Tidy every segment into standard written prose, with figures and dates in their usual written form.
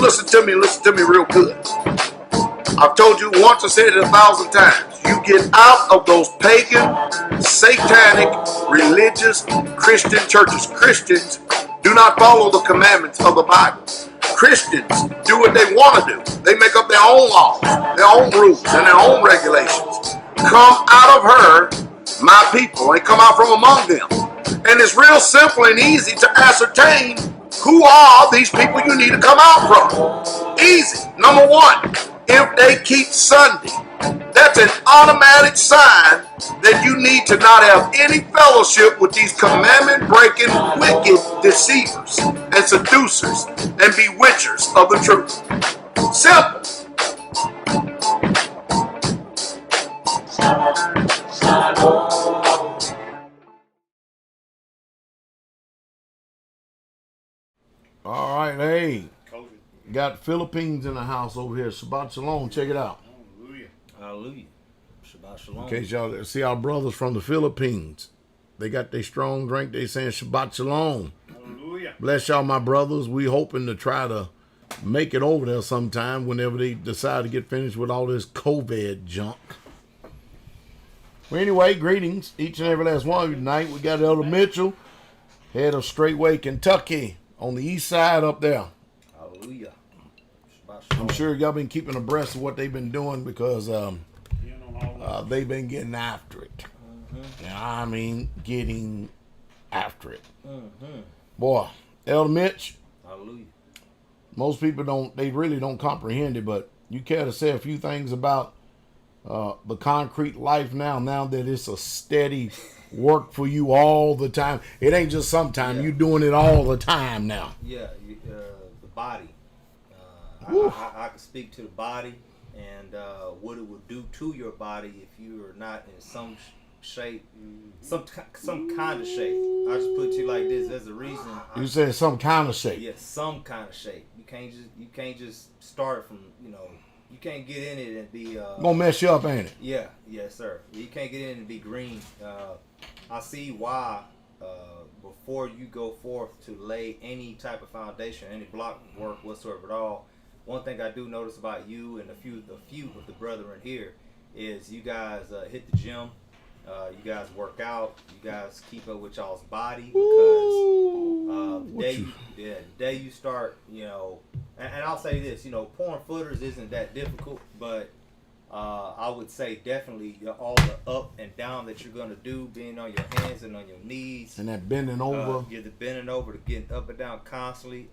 listen to me real good. I've told you once, I said it 1,000 times. You get out of those pagan, satanic, religious, Christian churches. Christians do not follow the commandments of the Bible. Christians do what they want to do. They make up their own laws, their own rules, and their own regulations. Come out of her, my people, and come out from among them. And it's real simple and easy to ascertain who are these people you need to come out from. Easy. Number one, if they keep Sunday, that's an automatic sign that you need to not have any fellowship with these commandment-breaking, wicked deceivers and seducers and bewitchers of the truth. Simple. All right, hey, got Philippines in the house over here. Shabbat Shalom, check it out. Hallelujah. Hallelujah. Shabbat Shalom. In case y'all see our brothers from the Philippines, they got their strong drink. They saying Shabbat Shalom. Hallelujah. Bless y'all, my brothers. We hoping to try to make it over there sometime whenever they decide to get finished with all this COVID junk. Well, anyway, greetings, each and every last one of you tonight. We got Elder Mitchel, head of Straitway, Kentucky, on the east side up there. Hallelujah. I'm sure y'all been keeping abreast of what they've been doing because they've been getting after it. Mm-hmm. I mean, getting after it. Mm-hmm. Boy, Elder Mitch. Hallelujah. Most people they really don't comprehend it, but you care to say a few things about the concrete life now that it's a steady work for you all the time. It ain't just sometime. You're doing it all the time now. Yeah, the body. I can speak to the body and what it will do to your body if you are not in some shape, some kind of shape. I just put you like this. There's a reason. You said some kind of shape. Yes, some kind of shape. You can't just start from You can't get in it and be gonna mess you up, ain't it? Yeah, yes, sir. You can't get in and be green. I see why. Before you go forth to lay any type of foundation, any block work whatsoever at all, one thing I do notice about you and a few of the brethren here is you guys hit the gym. You guys work out. You guys keep up with y'all's body because the day you start, and I'll say this, pouring footers isn't that difficult, but I would say definitely all the up and down that you're going to do, being on your hands and on your knees. And that bending over. You're the bending over to get up and down constantly,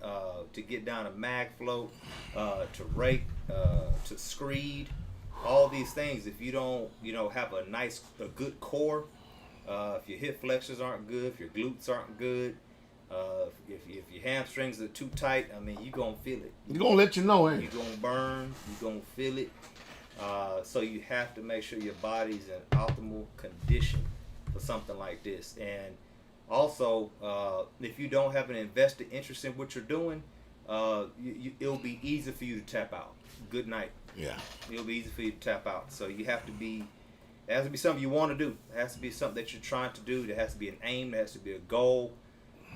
to get down a mag float, to rake, to screed. All these things, if you don't, have a good core, if your hip flexors aren't good, if your glutes aren't good, if your hamstrings are too tight, you're going to feel it. You're going to let you know, ain't you? You're going to burn, you're going to feel it. So you have to make sure your body's in optimal condition for something like this. And also, if you don't have an invested interest in what you're doing, it'll be easy for you to tap out. Good night. Yeah. It'll be easy for you to tap out. So you have to be, it has to be something you want to do. It has to be something that you're trying to do. There has to be an aim. There has to be a goal.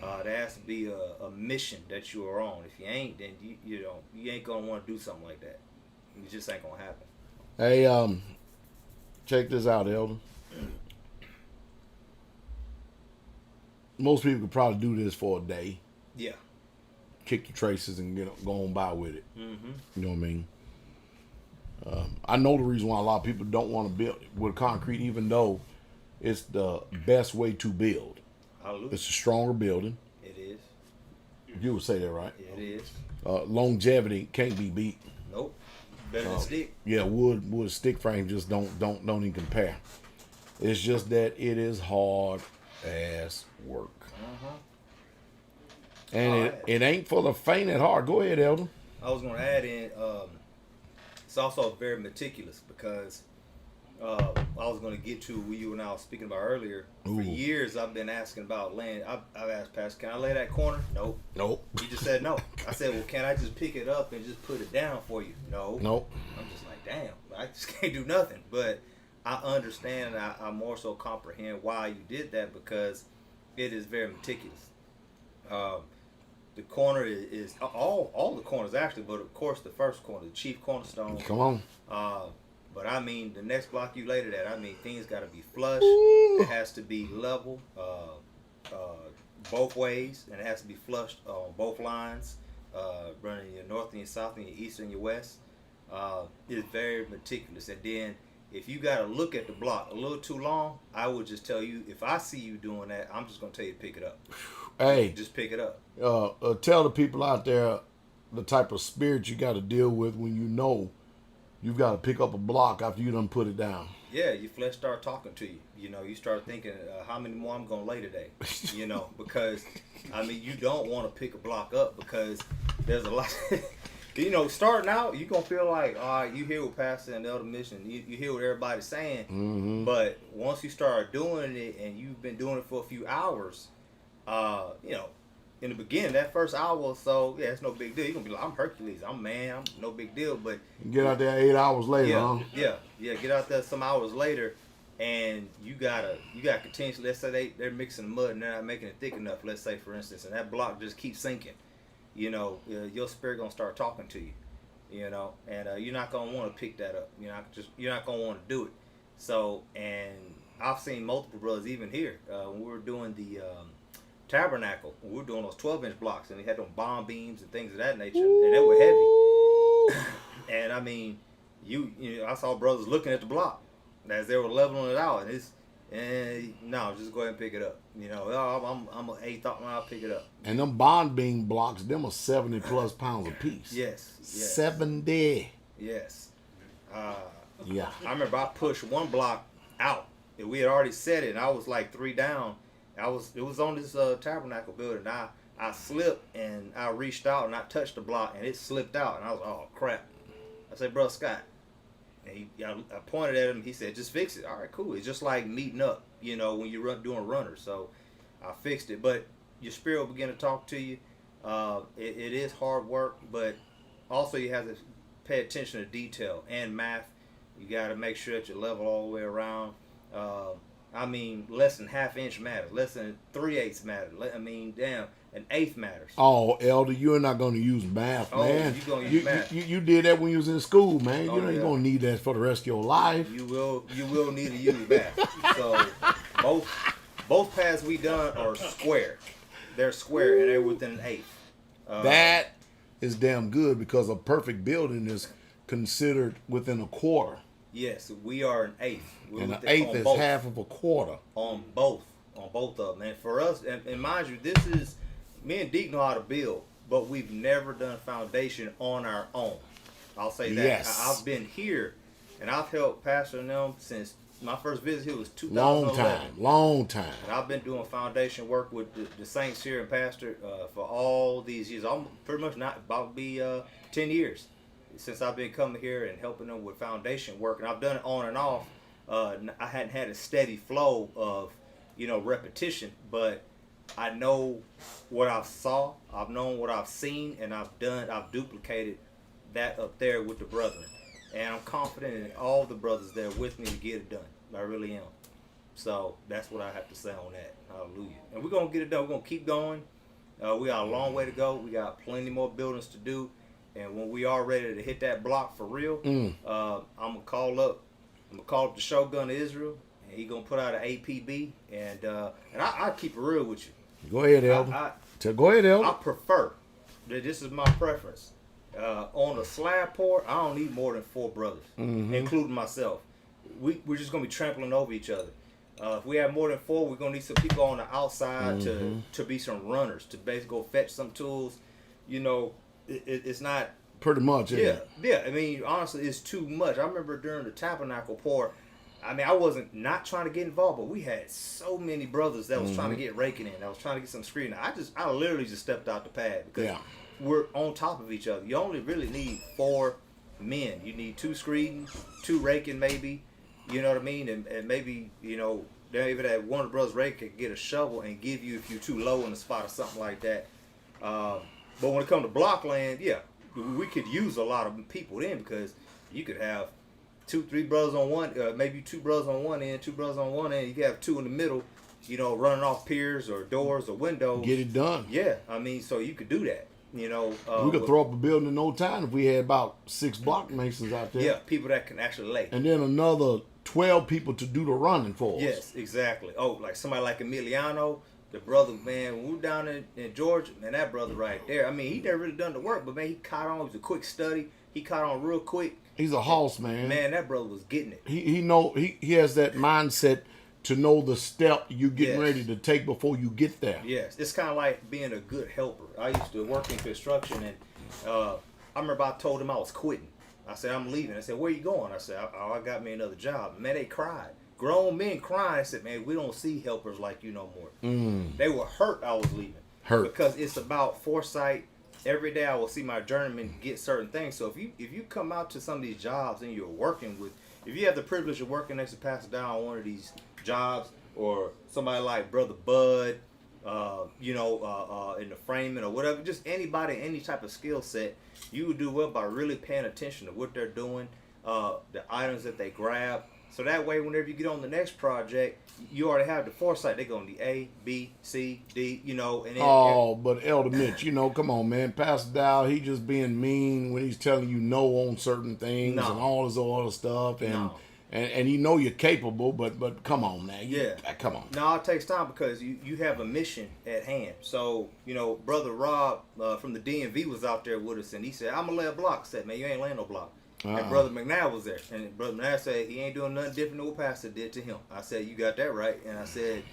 There has to be a mission that you are on. If you ain't, then you ain't going to want to do something like that. It just ain't going to happen. Hey, check this out, Elder. Most people could probably do this for a day. Yeah. Kick the traces and go on by with it. Mm-hmm. You know what I mean? I know the reason why a lot of people don't want to build with concrete, even though it's the best way to build. Hallelujah. It's a stronger building. It is. You would say that, right? It is. Longevity can't be beat. Nope. Better than stick. Yeah, wood stick frame just don't even compare. It's just that it is hard ass work. And it ain't for the faint at heart. Go ahead, Elder. I was going to add in, it's also very meticulous because I was going to get to what you and I was speaking about earlier. Ooh. For years, I've been asking about laying. I've asked Pastor, can I lay that corner? Nope. He just said no. I said, well, can I just pick it up and just put it down for you? No. Nope. I'm just like, damn, I just can't do nothing. But I understand and I more so comprehend why you did that because it is very meticulous. the corner is all the corners actually, but of course the first corner, the chief cornerstone. Come on. But I mean, the next block you later that, I mean, things got to be flush. It has to be level, both ways, and it has to be flushed on both lines, running your north and your south and your east and your west. It's very meticulous. And then if you got to look at the block a little too long, I would just tell you, if I see you doing that, I'm just going to tell you to pick it up. Hey. Just pick it up. Tell the people out there the type of spirit you got to deal with when you know you've got to pick up a block after you done put it down. Yeah, your flesh start talking to you. You know, you start thinking, how many more I'm going to lay today? You know, because, I mean, you don't want to pick a block up because there's a lot. You know, starting out, you're going to feel like, all right, you hear what Pastor and Elder Mitchel, you hear what everybody's saying. Mm-hmm. But once you start doing it and you've been doing it for a few hours, you know, in the beginning, that first hour or so, yeah, it's no big deal. You're going to be like, I'm Hercules, I'm man, I'm no big deal. But get out there 8 hours later, yeah, huh? Yeah, get out there some hours later, and you gotta continuously, let's say they're mixing the mud and they're not making it thick enough, let's say, for instance, and that block just keeps sinking. You know, your spirit going to start talking to you, you know, and you're not going to want to pick that up. You're not going to want to do it. So, and I've seen multiple brothers even here when we were doing the tabernacle, we were doing those 12-inch blocks, and we had them bomb beams and things of that nature, and they were heavy. And I mean, you know, I saw brothers looking at the block as they were leveling it out, and no, just go ahead and pick it up. You know, I'm an eighth thought when I'll pick it up. And them bond beam blocks, them are 70+ pounds a piece. Yes. 70. Yes. Yeah. I remember I pushed one block out, and we had already set it, and I was like 3 down. It was on this tabernacle building. I slipped and I reached out and I touched the block and it slipped out, and I was, oh crap. I said, bro, Scott. And I pointed at him. He said, just fix it. All right, cool. It's just like meeting up, you know, when you're doing runners. So I fixed it. But your spirit will begin to talk to you. It is hard work, but also you have to pay attention to detail and math. You got to make sure that you level all the way around. I mean, less than ½ inch matters. Less than 3/8 matters. I mean, damn, an eighth matters. Oh, Elder, you're not going to use math, man. You're going to use math. You did that when you was in school, man. You ain't Yeah. going to need that for the rest of your life. You will need to use math. So both paths we done are square. They're square and they're within an eighth. That is damn good because a perfect building is considered within a quarter. Yes, we are an eighth. We're And an within- eighth on is both. half of a quarter. On both of them. And for us, and mind you, this is, me and Deke know how to build, but we've never done foundation on our own. I'll say that. Yes. I've been here, and I've helped Pastor and them since my first visit here was 2011. Long time. And I've been doing foundation work with the saints here and Pastor for all these years. I'm pretty much not about to be 10 years since I've been coming here and helping them with foundation work. And I've done it on and off. I hadn't had a steady flow of, you know, repetition, but I know what I saw, I've known what I've seen, and I've duplicated that up there with the brethren. And I'm confident in all the brothers that are with me to get it done. I really am. So that's what I have to say on that. Hallelujah. And we're going to get it done. We're going to keep going. We got a long way to go. We got plenty more buildings to do. And when we are ready to hit that block for real, I'm going to call up the Shogun of Israel. And he's going to put out an APB. And I keep it real with you. Go ahead, Elder. Go ahead, Elder. I prefer, this is my preference. On a slab pour, I don't need more than 4 brothers, including myself. We're just going to be trampling over each other. If we have more than 4, we're going to need some people on the outside to be some runners, to basically go fetch some tools. You know, it's not... Pretty much, yeah. I mean, honestly, it's too much. I remember during the tabernacle pour, I mean, I wasn't not trying to get involved, but we had so many brothers that was trying to get raking in. That was trying to get some screening. I literally just stepped out the pad because we're on top of each other. You only really need 4 men. You need 2 screening, 2 raking maybe. You know what I mean? And maybe, you know, maybe that one of the brothers raking could get a shovel and give you if you're too low in the spot or something like that. But when it comes to block land, yeah, we could use a lot of people then because you could have 2-3 brothers on one, maybe 2 brothers on one end, 2 brothers on one end. You could have 2 in the middle. running off piers or doors or windows. Get it done. Yeah, I mean, so you could do that. We could throw up a building in no time if we had about 6 block masons out there. Yeah, people that can actually lay. And then another 12 people to do the running for us. Yes, exactly. Oh, like somebody like Emiliano, the brother, man, when we were down in Georgia, man, that brother right there. I mean, he never really done the work, but man, he caught on. It was a quick study. He caught on real quick. He's a hoss, man. Man, that brother was getting it. He has that mindset to know the step you're getting ready to take before you get there. Yes, it's kind of like being a good helper. I used to work in construction, and I remember I told him I was quitting. I said, I'm leaving. I said, where you going? I said, I got me another job. Man, they cried. Grown men crying. I said, man, we don't see helpers like you no more. They were hurt I was leaving. Hurt. Because it's about foresight. Every day I will see my journeyman get certain things. So if you come out to some of these jobs and you're working with, if you have the privilege of working next to Pastor Dowell on one of these jobs, or somebody like Brother Bud, in the framing or whatever, just anybody, any type of skill set, you would do well by really paying attention to what they're doing, the items that they grab. So that way, whenever you get on the next project, you already have the foresight. They go on the A, B, C, D, and then. But Elder Mitch, come on, man. Pastor Dow, he just being mean when he's telling you no on certain things and all this other stuff, and you're capable, but come on, man. Come on. No, it takes time because you have a mission at hand. So, Brother Rob from the DMV was out there with us, and he said, I'm going to lay a block. I said, man, you ain't laying no block. And Brother McNabb was there. And Brother McNabb said he ain't doing nothing different than what Pastor did to him. I said, you got that right. And I said,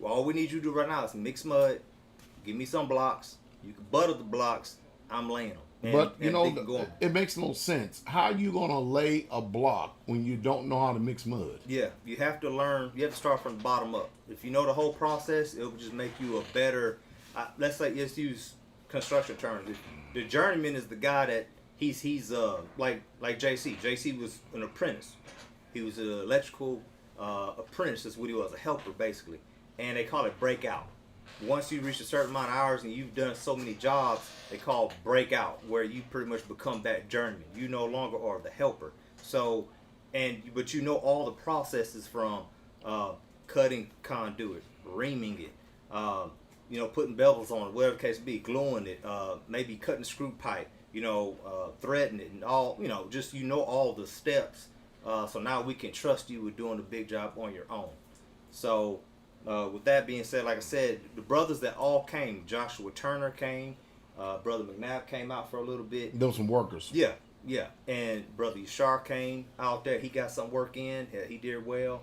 well, all we need you to do right now is mix mud, give me some blocks. You can butter the blocks. I'm laying them. It makes no sense. How are you going to lay a block when you don't know how to mix mud? Yeah, you have to learn. You have to start from the bottom up. If you know the whole process, it will just make you a better, let's use construction terms. The journeyman is the guy that he's like JC. JC was an apprentice. He was an electrical apprentice. That's what he was, a helper basically. And they call it breakout. Once you reach a certain amount of hours and you've done so many jobs, they call breakout, where you pretty much become that journeyman. You no longer are the helper. So, but you know all the processes from cutting conduit, reaming it, putting bevels on it, whatever the case be, gluing it, maybe cutting screw pipe, threading it, and all, just all the steps. So now we can trust you with doing the big job on your own. So. With that being said, like I said, the brothers that all came, Joshua Turner came, Brother McNabb came out for a little bit. Those some workers. Yeah. And Brother Yashar came out there. He got some work in. He did well.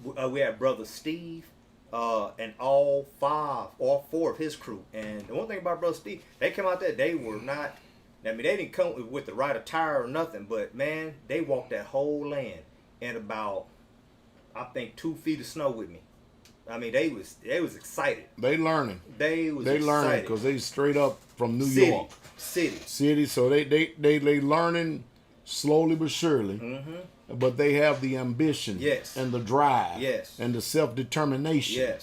We had Brother Steve and all four of his crew. And the one thing about Brother Steve, they came out there, they were not, they didn't come with the right attire or nothing, but man, they walked that whole land in about, I think, 2 feet of snow with me. I mean, they was excited. They learning. They learning because they straight up from New York City. So they learning slowly but surely. Mm-hmm. But they have the ambition, and the drive, and the self-determination,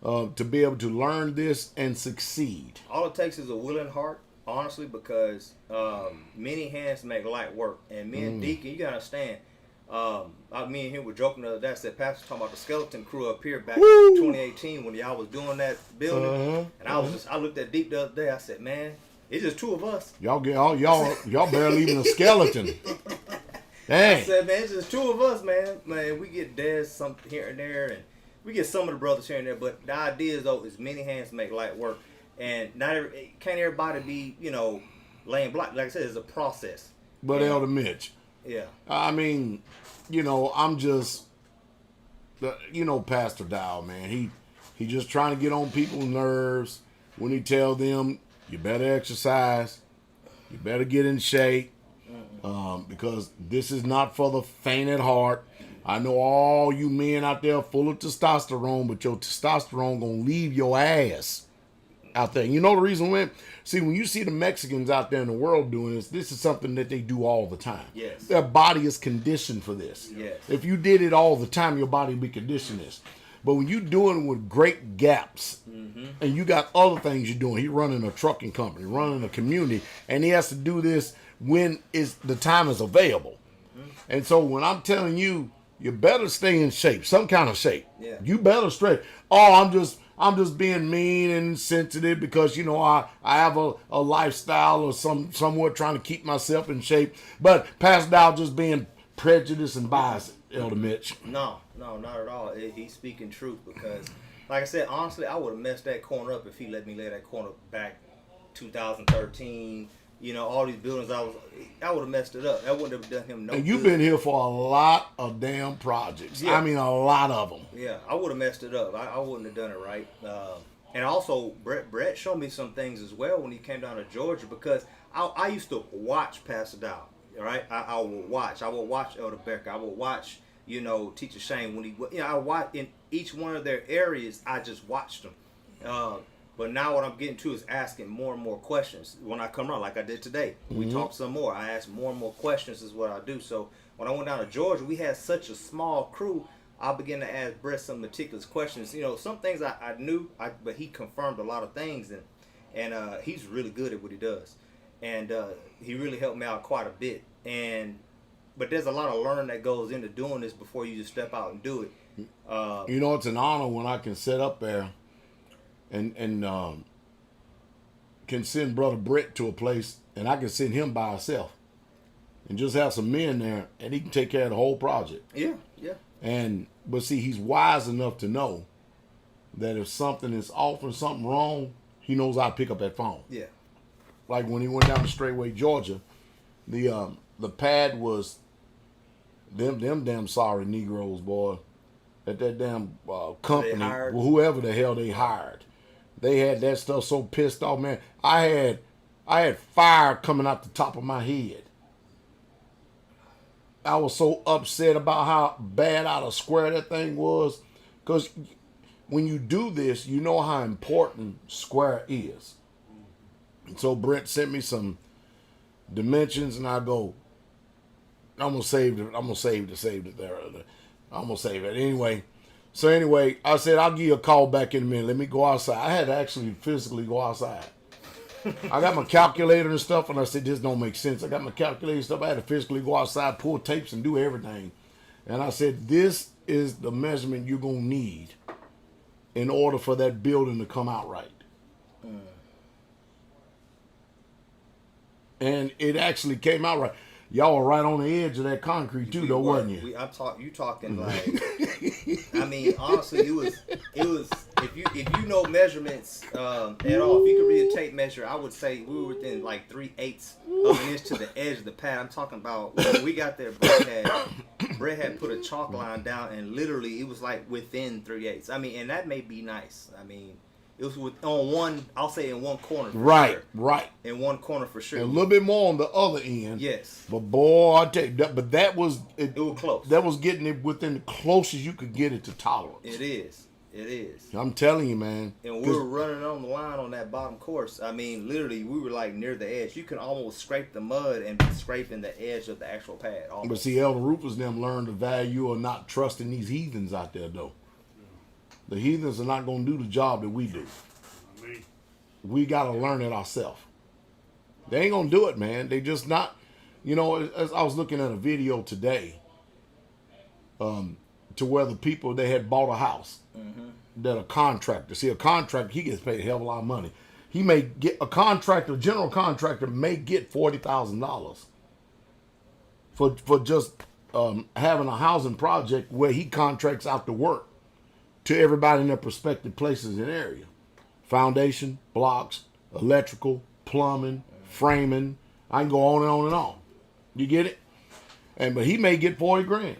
to be able to learn this and succeed. All it takes is a willing heart, honestly, because many hands make light work. And me and Deacon, you gotta understand. Me and him were joking the other day. I said, Pastor talking about the skeleton crew up here back in 2018 when y'all was doing that building. And I looked at Deep the other day. I said, man, it's just 2 of us. Y'all barely even a skeleton. Dang. I said, man, it's just 2 of us, man. Man, we get Des some here and there, and we get some of the brothers here and there. But the idea is, though, is many hands make light work, and can't everybody be, laying block. Like I said, it's a process. But Elder Mitch. Yeah. I mean, I'm just, Pastor Dow, man. He just trying to get on people's nerves when he tell them, you better exercise, you better get in shape, because this is not for the faint at heart. I know all you men out there full of testosterone, but your testosterone gonna leave your ass out there. You know the reason when? See, when you see the Mexicans out there in the world doing this is something that they do all the time. Yes. Their body is conditioned for this. Yes. If you did it all the time, your body would be conditioned this. But when you doing it with great gaps, and you got other things you're doing, he's running a trucking company, running a community, and he has to do this when the time is available. And so when I'm telling you, you better stay in shape, some kind of shape. Yeah. You better stay. Oh, I'm just being mean and sensitive because I have a lifestyle or somewhat trying to keep myself in shape. But Pastor Dow just being prejudiced and biased, Elder Mitch. No, not at all. He's speaking truth because, like I said, honestly, I would have messed that corner up if he let me lay that corner back 2013. All these buildings, I would have messed it up. That wouldn't have done him no good. And you've been here for a lot of damn projects. Yeah. I mean, a lot of them. Yeah, I would have messed it up. I wouldn't have done it right. And also, Brett showed me some things as well when he came down to Georgia because I used to watch Pastor Dow, right? I would watch. I would watch Elder Becker. I would watch, Teacher Shane when I watched in each one of their areas. I just watched them. But now what I'm getting to is asking more and more questions when I come around, like I did today. We talked some more. I asked more and more questions is what I do. So when I went down to Georgia, we had such a small crew. I began to ask Brett some meticulous questions. Some things I knew, but he confirmed a lot of things, and he's really good at what he does. And he really helped me out quite a bit. But there's a lot of learning that goes into doing this before you just step out and do it. It's an honor when I can sit up there and can send Brother Brett to a place, and I can send him by himself and just have some men there, and he can take care of the whole project. Yeah. But see, he's wise enough to know that if something is off or something wrong, he knows how to pick up that phone. Yeah. Like when he went down to Straitway, Georgia, the pad was them damn sorry Negroes, boy, at that damn company, whoever the hell they hired. They had that stuff so pissed off, man. I had fire coming out the top of my head. I was so upset about how bad out of square that thing was. Because when you do this, you know how important square is. And so Brent sent me some dimensions, and I go, I'm gonna save it there. I'm gonna save it anyway. So anyway, I said I'll give you a call back in a minute. Let me go outside. I had to actually physically go outside. I got my calculator and stuff, and I said this don't make sense. I got my calculator and stuff. I had to physically go outside, pull tapes, and do everything. And I said this is the measurement you're gonna need in order for that building to come out right. And it actually came out right. Y'all were right on the edge of that concrete too, though, wasn't you? You talking like? I mean, honestly, it was. If you know measurements at all, if you could read a tape measure, I would say we were within like 3/8 of an inch to the edge of the pad. I'm talking about when we got there. Brett had put a chalk line down, and literally it was like within 3/8. I mean, and that may be nice. I mean. It was on one, I'll say in one corner for sure. Right. In one corner for sure. And a little bit more on the other end. Yes. But boy, I tell you, that was... It was close. That was getting it within the closest you could get it to tolerance. It is. I'm telling you, man. And we were running on the line on that bottom course. I mean, literally, we were like near the edge. You can almost scrape the mud and be scraping the edge of the actual pad. Almost. But see, Elder Rufus them learned the value of not trusting these heathens out there, though. The heathens are not going to do the job that we do. We got to learn it ourselves. They ain't going to do it, man. They just not, as I was looking at a video today, to where the people, they had bought a house that a contractor, see a contractor, he gets paid a hell of a lot of money. He may get a general contractor may get $40,000 for just having a housing project where he contracts out the work to everybody in their prospective places and area. Foundation, blocks, electrical, plumbing, framing. I can go on and on and on. You get it? But he may get $40,000.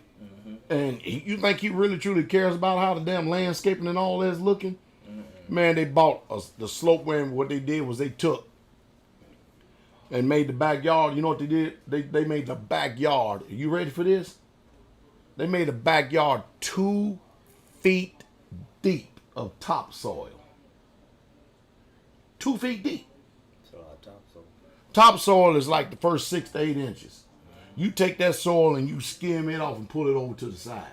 And you think he really truly cares about how the damn landscaping and all that is looking? Man, they bought the slope where what they did was they took and made the backyard. You know what they did? They made the backyard. Are you ready for this? They made the backyard 2 feet deep of topsoil. 2 feet deep. That's a lot of topsoil. Topsoil is like the first 6 to 8 inches. You take that soil and you skim it off and pull it over to the side.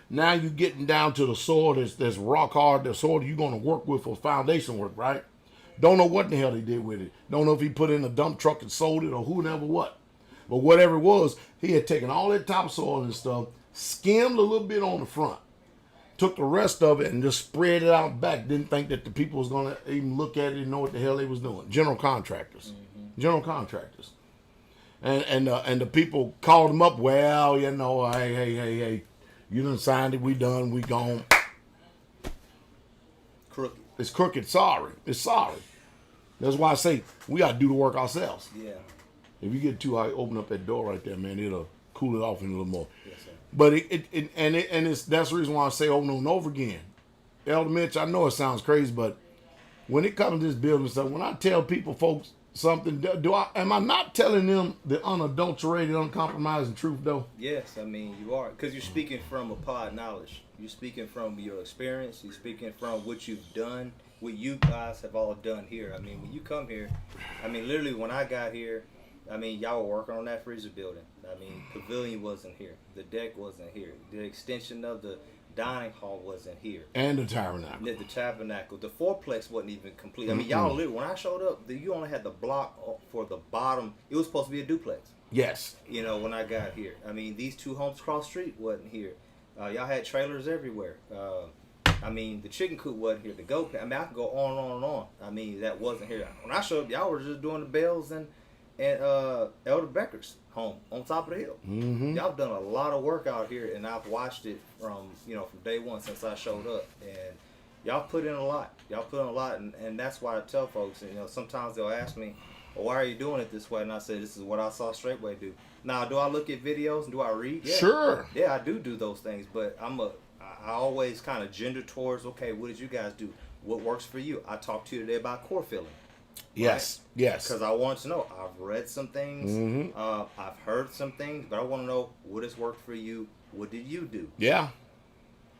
Now you're getting down to the soil that's rock hard, the soil you're going to work with for foundation work, right? Don't know what the hell they did with it. Don't know if he put it in a dump truck and sold it or who never what. But whatever it was, he had taken all that topsoil and stuff, skimmed a little bit on the front, took the rest of it and just spread it out back. Didn't think that the people was going to even look at it and know what the hell they was doing. General contractors. General contractors. And the people called them up, well, you know, hey, you done signed it, we done, we gone. Crooked. It's crooked, sorry. It's sorry. That's why I say we got to do the work ourselves. Yeah. If you get too high, open up that door right there, man, it'll cool it off in a little more. Yes, sir. But that's the reason why I say over and over again. Elder Mitch, I know it sounds crazy, but when it comes to this building stuff, when I tell people, folks, something, am I not telling them the unadulterated, uncompromising truth, though? Yes, I mean, you are. Because you're speaking from applied knowledge. You're speaking from your experience. You're speaking from what you've done, what you guys have all done here. I mean, when you come here, I mean, literally when I got here, I mean, y'all were working on that freezer building. I mean, pavilion wasn't here. The deck wasn't here. The extension of the dining hall wasn't here. And the tabernacle. The tabernacle. The fourplex wasn't even complete. I mean, y'all literally, when I showed up, you only had the block for the bottom. It was supposed to be a duplex. Yes. You know, when I got here. I mean, these two homes across the street wasn't here. Y'all had trailers everywhere. I mean, the chicken coop wasn't here. The goat, I mean, I could go on and on and on. I mean, that wasn't here. When I showed up, y'all were just doing the bells and Elder Becker's home on top of the hill. Y'all done a lot of work out here, and I've watched it from day one since I showed up, and y'all put in a lot. And that's why I tell folks, sometimes they'll ask me, well, why are you doing it this way? And I say, this is what I saw Straitway do. Now, do I look at videos and do I read? Yeah. Sure. Yeah, I do those things, but I always kind of gender towards, okay, what did you guys do? What works for you? I talked to you today about core filling. Yes, right? yes. Because I want to know. I've read some things. I've heard some things, but I want to know what has worked for you. What did you do? Yeah.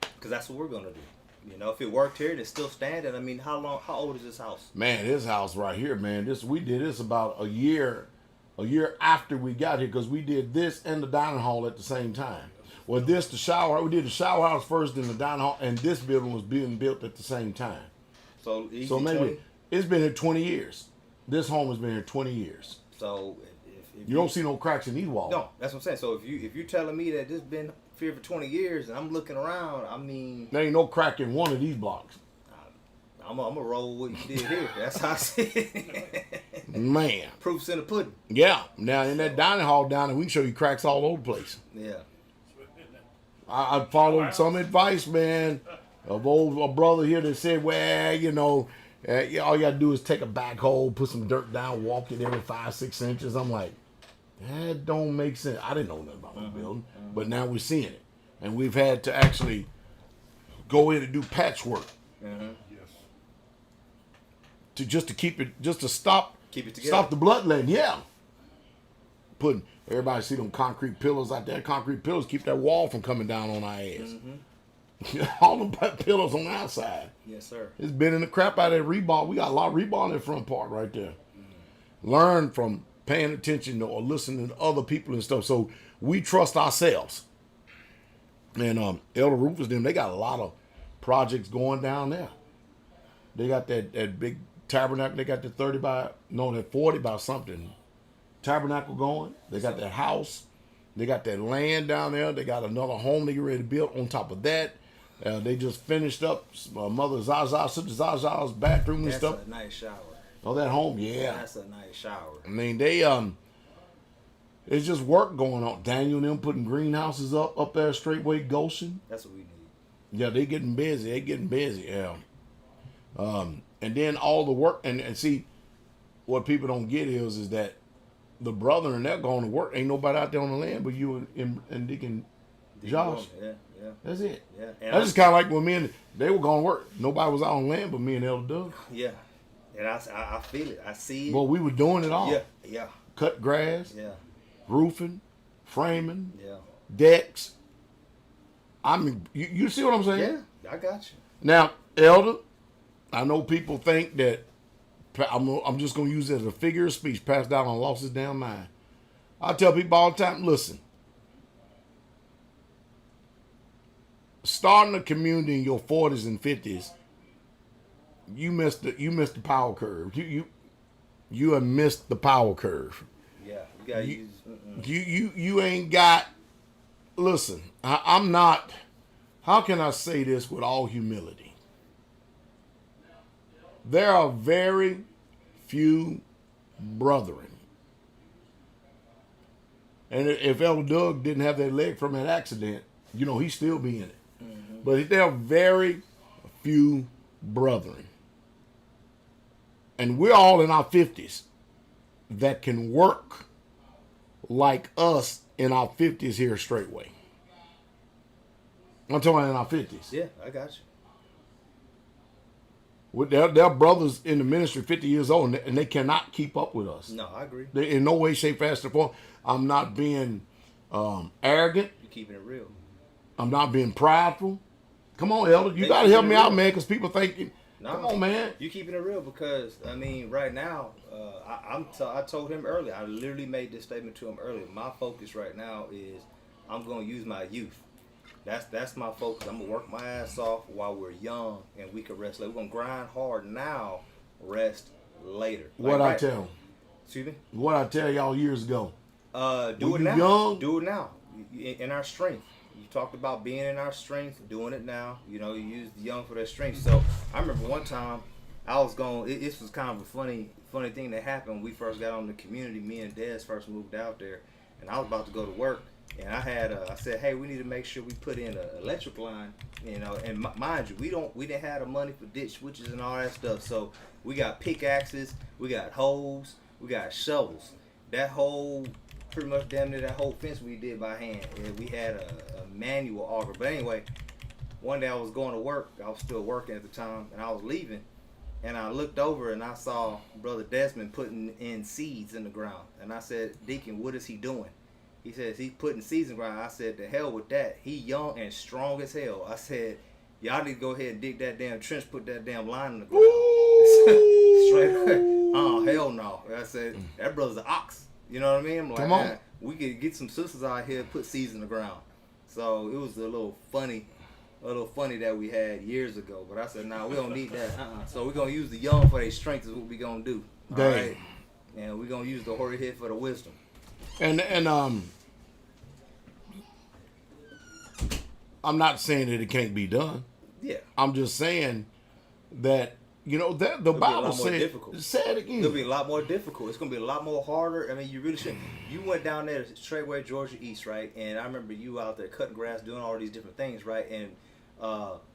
Because that's what we're going to do. If it worked here and it's still standing, I mean, how old is this house? Man, this house right here, man, we did this about a year after we got here, because we did this and the dining hall at the same time. Well, we did the shower house first, then the dining hall, and this building was being built at the same time. So maybe 20? It's been here 20 years. This home has been here 20 years. So if you don't see no cracks in these walls. No, that's what I'm saying. So if you're telling me that this been here for 20 years and I'm looking around, I mean, there ain't no crack in one of these blocks. I'm gonna roll with what you did here. That's how I see it. Man. Proof's in the pudding. Yeah. Now in that dining hall down there, we can show you cracks all over the place. Yeah. I followed some advice, man, of a brother here that said, well, all you gotta do is take a backhoe, put some dirt down, walk it every 5-6 inches. I'm like, that don't make sense. I didn't know nothing about the building, but now we're seeing it, and we've had to actually go in and do patchwork to keep it, just to stop Keep it together. Stop the bloodletting. Yeah, putting everybody see them concrete pillars out there. Concrete pillars keep that wall from coming down on our ass. All them pillars on the outside. Yes, sir. It's bending the crap out of that rebar. We got a lot of rebar in that front part right there. Learn from paying attention or listening to other people and stuff. So we trust ourselves. And Elder Rufus, they got a lot of projects going down there. They got that big tabernacle. They got the 40 by something tabernacle going. They got that house. They got that land down there. They got another home they get ready to build on top of that. They just finished up Mother Zaza, Sister Zaza's bathroom and stuff. That's a nice shower. Oh, that home, yeah. That's a nice shower. I mean, it's just work going on. Daniel and them putting greenhouses up there, Straitway, Goshen. That's what we need. Yeah, they getting busy. Yeah. And then all the work, and see, what people don't get is that the brother and they're going to work. Ain't nobody out there on the land but you and Deacon Josh. Yeah. That's it. Yeah. And That's just kind of like when they were going to work. Nobody was out on land but me and Elder Doug. Yeah. And I feel it. I see it. Well, we were doing it all. Yeah. Cut grass. Yeah. Roofing. Framing. Yeah. Decks. I mean, you see what I'm saying? Yeah, I got you. Now, Elder, I know people think that I'm just going to use it as a figure of speech, passed down on lost his damn mind. I tell people all the time, listen, starting a community in your 40s and 50s, you missed the power curve. You have missed the power curve. Yeah, you got to use. You ain't got listen, I'm not, how can I say this with all humility? There are very few brethren. And if Elder Doug didn't have that leg from that accident, he'd still be in it. Mm-hmm. But there are very few brethren. And we're all in our 50s that can work like us in our 50s here at Straitway. I'm talking about in our 50s. Yeah, I got you. They're brothers in the ministry 50 years old, and they cannot keep up with us. No, I agree. They, in no way, shape, fashion, or form. I'm not being arrogant. You're keeping it real. I'm not being prideful. Come on, Elder. You got to help me out, man, because people thinking, come on, man. You keeping it real because, right now, I told him earlier, I literally made this statement to him earlier. My focus right now is I'm going to use my youth. That's my focus. I'm going to work my ass off while we're young and we can rest later. We're going to grind hard now, rest later. What I tell them? Excuse me? What I tell y'all years ago. Do it now. Young? Do it now. In our strength. You talked about being in our strength, doing it now. You use the young for their strength. So I remember one time I was going, this was kind of a funny thing that happened when we first got on the community. Me and Des first moved out there, and I was about to go to work. And I said, hey, we need to make sure we put in an electric line, and mind you, we didn't have the money for ditch switches and all that stuff. So we got pickaxes, we got hoes, we got shovels. That whole, pretty much damn near that whole fence we did by hand. And we had a manual auger. But anyway, one day I was going to work. I was still working at the time, and I was leaving. And I looked over and I saw Brother Desmond putting in seeds in the ground. And I said, Deacon, what is he doing? He says he's putting seeds in the ground. I said, to hell with that. He young and strong as hell. I said, y'all need to go ahead and dig that damn trench, put that damn line in the ground. Straight away. Oh, hell no. I said, that brother's an ox. You know what I mean? I'm like, come on. Man, we could get some sisters out here and put seeds in the ground. So it was a little funny that we had years ago. But I said, nah, we don't need that. So we're going to use the young for their strength is what we're going to do. All right? And we're going to use the hoary head for the wisdom. And I'm not saying that it can't be done. Yeah. I'm just saying that, that the Bible said, say it again. It'll be a lot more difficult. It's going to be a lot more harder. You really should. You went down there to Straitway, Georgia East, right? And I remember you out there cutting grass, doing all these different things, right? And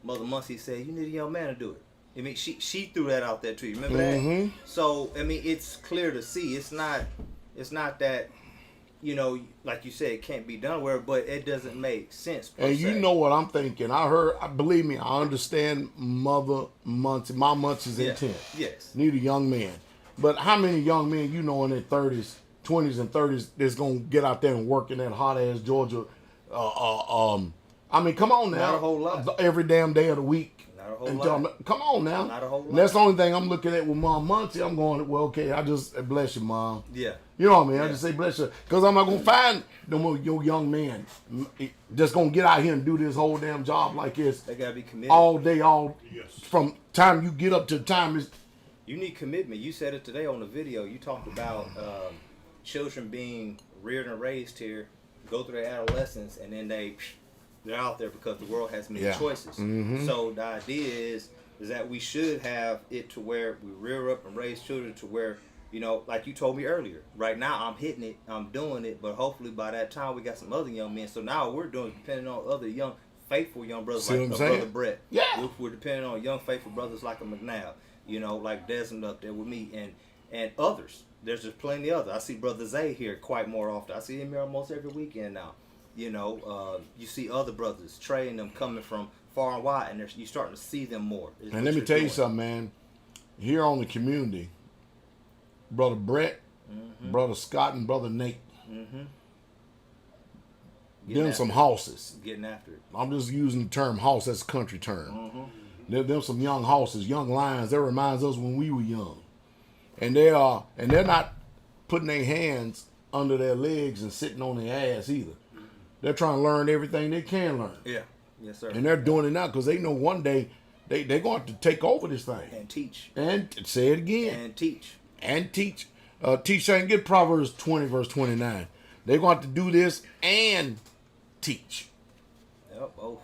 Mother Muncie said, you need a young man to do it. She threw that out there to you. Remember that? So, it's clear to see. It's not that, like you said, it can't be done but it doesn't make sense. And you know what I'm thinking. Believe me, I understand Mother Muncie, my Muncie's intent. Yes. Need a young man. But how many young men in their 30s, 20s, and 30s that's going to get out there and work in that hot-ass Georgia? Come on now. Not a whole lot. Every damn day of the week. Not a whole lot. Come on now. Not a whole lot. And that's the only thing I'm looking at with Mom Muncie. I'm going, well, okay, I just bless you, Mom. Yeah. You know what I mean? Yeah. I just say bless you. Because I'm not going to find your young man just going to get out here and do this whole damn job like this. They got to be committed. All day, from time you get up to time is. You need commitment. You said it today on the video. You talked about children being reared and raised here, go through their adolescence, and then they're out there because the world has many choices. Mm-hmm. So the idea is that we should have it to where we rear up and raise children to where, like you told me earlier, right now I'm hitting it, I'm doing it, but hopefully by that time we got some other young men. So now we're doing depending on other young, faithful young brothers like Brother Brett. Yeah. We're depending on young, faithful brothers like a McNabb, like Desmond up there with me and others. There's just plenty of others. I see Brother Zay here quite more often. I see him here almost every weekend now. You see other brothers, Trey and them coming from far and wide, and you're starting to see them more. And let me tell you something, man. Here on the community, Brother Brett, Brother Scott, and Brother Nate, them some horses. Getting after it. I'm just using the term horse. That's a country term. Them some young horses, young lions. That reminds us when we were young. And they're not putting their hands under their legs and sitting on their ass either. They're trying to learn everything they can learn. Yeah. Yes, sir. And they're doing it now because they know one day they're going to take over this thing. And teach. And say it again. And teach. And teach. Teach and get Proverbs 20, verse 29. They're going to do this and teach. Yep, both.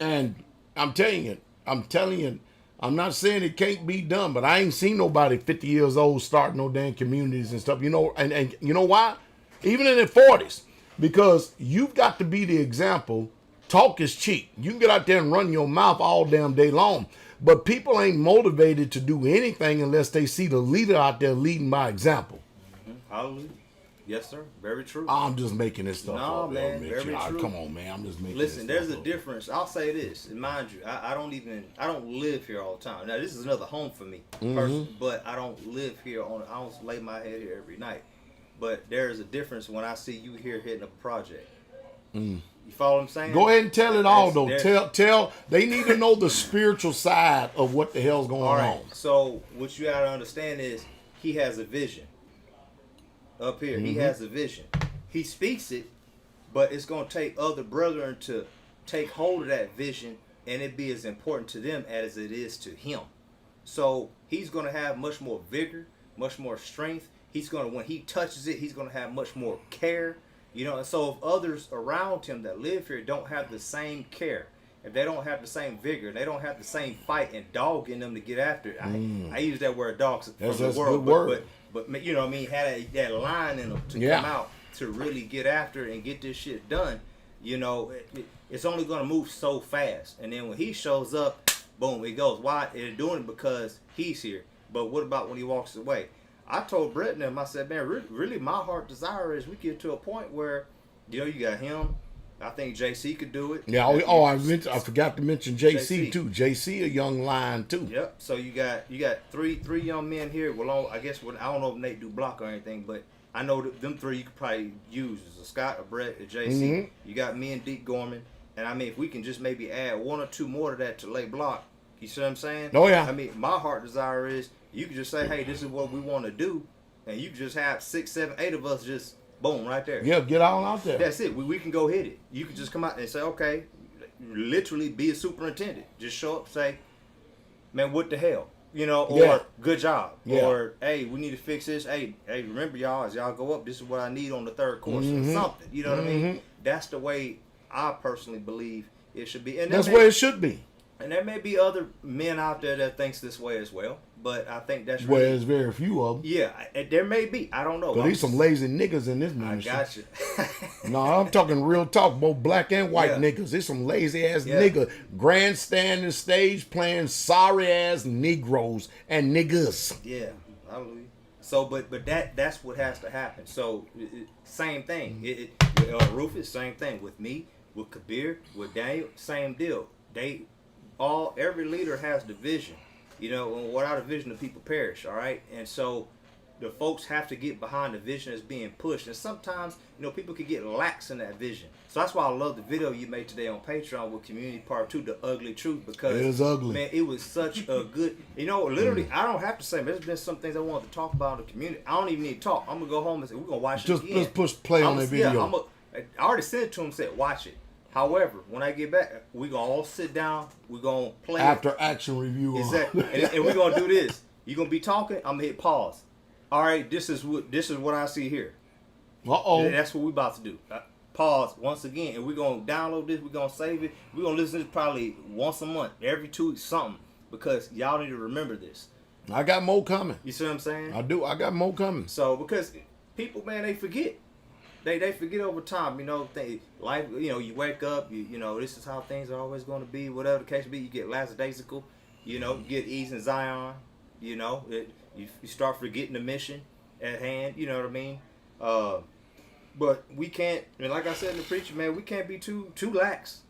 And I'm telling you, I'm not saying it can't be done, but I ain't seen nobody 50 years old starting no damn communities and stuff. You know, and you know why? Even in their 40s, because you've got to be the example. Talk is cheap. You can get out there and run your mouth all damn day long, but people ain't motivated to do anything unless they see the leader out there leading by example. Hallelujah. Yes, sir. Very true. I'm just making this stuff up. Man, very true. Come on, man. I'm just making Listen, this there's stuff a up. difference. I'll say this, and mind you, I don't live here all the time. Now, this is another home for me, personally, but I don't live here I don't lay my head here every night. But there is a difference when I see you here hitting up a project. You follow what I'm saying? Go ahead and tell it all, though. Tell. They need to know the spiritual side of what the hell's going on. So what you gotta understand is he has a vision. Up here, he has a vision. He speaks it, but it's gonna take other brethren to take hold of that vision, and it be as important to them as it is to him. So he's gonna have much more vigor, much more strength. He's gonna, when he touches it, he's gonna have much more care. You know, and so if others around him that live here don't have the same care, if they don't have the same vigor, they don't have the same fight and dog in them to get after it. I use that word dog from the world, but you know what I mean, had that line in them to come out to really get after it and get this shit done. You know, it's only going to move so fast. And then when he shows up, boom, it goes. Why? They're doing it because he's here. But what about when he walks away? I told Brett and them, I said, man, really my heart desire is we get to a point where, you know, you got him. I think JC could do it. Yeah. I forgot to mention JC too. JC a young lion too. Yep. So you got three young men here. Well, I guess I don't know if Nate do block or anything, but I know them three you could probably use as a Scott, a Brett, a JC. You got me and Deke Gorman, and I mean if we can just maybe add one or two more to that to lay block. You see what I'm saying? Oh yeah. I mean my heart desire is you can just say, hey, this is what we want to do, and you can just have 6, 7, 8 of us just. Boom, right there. Yeah, get all out there. That's it. We can go hit it. You can just come out and say, okay, literally be a superintendent. Just show up, say, man, what the hell? You know, or good job. Yeah. Or, hey, we need to fix this. Hey, remember y'all, as y'all go up, this is what I need on the third course or something. You know what I mean? That's the way I personally believe it should be. And that's the way it should be. And there may be other men out there that thinks this way as well, but I think that's really... Well, there's very few of them. Yeah, there may be. I don't know. But there's some lazy niggas in this ministry. I got you. No, I'm talking real talk, both black and white niggas. There's some lazy-ass niggas grandstanding stage playing sorry-ass Negroes and niggas. Yeah, hallelujah. So, but that's what has to happen. So, same thing. With Rufus, same thing. With me, with Kabir, with Daniel, same deal. Every leader has the vision, you know, and without a vision the people perish, all right? And so the folks have to get behind the vision that's being pushed. And sometimes, you know, people can get lax in that vision. So that's why I love the video you made today on Patreon with Community Part 2, The Ugly Truth, because it is ugly. Man, it was such a good, you know, literally, I don't have to say, there's been some things I wanted to talk about in the community. I don't even need to talk. I'm going to go home and say, we're going to watch it again. Just push play on that video. I already sent it to him and said, watch it. However, when I get back, we're going to all sit down. We're going to play after action review. Exactly. and we're going to do this. You're going to be talking. I'm going to hit pause. All right, this is what I see here. Uh-oh. That's what we're about to do. Pause once again. And we're going to download this. We're going to save it. We're going to listen to this probably once a month, every 2 weeks, something. Because y'all need to remember this. I got more coming. You see what I'm saying? I do. I got more coming. So, because people, man, they forget. They forget over time, you know, life, you know, you wake up, you know, this is how things are always going to be, whatever the case be. You get lackadaisical, you know, you get ease in Zion, you know, you start forgetting the mission at hand, you know what I mean? But we can't, and like I said in the preacher, man, we can't be too lax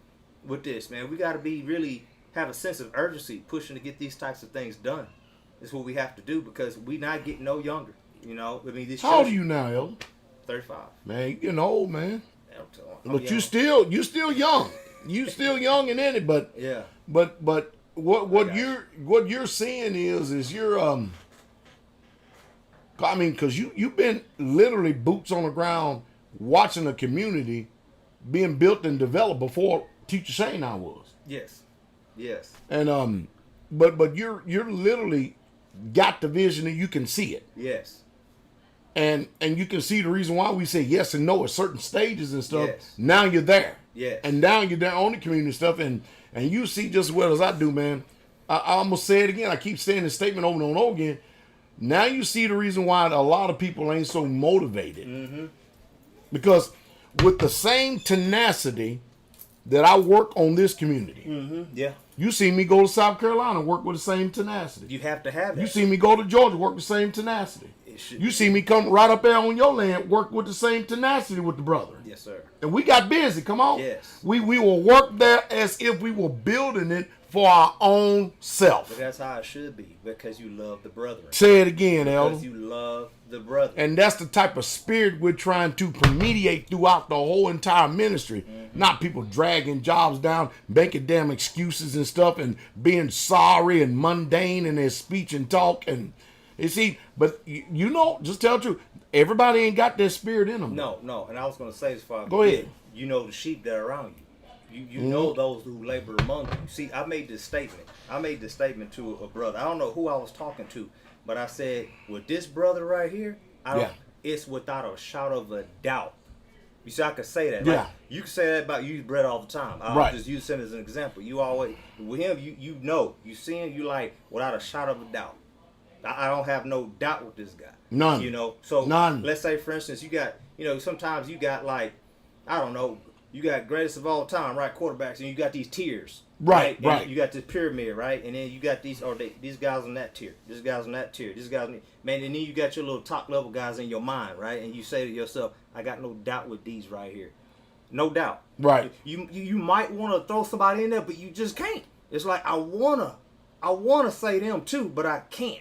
with this, man. We got to be really have a sense of urgency pushing to get these types of things done. That's what we have to do because we not getting no younger, you know. I mean, this. How old are you now, Elder? 35. Man, you getting old, man. But young. you still young. You still young and in it, but yeah. But what you're seeing is you're I mean, because you've been literally boots on the ground watching a community being built and developed before Teacher Shane I was. Yes. Yes. And but you're literally got the vision and you can see it. Yes. And you can see the reason why we say yes and no at certain stages and stuff. Yes. Now you're there. Yes. And now you're there on the community stuff. And you see just as well as I do, man. I almost say it again. I keep saying this statement over and over again. Now you see the reason why a lot of people ain't so motivated. Mm-hmm. Because with the same tenacity that I work on this community. Mm-hmm. Yeah. You see me go to South Carolina and work with the same tenacity. You have to have that. You see me go to Georgia, work with the same tenacity. You see me come right up there on your land, work with the same tenacity with the brother. Yes, sir. And we got busy. Come on. Yes. We will work there as if we were building it for our own self. But that's how it should be, because you love the brethren. Say it again, Elder. Because you love the brethren. And that's the type of spirit we're trying to permeate throughout the whole entire ministry. Mm-hmm. Not people dragging jobs down, making damn excuses and stuff, and being sorry and mundane in their speech and talk. And you see, but you know, just tell the truth. Everybody ain't got that spirit in them. No. And I was going to say as far as go ahead. You know the sheep that are around you. You know those who labor among you. See, I made this statement. To a brother. I don't know who I was talking to, but I said, with this brother right here, it's without a shadow of a doubt. You see, I could say that. Yeah. Like, you can say that about you bread all the time. I'll just use him as an example. You always, with him, you know. You see him, you like, without a shadow of a doubt. I don't have no doubt with this guy. None. You know, so none. Let's say, for instance, you got, sometimes you got like, I don't know, you got greatest of all time, right? Quarterbacks, and you got these tiers, right? You got this pyramid, right? And then you got these guys on that tier, this guy's on that tier, this guy's on, man. And then you got your little top level guys in your mind, right? And you say to yourself, I got no doubt with these right here, no doubt. Right. You might want to throw somebody in there, but you just can't. It's like I wanna say them too, but I can't.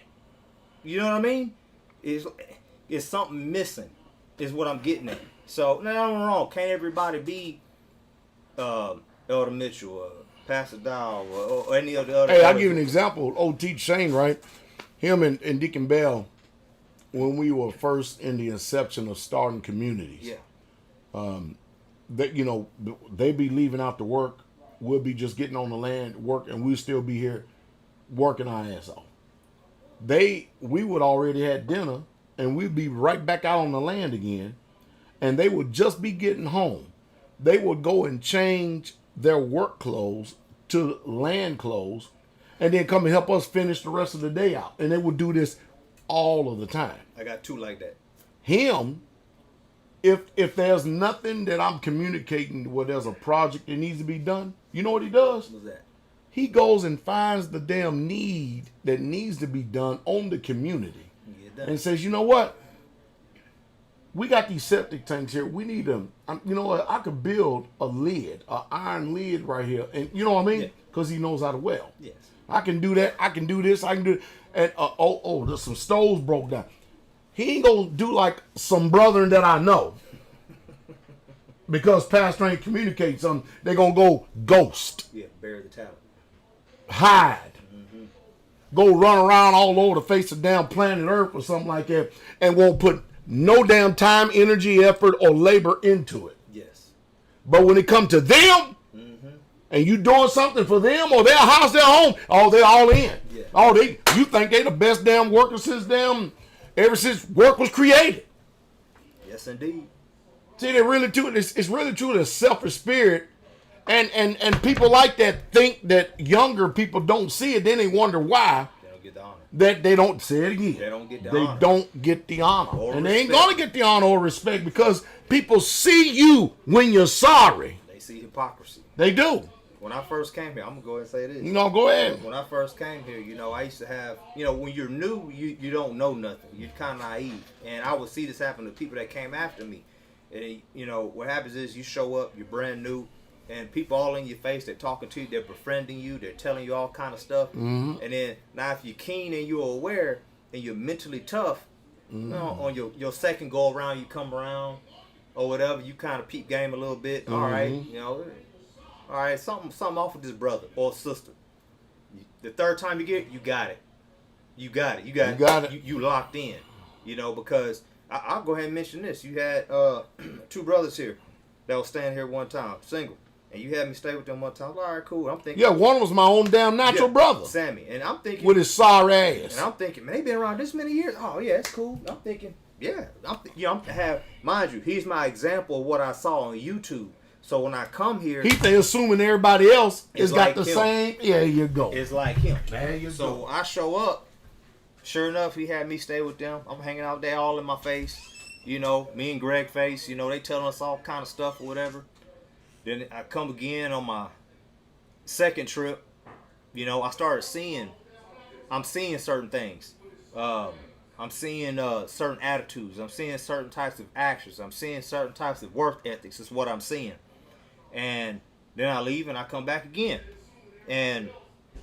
You know what I mean? It's something missing, is what I'm getting at. So, no, I'm wrong. Can't everybody be Elder Mitchel, Pastor Dowell, or any of the other... Hey, I'll give you an example. Old Teacher Shane, right? Him and Deacon Bell, when we were first in the inception of starting communities, they be leaving out to work. We'll be just getting on the land, work, and we'll still be here working our ass off. We would already had dinner, and we'd be right back out on the land again, and they would just be getting home. They would go and change their work clothes to land clothes, and then come and help us finish the rest of the day out. And they would do this all of the time. I got two like that. Him, if there's nothing that I'm communicating where there's a project that needs to be done, you know what he does? What's that? He goes and finds the damn need that needs to be done on the community and says, you know what? We got these septic tanks here. We need them. You know what? I could build a lid, an iron lid right here. And you know what I mean? Because he knows how to weld. Yes. I can do that. I can do this. I can do it. And there's some stoves broke down. He ain't going to do like some brethren that I know. Because pastor ain't communicating something. They're going to go ghost. Yeah, bury the talent. Hide. Mm-hmm. Go run around all over the face of damn planet Earth or something like that, and won't put no damn time, energy, effort, or labor into it. Yes. But when it comes to them, and you doing something for them or their house, their home, they're all in. Yeah. You think they the best damn workers ever since work was created. Yes, indeed. See, it's really true the selfish spirit. And people like that think that younger people don't see it. Then they wonder why they don't get the honor. That they don't say it again. They don't get the honor. They don't get the honor. Or and respect. They ain't gonna get the honor or respect because people see you when you're sorry. They see hypocrisy. They do. When I first came here, I'm gonna go ahead and say this. Go ahead. When I first came here, I used to have, when you're new, you don't know nothing. You're kind of naive, and I would see this happen to people that came after me. And what happens is you show up, you're brand new. And people all in your face, they're talking to you, they're befriending you, they're telling you all kind of stuff. Mm-hmm. And then now if you're keen and you're aware and you're mentally tough, on your second go around, you come around or whatever, you kind of peep game a little bit. All right, something off with this brother or sister. The third time you get it, you got it. You got it. You locked in. Because I'll go ahead and mention this. You had two brothers here that was staying here one time, single. And you had me stay with them one time. All right, cool. I'm thinking. Yeah, one was my own damn natural brother. Sammy. And I'm thinking. With his sorry ass. And I'm thinking, man, they been around this many years. Oh, yeah, it's cool. I'm thinking, Yeah, mind you, he's my example of what I saw on YouTube. So when I come here, they assuming everybody else has got like the him. same. Yeah, you go. It's like him. There you so go. I show up. Sure enough, he had me stay with them. I'm hanging out there, all in my face. You know, me and Greg face. You know, they telling us all kind of stuff or whatever. Then I come again on my second trip. You know, I started seeing. I'm seeing certain things. I'm seeing certain attitudes. I'm seeing certain types of actions. I'm seeing certain types of work ethics. Is what I'm seeing. And then I leave and I come back again. And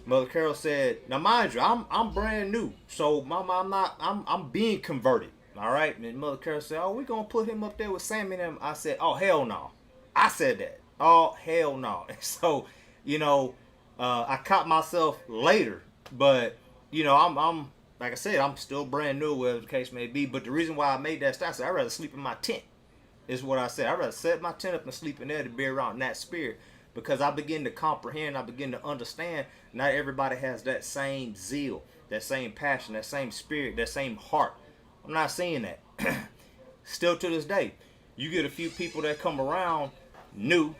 Mother Carol said, now mind you, I'm brand new. So I'm being converted. All right. And Mother Carol said, oh, we're gonna put him up there with Sammy and them. I said, oh hell no. I said that. Oh hell no. So, you know, I caught myself later, but you know, I'm like I said, I'm still brand new, whatever the case may be. But the reason why I made that start, I said I'd rather sleep in my tent. Is what I said. I'd rather set my tent up and sleep in there to be around that spirit, because I begin to comprehend, I begin to understand. Not everybody has that same zeal, that same passion, that same spirit, that same heart. I'm not saying that. Still to this day, you get a few people that come around new,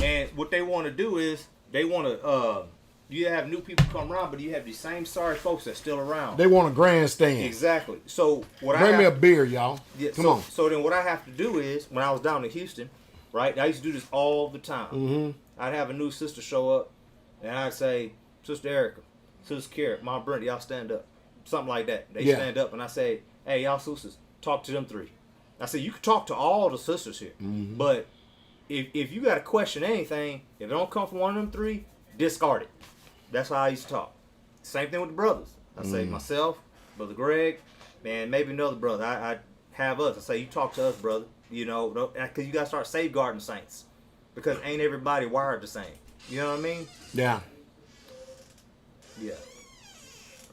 and what they want to do is they want to. You have new people come around, but you have the same sorry folks that's still around. They want a grandstand. Exactly. So what Bring me a beer, y'all. Yeah, Come on. So then what I have to do is, when I was down in Houston, right? I used to do this all the time. Mm-hmm. I'd have a new sister show up, and I'd say, Sister Erica, Sister Kara, Mom Brenda, y'all stand up. Something like that. They stand up, and I say, hey, y'all sisters, talk to them three. I said, you can talk to all the sisters here, but if you got to question anything, if it don't come from one of them three, discard it. That's how I used to talk. Same thing with the brothers. I say myself, Brother Greg, man, maybe another brother. I have us. I say, you talk to us, brother. You know, because you got to start safeguarding saints, because ain't everybody wired the same. You know what I mean? Yeah. Yeah.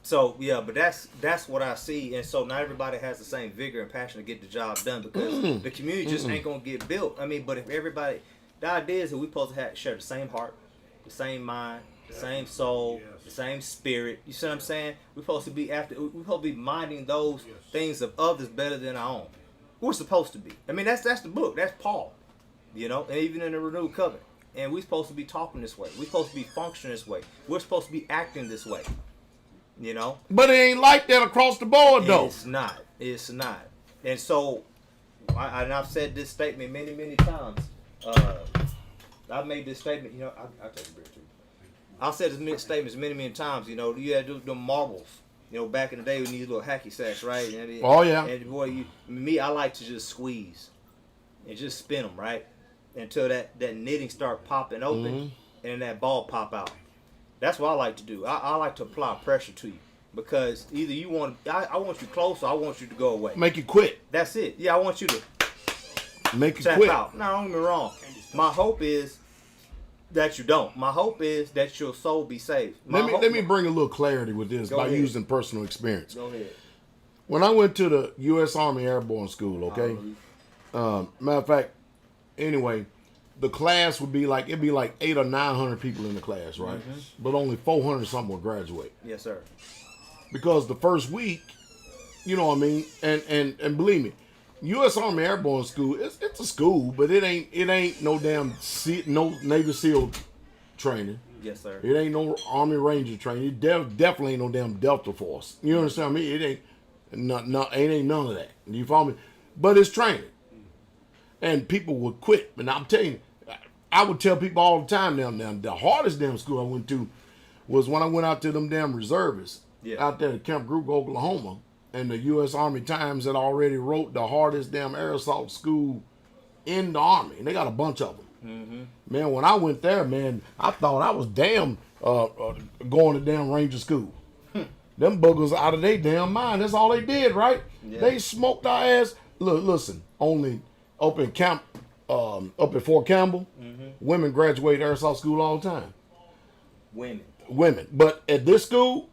So yeah, but that's what I see, and so not everybody has the same vigor and passion to get the job done, because the community just ain't gonna get built. I mean, but if everybody, the idea is that we supposed to share the same heart, the same mind, the same soul, the same spirit. You see what I'm saying? We're supposed to be we're supposed to be minding those things of others better than our own. We're supposed to be. I mean, that's the book. That's Paul. You know, and even in the renewed covenant. And we're supposed to be talking this way. We're supposed to be functioning this way. We're supposed to be acting this way. You know? But it ain't like that across the board, though. It's not. It's not. And so, I've said this statement many, many times. I've made this statement, you know, I'll take a break too. I've said this statements many, many times, you know, you had to do the marbles. You know, back in the day, we need little hacky sacks, right? And, oh, yeah. And boy, I like to just squeeze and just spin them, right? Until that knitting start popping open and that ball pop out. That's what I like to do. I like to apply pressure to you, because either you want, I want you close, or I want you to go away. Make you quit. That's it. Yeah, I want you to make you tap quit. out. No, don't get me wrong. My hope is that you don't. My hope is that your soul be saved. Let me bring a little clarity with this by ahead. using personal experience. Go ahead. When I went to the U.S. Army Airborne School, okay? Matter of fact, anyway, the class would be like, it'd be like 800 or 900 people in the class, right? But only 400 something would graduate. Yes, sir. Because the first week, you know what I mean? And believe me, U.S. Army Airborne School, it's a school, but it ain't no damn no Navy SEAL training. Yes, sir. It ain't no Army Ranger training. It definitely ain't no damn Delta Force. You understand me? It ain't ain't none of that. You follow me? But it's training. And people would quit. And I'm telling you, I would tell people all the time now, the hardest damn school I went to was when I went out to them damn reservists out there at Camp Group, Oklahoma. And the U.S. Army Times had already wrote the hardest damn air assault school in the Army. And they got a bunch of them. Man, when I went there, man, I thought I was damn going to damn Ranger school. Them boogers out of their damn mind. That's all they did, right? Yeah. They smoked our ass. Look, listen, only up in camp, up at Fort Campbell, women graduate air assault school all the time. Women. But at this school,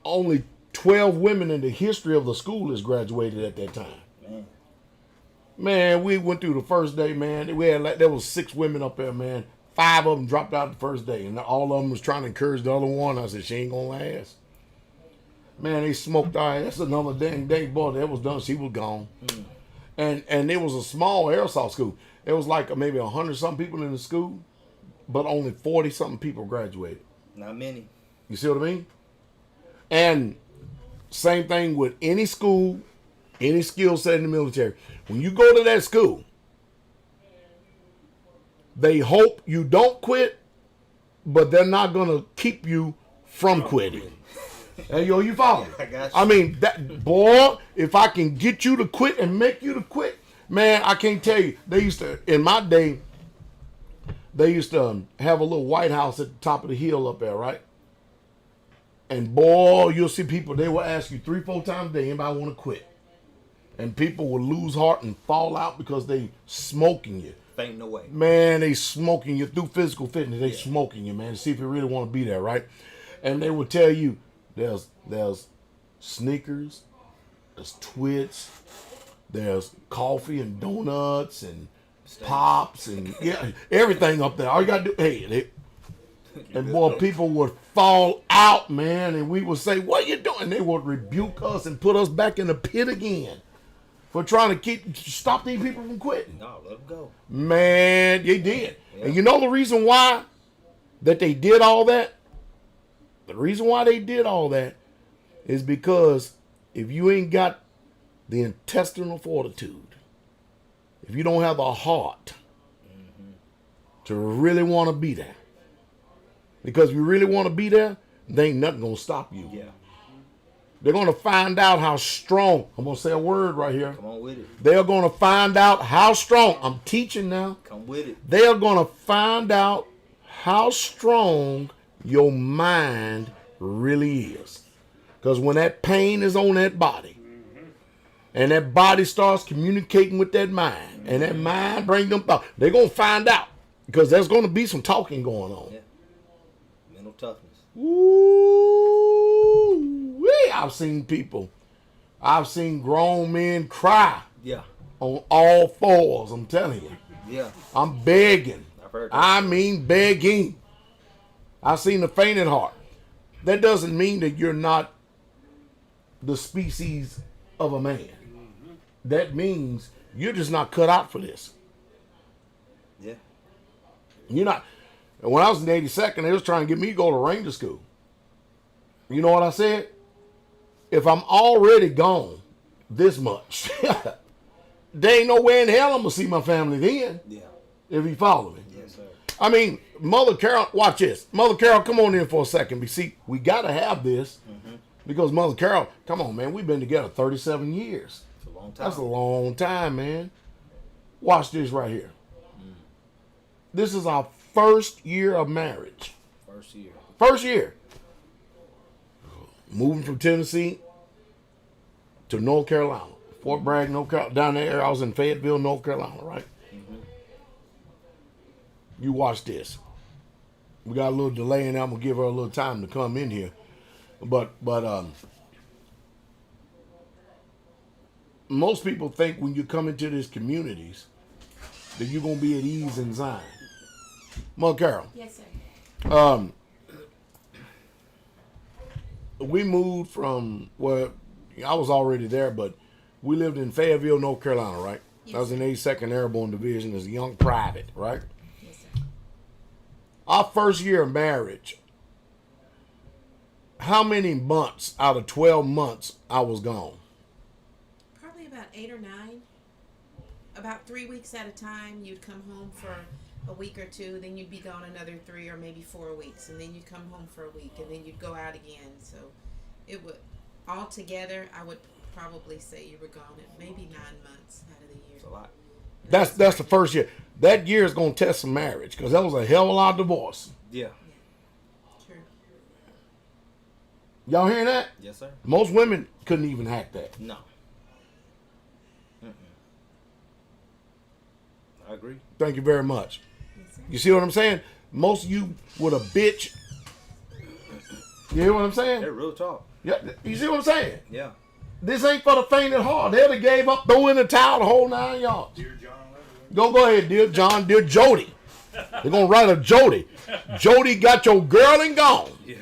only 12 women in the history of the school has graduated at that time. Man, we went through the first day, man. We had there was 6 women up there, man. 5 of them dropped out the first day, and all of them was trying to encourage the other one. I said, she ain't gonna last. Man, they smoked our ass. That's another dang day, boy. That was done. She was gone. And it was a small aerosol school. It was like maybe 100-something people in the school, but only 40-something people graduated. Not many. You see what I mean? And same thing with any school, any skill set in the military. When you go to that school, they hope you don't quit, but they're not going to keep you from quitting. Hey, yo, you follow me? I got you. I mean, that boy, if I can get you to quit and make you to quit, man, I can't tell you. They used to, in my day, they used to have a little White House at the top of the hill up there, right? And boy, you'll see people, they will ask you 3-4 times a day, anybody want to quit? And people will lose heart and fall out because they smoking you. Ain't no way. Man, they smoking you through physical fitness. They smoking you, man, to see if you really want to be there, right? And they will tell you, there's sneakers, there's twits, there's coffee and donuts and pops and everything up there. All you gotta do, and boy, people would fall out, man, and we would say, "What you doing?" They would rebuke us and put us back in the pit again for trying to stop these people from quitting. No, let them go. Man, they did. Yeah. And you know the reason why that they did all that? The reason why they did all that is because if you ain't got the intestinal fortitude, if you don't have the heart to really want to be there, because if you really want to be there, there ain't nothing going to stop you. Yeah. They're going to find out how strong. I'm going to say a word right here. Come on with it. They're going to find out how strong. I'm teaching now. Come with it. They are going to find out how strong your mind really is. Because when that pain is on that body, and that body starts communicating with that mind, and that mind brings them thoughts, they're going to find out. Because there's going to be some talking going on. Yeah. Mental toughness. Ooh-wee. I've seen grown men cry Yeah. on all fours, I'm telling you. Yeah. I'm begging. I've heard that. I mean begging. I've seen the fainted heart. That doesn't mean that you're not the species of a man. That means you're just not cut out for this. Yeah. You're not. And when I was in the 82nd, they was trying to get me to go to Ranger School. You know what I said? If I'm already gone this much, there ain't no way in hell I'm going to see my family then. Yeah. If you follow me. Yes, sir. I mean, Mother Carol, watch this. Mother Carol, come on in for a second. See, we got to have this because Mother Carol, come on, man. We've been together 37 years. It's a long time. That's a long time, man. Watch this right here. This is our first year of marriage. First year. First year. Moving from Tennessee to North Carolina. Fort Bragg, North Carolina. Down there, I was in Fayetteville, North Carolina, right? You watch this. We got a little delay, and I'm gonna give her a little time to come in here. But most people think when you come into these communities that you're gonna be at ease and Zion. Mother Carol. Yes, sir. We moved from I was already there, but we lived in Fayetteville, North Carolina, right? Yes, I was in the 82nd Airborne Division as a young private, right? Yes, sir. Our first year of marriage, how many months out of 12 months I was gone? Probably about 8 or 9. About 3 weeks at a time. You'd come home for a week or two, then you'd be gone another 3 or maybe 4 weeks, and then you'd come home for a week, and then you'd go out again. So it would, all together, I would probably say you were gone at maybe 9 months out of the year. It's a lot. That's the first year. That year is going to test some marriage because that was a hell of a lot of divorce. Yeah. True. Y'all hearing that? Yes, sir. Most women couldn't even hack that. No. I agree. Thank you very much. Yes, sir. You see what I'm saying? Most of you with a bitch. You hear what I'm saying? They're real talk. Yeah. You see what I'm saying? Yeah. This ain't for the faint at heart. They'd have gave up, throw in the towel, the whole 9 yards. Dear John, Go ahead, dear John, dear Jody. They're going to write a Jody. Jody got your girl and gone. Yeah.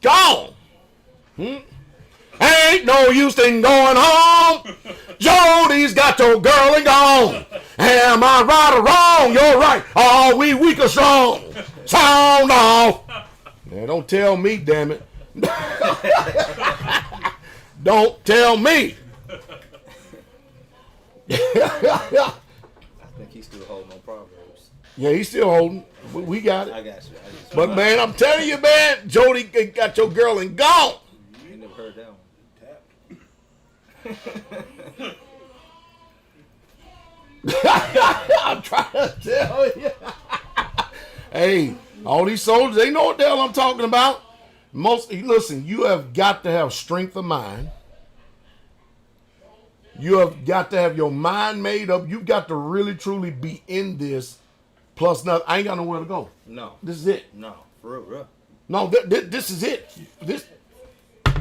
Gone. Ain't no use in going home. Jody's got your girl and gone. Am I right or wrong? You're right. Are we weak or strong? Sound off. Man, don't tell me, damn it. Don't tell me. I think he's still holding on Proverbs. Yeah, he's still holding. We got it. I got you. But man, I'm telling you, man, Jody got your girl and gone. You never heard that one. I'm trying to tell you. Hey, all these soldiers, they know what the hell I'm talking about. Listen, you have got to have strength of mind. You have got to have your mind made up. You've got to really, truly be in this. Plus, nothing. I ain't got nowhere to go. No. This is it. No, for real. No, this is it.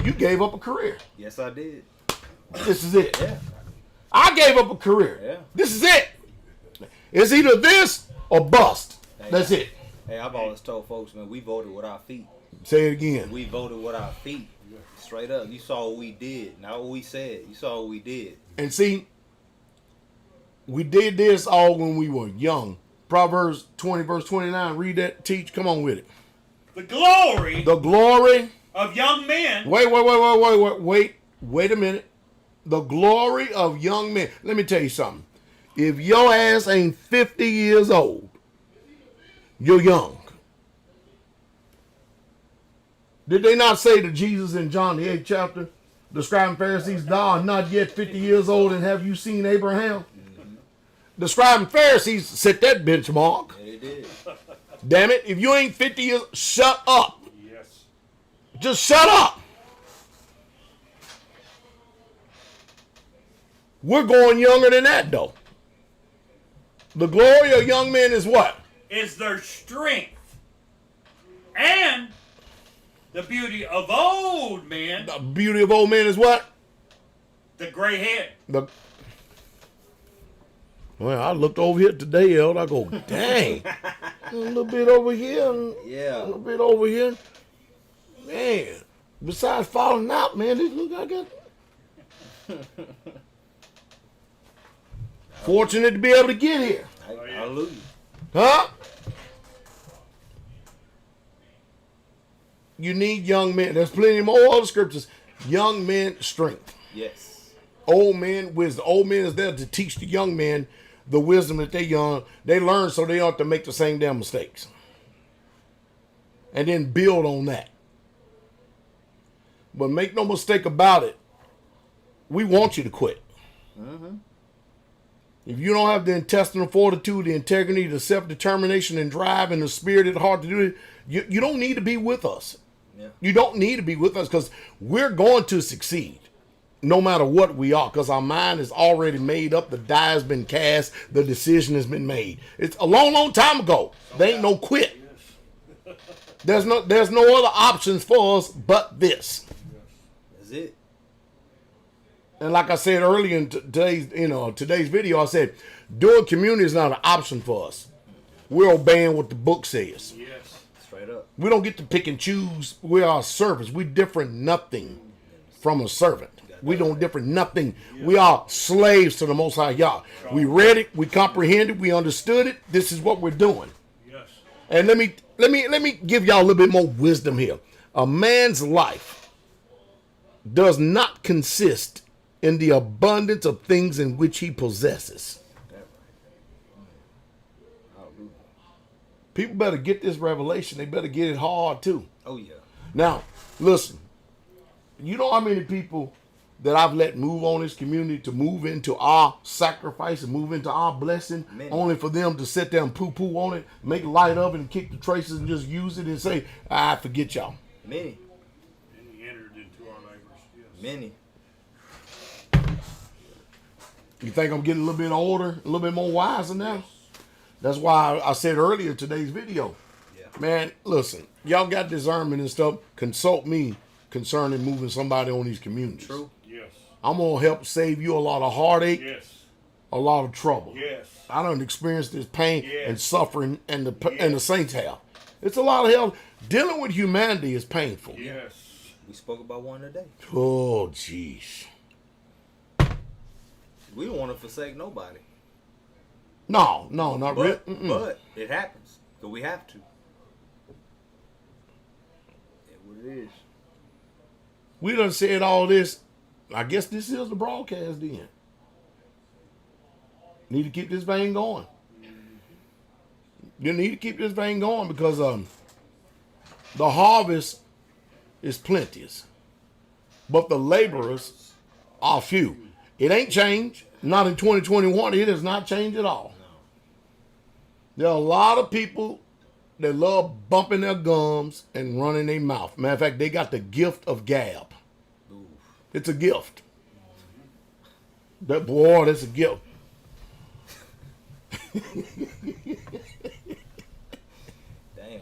You gave up a career. Yes, I did. This is it. Yeah. I gave up a career. Yeah. This is it. It's either this or bust. Hey, That's it. Hey, I've always told folks, man, we voted with our feet. Say it again. We voted with our feet. Straight up. You saw what we did, not what we said. You saw what we did. And see, we did this all when we were young. Proverbs 20, verse 29. Read that, teach. Come on with it. The glory of young men. Wait a minute. The glory of young men. Let me tell you something. If your ass ain't 50 years old, you're young. Did they not say to Jesus in John the 8th chapter, the scribes and Pharisees, thou art not yet 50 years old, and have you seen Abraham? Mm-hmm. The scribes and Pharisees set that benchmark. Yeah, they did. Damn it, if you ain't 50 years, shut up. Yes. Just shut up. We're going younger than that, though. The glory of young men is what? Is their strength. And the beauty of old men. The beauty of old men is what? The gray head. Well, I looked over here today, Elder. I go, dang. A little bit over here. Yeah. A little bit over here. Man, besides falling out, man, this look I got. Fortunate to be able to get here. Hallelujah. Huh? You need young men. There's plenty more other scriptures. Young men, strength. Yes. Old men, wisdom. Old men is there to teach the young men the wisdom that they learn so they don't have to make the same damn mistakes. And then build on that. But make no mistake about it. We want you to quit. Mm-hmm. If you don't have the intestinal fortitude, the integrity, the self-determination and drive and the spirit at the heart to do it, you don't need to be with us. Yeah. You don't need to be with us because we're going to succeed no matter what we are because our mind is already made up. The die has been cast. The decision has been made. It's a long, long time ago. There ain't no quit. There's no other options for us but this. That's it. And like I said earlier in today's video, I said doing community is not an option for us. We're obeying what the book says. Yes. Straight up. We don't get to pick and choose. We are servants. We differ nothing from a servant. We don't differ nothing. We are slaves to the Most High Yah. We read it. We comprehended. We understood it. This is what we're doing. Yes. And let me give y'all a little bit more wisdom here. A man's life does not consist in the abundance of things in which he possesses. People better get this revelation. They better get it hard too. Oh yeah. Now, listen. You know how many people that I've let move on this community to move into our sacrifice and move into our blessing, only for them to sit there and poo-poo on it, make light of it and kick the traces and just use it and say, I forget y'all. Many. And he entered into our labors. Yes. Many. You think I'm getting a little bit older, a little bit more wiser now? That's why I said earlier in today's video, man, listen, y'all got discernment and stuff. Consult me concerning moving somebody on these communities. True. Yes. I'm going to help save you a lot of heartache, Yes. a lot of trouble. Yes. I done experienced this pain and suffering and the saints have. It's a lot of hell. Dealing with humanity is painful. Yes. We spoke about one today. Oh, jeez. We don't want to forsake nobody. No, not really. But it happens. Because we have to. That's what it is. We done said all this. I guess this is the broadcast then. Need to keep this vein going. You need to keep this vein going because the harvest is plenteous, but the laborers are few. It ain't changed. Not in 2021. It has not changed at all. There are a lot of people that love bumping their gums and running their mouth. Matter of fact, they got the gift of gab. Ooh. It's a gift. That boy, that's a gift. Damn.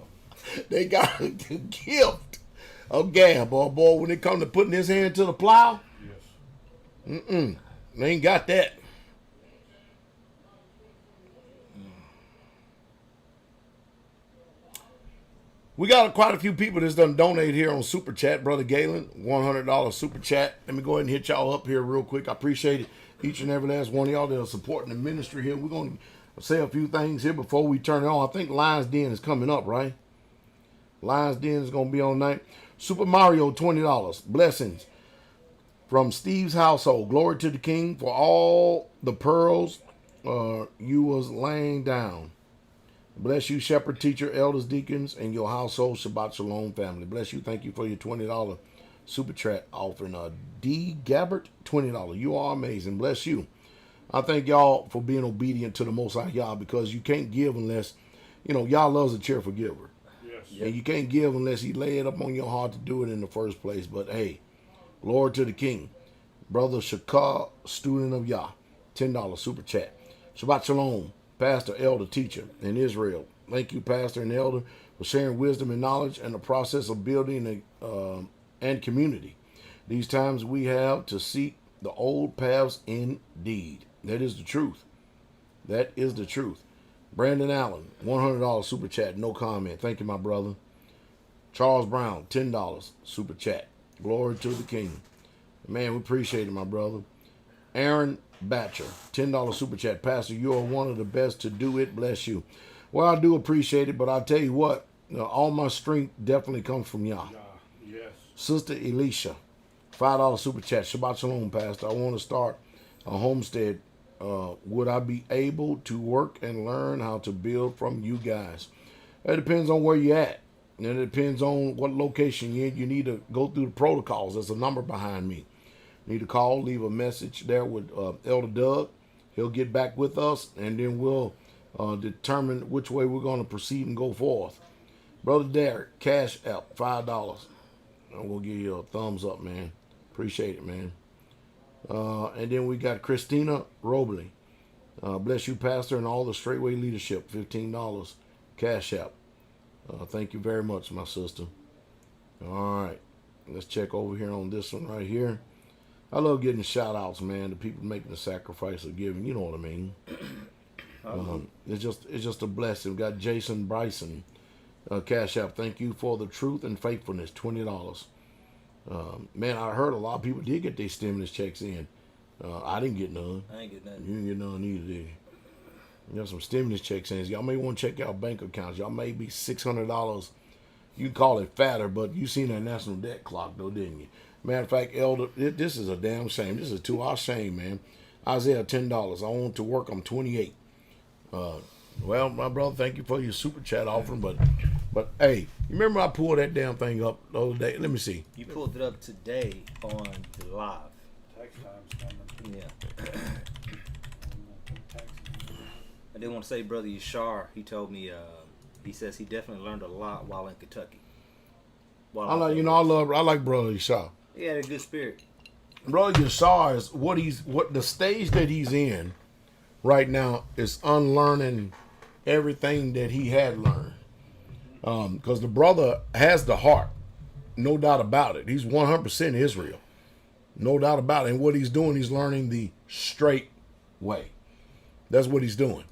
They got the gift of gab, boy. When it comes to putting his hand to the plow, Yes. they ain't got that. We got quite a few people that's done donate here on Super Chat. Brother Galen, $100 Super Chat. Let me go ahead and hit y'all up here real quick. I appreciate it. Each and every last one of y'all that are supporting the ministry here. We're going to say a few things here before we turn it on. I think Lions Den is coming up, right? Lions Den is going to be on night. Super Mario, $20. Blessings from Steve's household. Glory to the King for all the pearls you was laying down. Bless you, shepherd, teacher, elders, deacons, and your household. Shabbat shalom, family. Bless you. Thank you for your $20 Super Chat offering. D. Gabbert, $20. You are amazing. Bless you. I thank y'all for being obedient to the Most High Yah, because you can't give unless, Yah loves a cheerful giver. Yes. And you can't give unless he lay it up on your heart to do it in the first place. But hey, glory to the King. Brother Shakar, student of Yah, $10 Super Chat. Shabbat shalom. Pastor, elder, teacher in Israel. Thank you, pastor and elder, for sharing wisdom and knowledge and the process of building and community. These times we have to seek the old paths indeed. That is the truth. That is the truth. Brandon Allen, $100 Super Chat, no comment. Thank you, my brother. Charles Brown, $10 Super Chat. Glory to the King. Man, we appreciate it, my brother. Aaron Batcher, $10 Super Chat. Pastor, you are one of the best to do it. Bless you. Well, I do appreciate it, but I'll tell you what, all my strength definitely comes from Yah. Yes. Sister Elisha, $5 Super Chat. Shabbat Shalom, Pastor. I want to start a homestead. Would I be able to work and learn how to build from you guys? It depends on where you're at. And it depends on what location you're in. You need to go through the protocols. There's a number behind me. Need to call, leave a message there with Elder Doug. He'll get back with us, and then we'll determine which way we're going to proceed and go forth. Brother Derek, Cash App, $5. And we'll give you a thumbs up, man. Appreciate it, man. And then we got Christina Robley. Bless you, Pastor, and all the Straitway leadership, $15. Cash App. Thank you very much, my sister. All right. Let's check over here on this one right here. I love getting shout outs, man, to people making the sacrifice of giving. You know what I mean? It's just a blessing. We got Jason Bryson, Cash App. Thank you for the truth and faithfulness, $20. Man, I heard a lot of people did get their stimulus checks in. I didn't get none. I ain't get nothing. You didn't get none either, did you? You got some stimulus checks in. Y'all may want to check out bank accounts. Y'all may be $600. You can call it fatter, but you seen that national debt clock, though, didn't you? Matter of fact, Elder, this is a damn shame. This is to our shame, man. Isaiah, $10. I want to work. I'm 28. Well, my brother, thank you for your Super Chat offering, but hey, you remember I pulled that damn thing up the other day? Let me see. You pulled it up today on the live. Tax time's coming. Yeah. I did want to say, Brother Yashar, he told me, he says he definitely learned a lot while in Kentucky. I like Brother Yashar. He had a good spirit. Brother Yashar is what the stage that he's in right now is unlearning everything that he had learned. Because the brother has the heart, no doubt about it. He's 100% Israel, no doubt about it. And what he's doing, he's learning the straight way. That's what he's doing.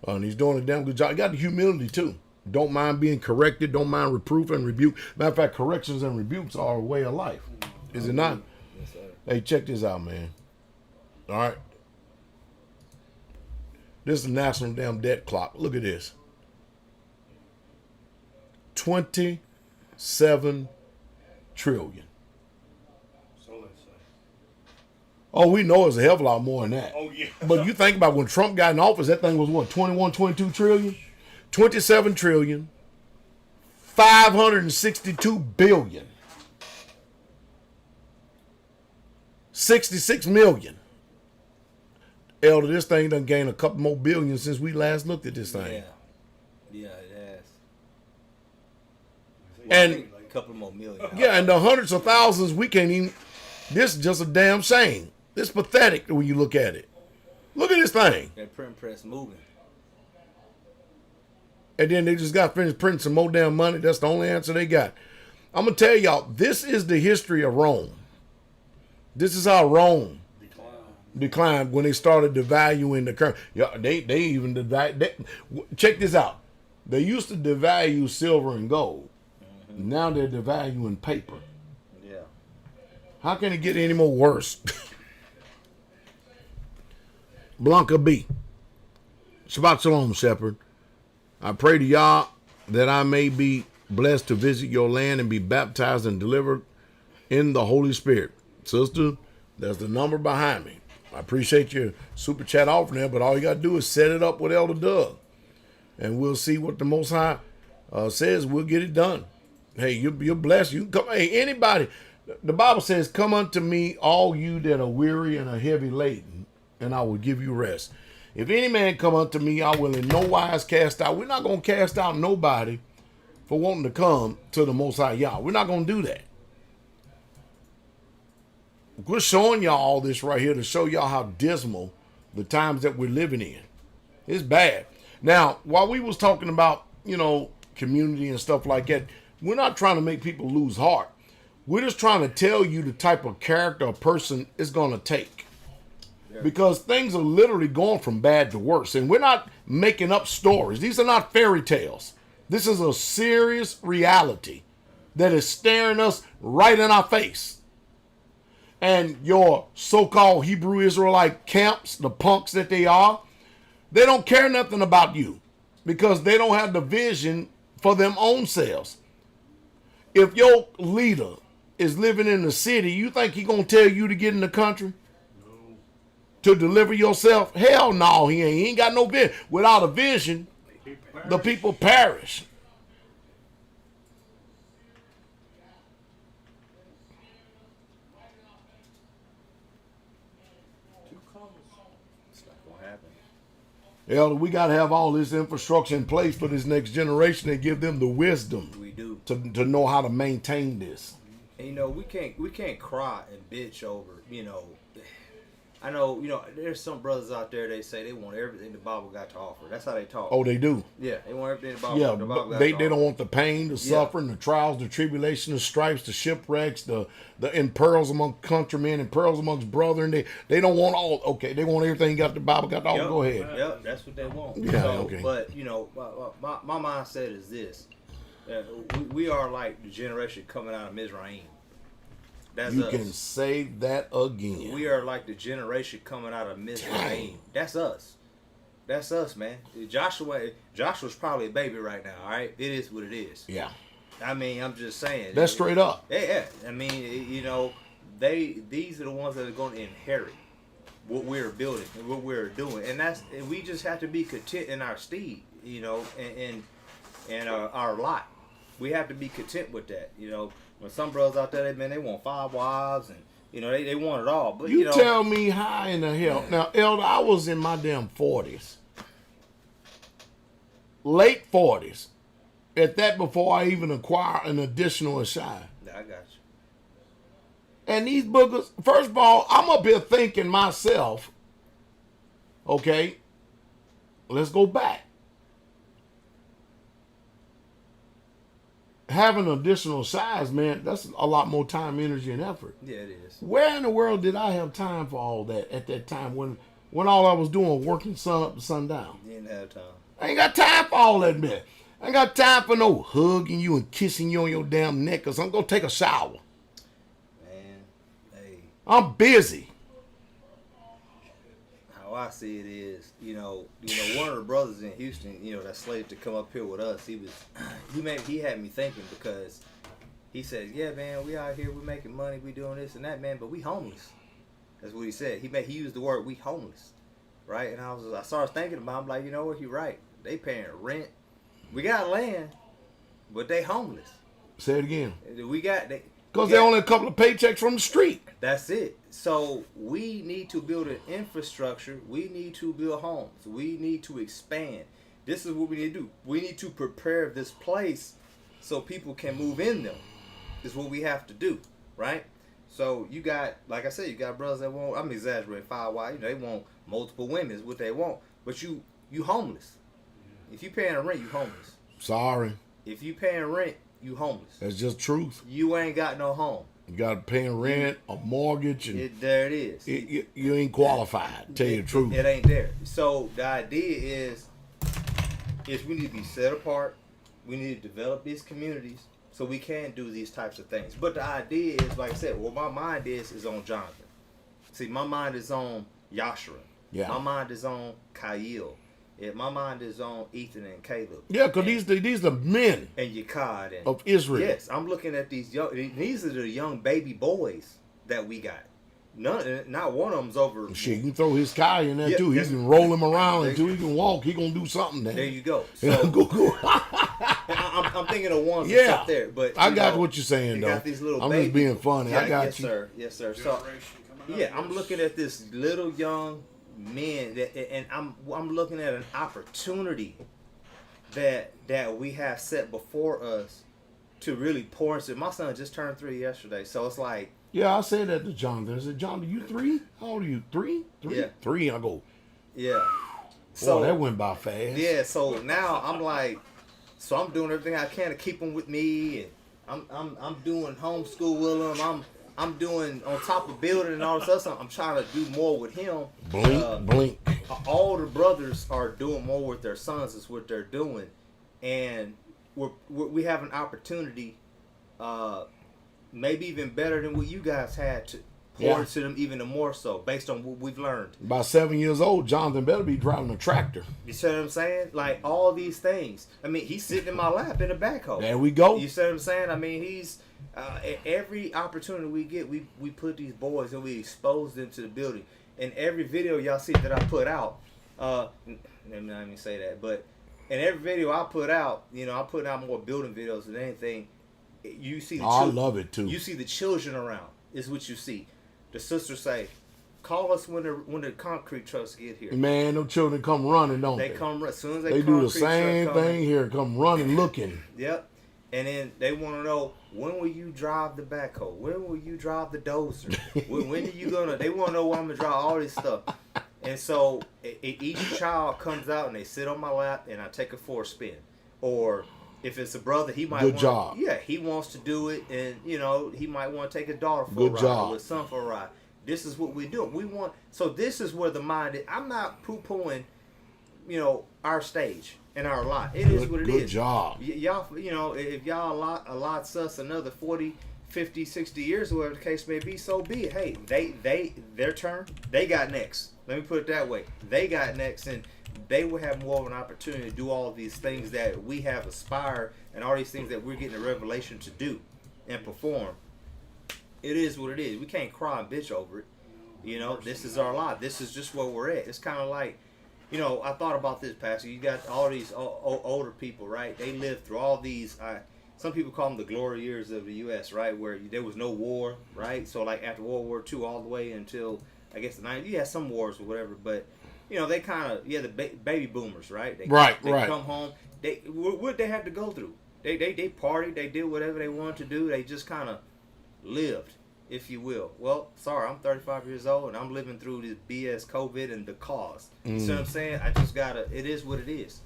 And he's doing a damn good job. He got the humility too. Don't mind being corrected. Don't mind reproof and rebuke. Matter of fact, corrections and rebukes are a way of life. Is it not? Yes, sir. Hey, check this out, man. All right. This is the national damn debt clock. Look at this. 27 trillion. So let's say. Oh, we know it's a hell of a lot more than that. Oh, yeah. But you think about when Trump got in office, that thing was what, 21, 22 trillion? 27 trillion, 562 billion, 66 million. Elder, this thing done gained a couple more billion since we last looked at this thing. Yeah, it has. And A couple more million. yeah, and the hundreds of thousands, we can't even. This is just a damn shame. It's pathetic when you look at it. Look at this thing. That print press moving. And then they just got finished printing some more damn money. That's the only answer they got. I'm going to tell y'all, this is the history of Rome. This is how Rome declined when they started devaluing the currency. Yeah, they even devalued. Check this out. They used to devalue silver and gold. Mm-hmm. Now they're devaluing paper. Yeah. How can it get any more worse? Blanca B. Shabbat Shalom, Shepherd. I pray to Yah that I may be blessed to visit your land and be baptized and delivered in the Holy Spirit. Sister, there's the number behind me. I appreciate your super chat offering there, but all you got to do is set it up with Elder Doug. And we'll see what the Most High says. We'll get it done. Hey, you're blessed. You can come. Hey, anybody. The Bible says, come unto me, all you that are weary and are heavy laden, and I will give you rest. If any man come unto me, I will in no wise cast out. We're not going to cast out nobody for wanting to come to the Most High Yah. We're not going to do that. We're showing y'all all this right here to show y'all how dismal the times that we're living in. It's bad. Now, while we was talking about, community and stuff like that, we're not trying to make people lose heart. We're just trying to tell you the type of character a person is going to take. Because things are literally going from bad to worse. And we're not making up stories. These are not fairy tales. This is a serious reality that is staring us right in our face. And your so-called Hebrew Israelite camps, the punks that they are, they don't care nothing about you because they don't have the vision for them own selves. If your leader is living in the city, you think he gonna tell you to get in the country? To deliver yourself? Hell no, he ain't. He ain't got no vision. Without a vision, the people perish. It's not gonna happen. Elder, we got to have all this infrastructure in place for this next generation and give them the wisdom We do. to know how to maintain this. And, we can't cry and bitch over, I know, there's some brothers out there, they say they want everything the Bible got to offer. That's how they talk. Oh, they do. Yeah, they want everything the Bible, Yeah, the Bible but got they to don't offer. want the pain, the suffering, the trials, the tribulation, the stripes, the shipwrecks, the and pearls among countrymen and pearls amongst brethren. They don't want all. Okay, they want everything got the Bible got to offer. Yep. Go ahead. Yep, that's what they want. Yeah, okay. But, my mindset is this. We are like the generation coming out of Mizraim. That's You us. can say that again. We are like the generation coming out of Mizraim. That's us. That's us, man. Joshua's probably a baby right now, all right? It is what it is. Yeah. I mean, I'm just saying. That's straight up. Yeah. I mean, these are the ones that are going to inherit what we're building and what we're doing. And we just have to be content in our steed, and our lot. We have to be content with that, When some brothers out there, they want 5 wives and, they want it all. But, You tell me how in the hell. Now, Elder, I was in my damn 40s. Late 40s. At that before I even acquire an additional Ashai. I got you. And these boogers, first of all, I'm up here thinking myself, okay, let's go back. Having additional size, man, that's a lot more time, energy, and effort. Yeah, it is. Where in the world did I have time for all that at that time when all I was doing was working sun up to sundown? You didn't have time. I ain't got time for all that, man. I ain't got time for no hugging you and kissing you on your damn neck or something. Go take a shower. Man, hey, I'm busy. how I see it is, one of the brothers in Houston, that's slated to come up here with us. He had me thinking because he said, "Yeah, man, we out here, we making money, we doing this and that, man, but we homeless." That's what he said. He used the word "we homeless," right? And I started thinking about it. I'm like, you know what? He right. They paying rent. We got land, but they homeless. Say it again. Because they're only a couple of paychecks from the street. That's it. So we need to build an infrastructure. We need to build homes. We need to expand. This is what we need to do. We need to prepare this place so people can move in them. Is what we have to do, right? So you got, like I said, you got brothers that want, I'm exaggerating, 5 wide, they want multiple women is what they want. But you homeless. If you paying rent, you homeless. Sorry. If you paying rent, you homeless. That's just truth. You ain't got no home. You got paying rent, a mortgage, and there it is. You ain't qualified, to tell you the truth. It ain't there. So the idea is we need to be set apart. We need to develop these communities so we can do these types of things. But the idea is, like I said, what my mind is on Jonathan. See, my mind is on Yashara. Yeah. My mind is on Kyle. My mind is on Ethan and Caleb. Yeah, because these are men and Yakad of Israel. Yes, I'm looking at these young. These are the young baby boys that we got. Not one of them's over. Shit, you can throw his Kai in there too. He can roll him around until he can walk. He gonna do something there. There you go. So, go. I'm thinking of ones that's up there, but I got what you're saying though. Got these little I'm babies. just being funny. I got yes, you. Sir. Yes, sir. So, I'm looking at this little young men and I'm looking at an opportunity that we have set before us to really pour into. My son just turned 3 yesterday, so it's like. Yeah, I said that to Jonathan. I said, Jonathan, you 3? How old are you? 3? Yeah. 3. I go. Yeah. So boy, that went by fast. Yeah. So now I'm like, I'm doing everything I can to keep them with me, and I'm doing homeschool with them. I'm doing on top of building and all this other stuff. I'm trying to do more with him. Blink. All the brothers are doing more with their sons. Is what they're doing, and we have an opportunity, maybe even better than what you guys had to pour into them, even more so, based on what we've learned. By 7 years old, Jonathan better be driving a tractor. You see what I'm saying? Like all these things. I mean, he's sitting in my lap in the backhoe. There we go. You see what I'm saying? I mean, he's. Every opportunity we get, we put these boys and we expose them to the building. And every video y'all see that I put out, let me not even say that, but in every video I put out, I put out more building videos than anything. You see the I love it too. You see the children around is what you see. The sisters say, "Call us when the concrete trucks get here." Man, them children come running, don't they? They come as soon as they do the same thing here. Come running, looking. Yep. And then they want to know, when will you drive the backhoe? When will you drive the dozer? when are you gonna? They want to know when I'm gonna drive all this stuff. And so each child comes out and they sit on my lap and I take it for a spin. Or if it's a brother, he might. Good job. Yeah, he wants to do it, and he might want to take a daughter for Good a ride job. or a son for a ride. This is what we do. We want. So this is where the mind is. I'm not poo-pooing, our stage. In our lot. It is what it is. Good job. Y'all, if y'all allots us another 40, 50, 60 years, or whatever the case may be, so be it. Hey, their turn, they got next. Let me put it that way. They got next, and they will have more of an opportunity to do all of these things that we have aspired, and all these things that we're getting a revelation to do and perform. It is what it is. We can't cry and bitch over it. This is our lot. This is just where we're at. It's kind of like, I thought about this, Pastor. You got all these older people, right? They lived through all these, some people call them the glory years of the U.S., right? Where there was no war, right? So, like, after World War II all the way until, I guess, the 90s, you had some wars or whatever, but, they kind of, the baby boomers, right? They come home. What they had to go through? They partied. They did whatever they wanted to do. They just kind of lived, if you will. Well, sorry, I'm 35 years old and I'm living through this BS COVID and the cause. You see what I'm saying? I just gotta, it is what it is.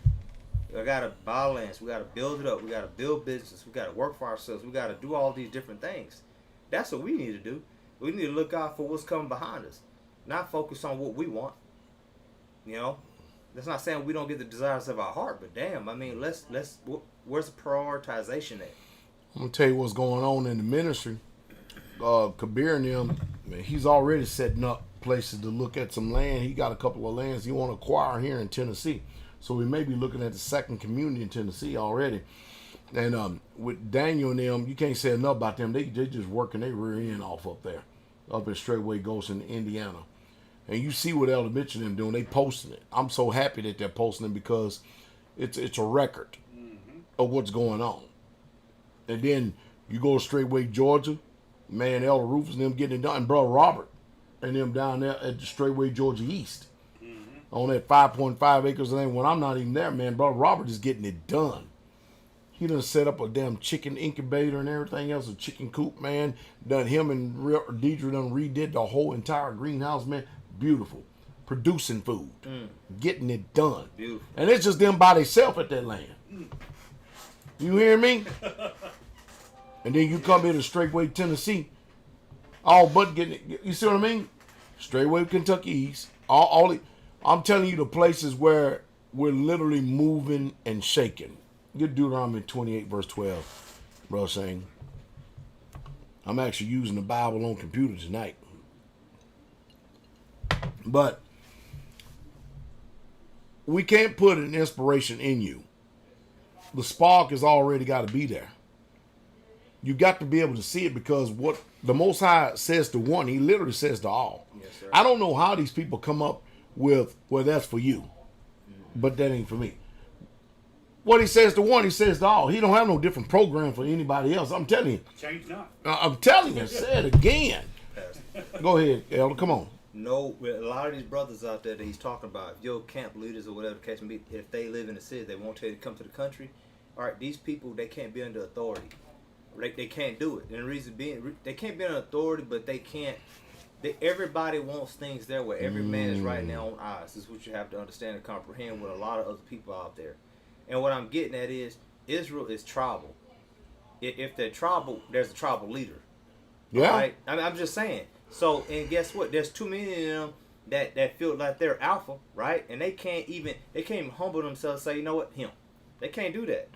I gotta balance. We gotta build it up. We gotta build business. We gotta work for ourselves. We gotta do all these different things. That's what we need to do. We need to look out for what's coming behind us. Not focus on what we want. That's not saying we don't get the desires of our heart, but damn, I mean, where's the prioritization at? I'm gonna tell you what's going on in the ministry. Kabir and them, man, he's already setting up places to look at some land. He got a couple of lands he want to acquire here in Tennessee. So we may be looking at the second community in Tennessee already. And with Daniel and them, you can't say enough about them. They just working their rear end off up there, up in Straitway Ghost in Indiana. And you see what Elder Mitchel and them doing. They posting it. I'm so happy that they're posting it because it's a record of what's going on. And then you go to Straitway, Georgia, man, Elder Rufus and them getting it done. And Brother Robert and them down there at the Straitway, Georgia East. On that 5.5 acres of land. When I'm not even there, man, Brother Robert is getting it done. He done set up a damn chicken incubator and everything else, a chicken coop, man. Done him and Deidre done redid the whole entire greenhouse, man. Beautiful. Producing food. Getting it done. Beautiful. And it's just them by themselves at that land. You hear me? And then you come here to Straitway, Tennessee, all but getting it. You see what I mean? Straitway, Kentucky East. I'm telling you the places where we're literally moving and shaking. Get Deuteronomy 28, verse 12, bro, saying, I'm actually using the Bible on computer tonight. But we can't put an inspiration in you. The spark has already got to be there. You got to be able to see it because what the Most High says to one, he literally says to all. Yes, sir. I don't know how these people come up with, well, that's for you, but that ain't for me. What he says to one, he says to all. He don't have no different program for anybody else. I'm telling you. Change not. I'm telling you. Say it again. Go ahead, Elder. Come on. No, with a lot of these brothers out there that he's talking about, if your camp leaders or whatever the case may be, if they live in the city, they won't tell you to come to the country. All right, these people, they can't be under authority. They can't do it. And the reason being, they can't be under authority, but they can't. Everybody wants things there where every man is right in their own eyes. This is what you have to understand and comprehend with a lot of other people out there. And what I'm getting at is Israel is tribal. If they're tribal, there's a tribal leader. Yeah. Right? I mean, I'm just saying. So, and guess what? There's too many of them that feel like they're alpha, right? And they can't even humble themselves and say, you know what, him. They can't do that.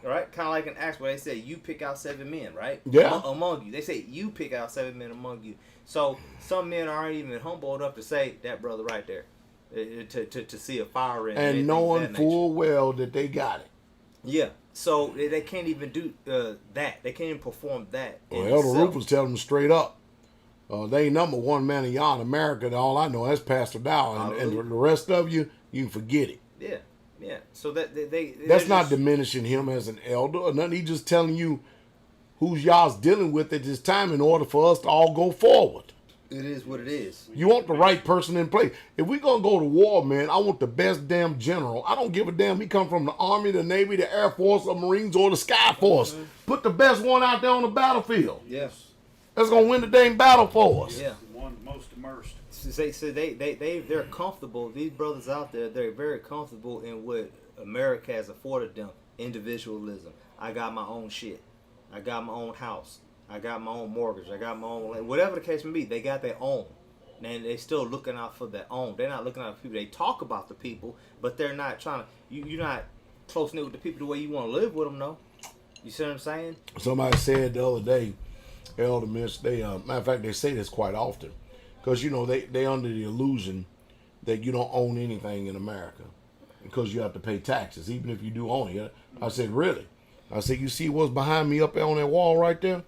All right? Kind of like in Acts where they say, you pick out 7 men, right? Yeah. Among you. They say, you pick out 7 men among you. So, some men aren't even humble enough to say, that brother right there. To see a fire in and knowing full well that they got it. Yeah, so they can't even do that. They can't even perform that. Well, Elder Rufus telling them straight up. They ain't number one man in y'all in America. All I know, that's Pastor Dowell, and the rest of you, you can forget it. Yeah. So that's not diminishing him as an elder or nothing. He's just telling you who's y'all's dealing with at this time in order for us to all go forward. It is what it is. You want the right person in place. If we gonna go to war, man, I want the best damn general. I don't give a damn. He come from the Army, the Navy, the Air Force, the Marines, or the Sky Force. Put the best one out there on the battlefield. Yes. That's gonna win the dang battle for us. Yeah. The one most immersed. So they're comfortable. These brothers out there, they're very comfortable in what America has afforded them. Individualism. I got my own shit. I got my own house. I got my own mortgage. I got my own, whatever the case may be. They got their own, and they're still looking out for their own. They're not looking out for people. They talk about the people, but they're not trying to. You're not close knit with the people the way you want to live with them, though. You see what I'm saying? Somebody said the other day, Elder Mitchel. They matter of fact, they say this quite often, because they under the illusion that you don't own anything in America because you have to pay taxes, even if you do own it. I said, really? I said, you see what's behind me up there on that wall right there?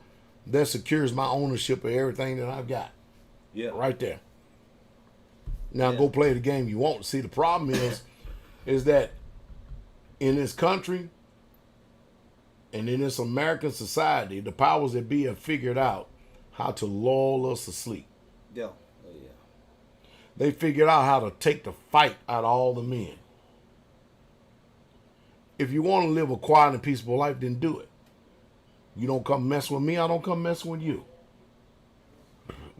That secures my ownership of everything that I've got. Yeah. Right there. Now go play the game you want. See, the problem is that in this country and in this American society, the powers that be have figured out how to lull us asleep. Yeah. They figured out how to take the fight out of all the men. If you want to live a quiet and peaceful life, then do it. You don't come mess with me, I don't come mess with you.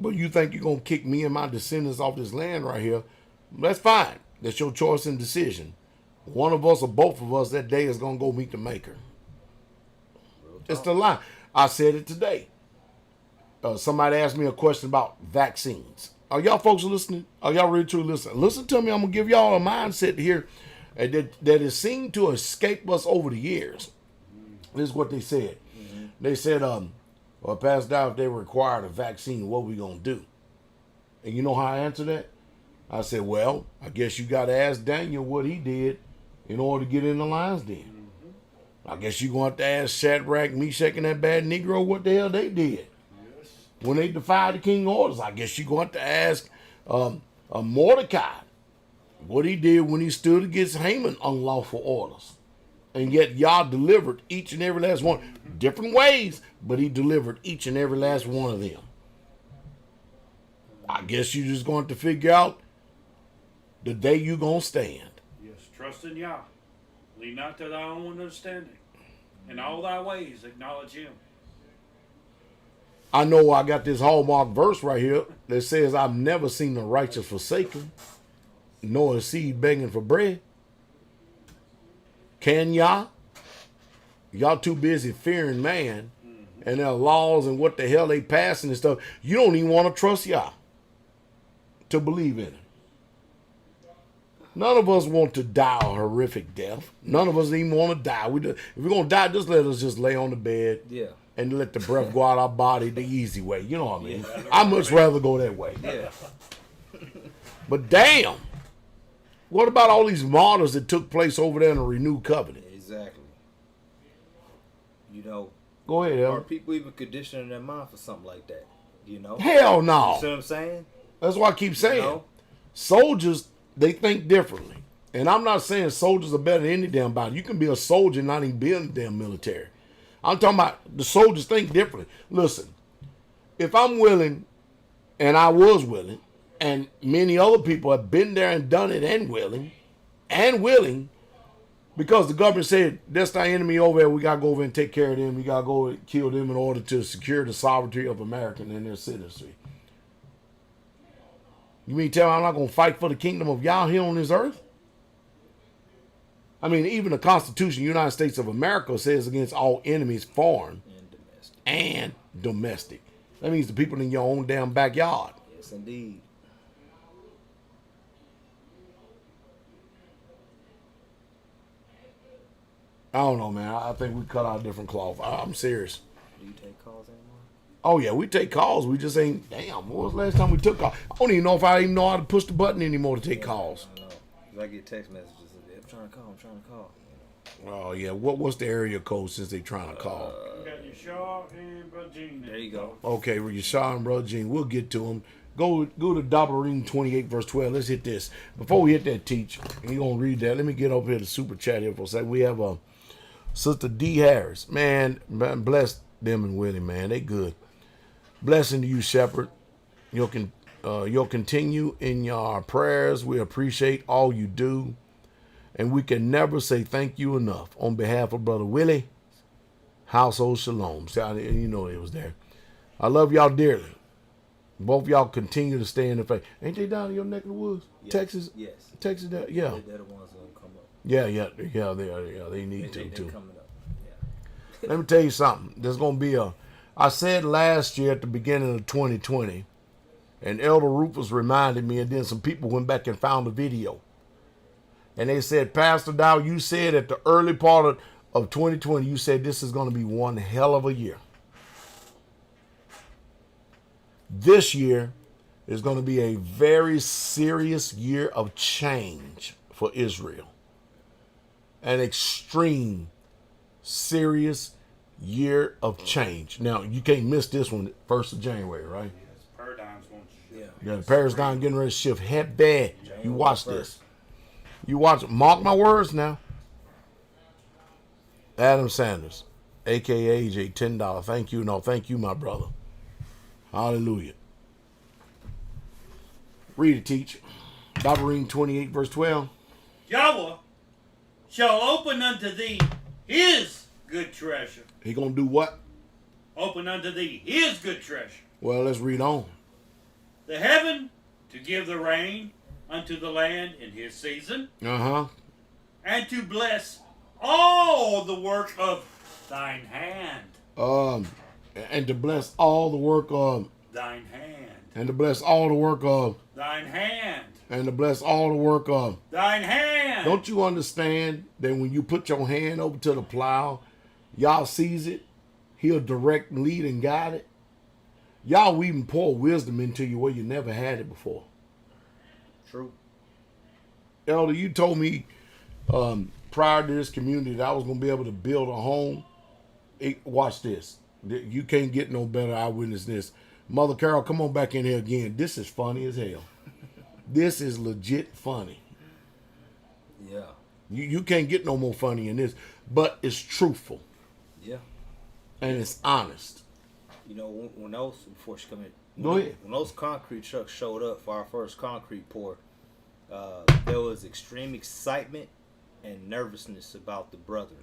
But you think you're going to kick me and my descendants off this land right here, that's fine. That's your choice and decision. One of us or both of us that day is going to go meet the maker. It's the line. I said it today. Somebody asked me a question about vaccines. Are y'all folks listening? Are y'all really truly listening? Listen to me. I'm going to give y'all a mindset here that has seemed to escape us over the years. This is what they said. Mm-hmm. They said, well, Pastor Dow, if they required a vaccine, what we going to do? And you know how I answered that? I said, well, I guess you got to ask Daniel what he did in order to get in the lion's den. Mm-hmm. I guess you're going to have to ask Shadrach, Meshach, and that bad Negro what the hell they did. Yes. When they defied the king's orders. I guess you're going to have to ask Mordecai what he did when he stood against Haman's unlawful orders. And yet Yah delivered each and every last one. Mm-hmm. Different ways, but he delivered each and every last one of them. I guess you're just going to figure out the day you're going to stand. Yes, trust in Yah. Lean not to thy own understanding. In all thy ways acknowledge him. I know I got this hallmark verse right here that says, I've never seen the righteous forsaken, nor a seed begging for bread. Can y'all? Y'all too busy fearing man and their laws and what the hell they passing and stuff. You don't even want to trust y'all to believe in it. None of us want to die a horrific death. None of us even want to die. If we're going to die, just let us just lay on the bed and let the breath go out our body the easy way. You know what I mean? I'd much rather go that way. Yeah. But damn, what about all these martyrs that took place over there in the renewed covenant? Exactly. You know, go ahead, are people even conditioning their mind for something like that? You know? Hell no. You see what I'm saying? That's why I keep saying. Soldiers, they think differently. And I'm not saying soldiers are better than any damn body. You can be a soldier and not even be in the damn military. I'm talking about the soldiers think differently. Listen, if I'm willing, and I was willing, and many other people have been there and done it and willing, because the government said, that's our enemy over there, we got to go over and take care of them. We got to go and kill them in order to secure the sovereignty of America and their citizenry. You mean tell me I'm not going to fight for the kingdom of Yah here on this earth? I mean, even the Constitution of the United States of America says against all enemies, foreign and domestic. That means the people in your own damn backyard. Yes, indeed. I don't know, man. I think we cut out a different cloth. I'm serious. Do you take calls anymore? Oh, yeah, we take calls. We just ain't, damn, when was the last time we took calls? I don't even know if I even know how to push the button anymore to take calls. I know. 'Cause I get text messages. I'm trying to call. Oh, yeah. What's the area code since they trying to call? You got Yeshua and Brother Gene. There you go. Okay, well, Yeshua and Brother Gene, we'll get to them. Go to Dowell 28, verse 12. Let's hit this. Before we hit that, Teach, and you're going to read that, let me get over here to Super Chat here for a second. We have Sister D. Harris. Man, bless them and Willie, man. They good. Blessing to you, Shepherd. You'll continue in your prayers. We appreciate all you do. And we can never say thank you enough. On behalf of Brother Willie, Household Shalom. See, you know it was there. I love y'all dearly. Both y'all continue to stay in the faith. Ain't they down in your neck of the woods? Yes. Texas? Yes. Texas, yeah. They're the ones that come up. Yeah, they are. Yeah, they need to, too. Coming up. Yeah. Let me tell you something. There's going to be I said last year at the beginning of 2020, and Elder Rufus reminded me, and then some people went back and found the video. And they said, Pastor Dow, you said at the early part of 2020, you said this is going to be one hell of a year. This year is going to be a very serious year of change for Israel. An extreme, serious year of change. Now, you can't miss this one, 1st of January, right? Yes, paradigms won't shift. Yeah, the paradigm getting ready to shift head bad. You watch this. You watch it. Mark my words now. Adam Sanders, a.k.a. AJ, $10. Thank you. No, thank you, my brother. Hallelujah. Read it, Teach. Dowell 28, verse 12. Yahweh shall open unto thee his good treasure. He going to do what? Open unto thee his good treasure. Well, let's read on. The heaven to give the rain unto the land in his season. Uh-huh. And to bless all the work of thine hand. And to bless all the work of thine hand. And to bless all the work of. thine hand. And to bless all the work of. Thine hand. Don't you understand that when you put your hand over to the plow, y'all sees it, he'll direct, lead, and guide it. Y'all will even pour wisdom into you where you never had it before. True. Elder, you told me prior to this community that I was going to be able to build a home. Watch this. You can't get no better. I witness this. Mother Carol, come on back in here again. This is funny as hell. This is legit funny. Yeah. You can't get no more funny in this. But it's truthful. Yeah. And it's honest. You know, when those, before she come in, Go ahead. When those concrete trucks showed up for our first concrete pour, there was extreme excitement and nervousness about the brethren.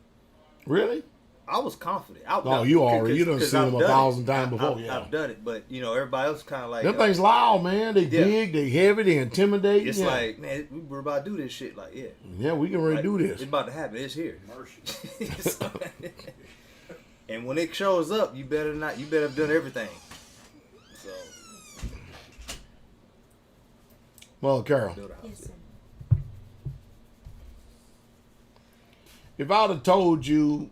Really? I was confident. You done seen them 1,000 times before. I've done it, but you know, everybody else kind of like them things loud, man. They big, they heavy, they intimidate. It's like, man, we're about to do this shit. Like, yeah, we can really do this. It's about to happen. It's here. Mercy. And when it shows up, you better have done everything. So, Well, Carol, Yes, sir. if I'd have told you,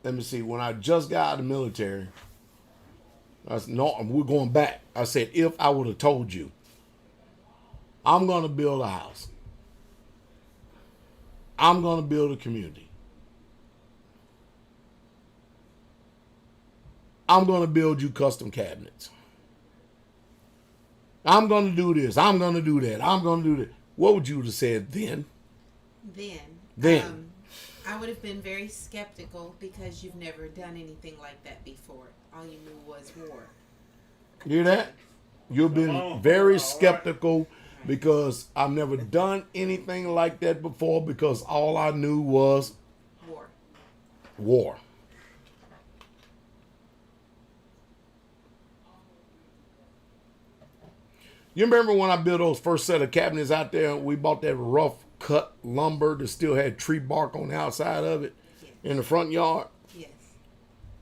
let me see, when I just got out of the military, I said, no, we're going back. I said, if I would have told you, I'm going to build a house. I'm going to build a community. I'm going to build you custom cabinets. I'm going to do this. I'm going to do that. I'm going to do that. What would you have said then? Then. I would have been very skeptical because you've never done anything like that before. All you knew was war. You hear that? You've been very skeptical because I've never done anything like that before because all I knew was war. You remember when I built those first set of cabinets out there and we bought that rough cut lumber that still had tree bark on the outside of it in the front yard?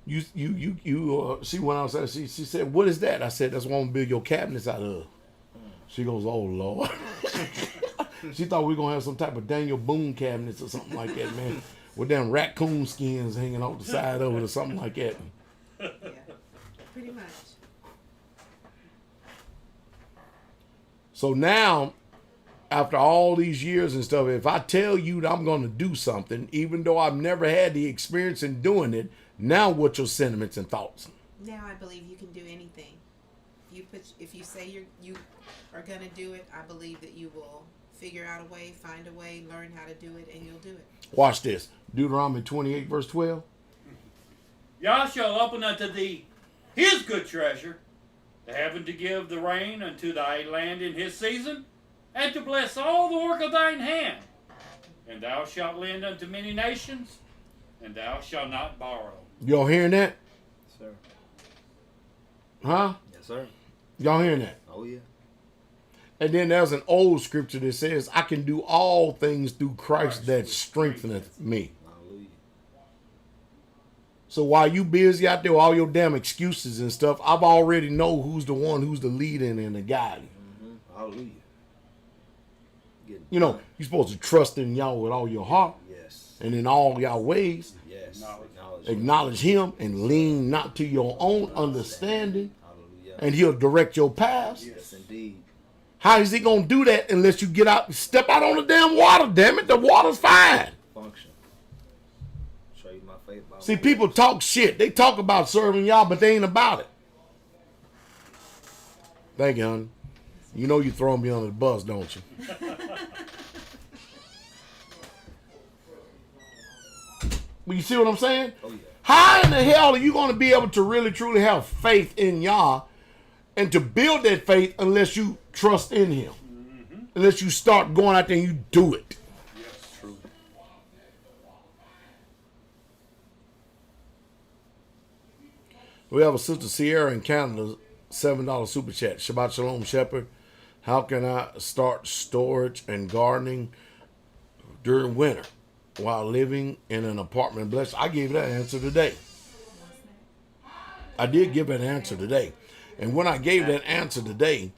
Yes. She went outside. She said, "What is that?" I said, "That's what I'm gonna build your cabinets out of." She goes, "Oh Lord." She thought we were gonna have some type of Daniel Boone cabinets or something like that, man, with them raccoon skins hanging off the side of it or something like that. Yeah. Pretty much. So now, after all these years and stuff, if I tell you that I'm going to do something, even though I've never had the experience in doing it, now what's your sentiments and thoughts? Now I believe you can do anything. If you say you are gonna do it, I believe that you will figure out a way, find a way, learn how to do it, and you'll do it. Watch this. Deuteronomy 28 verse 12. Yah shall open unto thee his good treasure, the heaven to give the rain unto thy land in his season, and to bless all the work of thine hand. And thou shalt lend unto many nations, and thou shalt not borrow. Y'all hearing that? sir. Huh? Yes, sir. Y'all hearing that? Oh yeah. And then there's an old scripture that says, I can do all things through Christ that strengtheneth me. Hallelujah. So while you busy out there with all your damn excuses and stuff, I've already know who's the one who's the leading and the guiding. Mm-hmm. Hallelujah. You know, you're supposed to trust in y'all with all your heart. Yes. And in all y'all ways, Yes. acknowledge him and lean not to your own understanding. Hallelujah. And he'll direct your paths. Yes, indeed. How is he going to do that unless you get out and step out on the damn water, damn it? The water's fine. Function. Show you my faith. See, people talk shit. They talk about serving y'all, but they ain't about it. Thank you, honey. You know you throwing me under the bus, don't you? But you see what I'm saying? Oh, yeah. How in the hell are you going to be able to really, truly have faith in Yah and to build that faith unless you trust in him? Mm-hmm. Unless you start going out there and you do it. Yes, true. We have a Sister Sierra in Canada, $7 super chat. Shabbat Shalom, Shepherd. How can I start storage and gardening during winter while living in an apartment? Bless. I gave that answer today. I did give that answer today. And when I gave that answer today,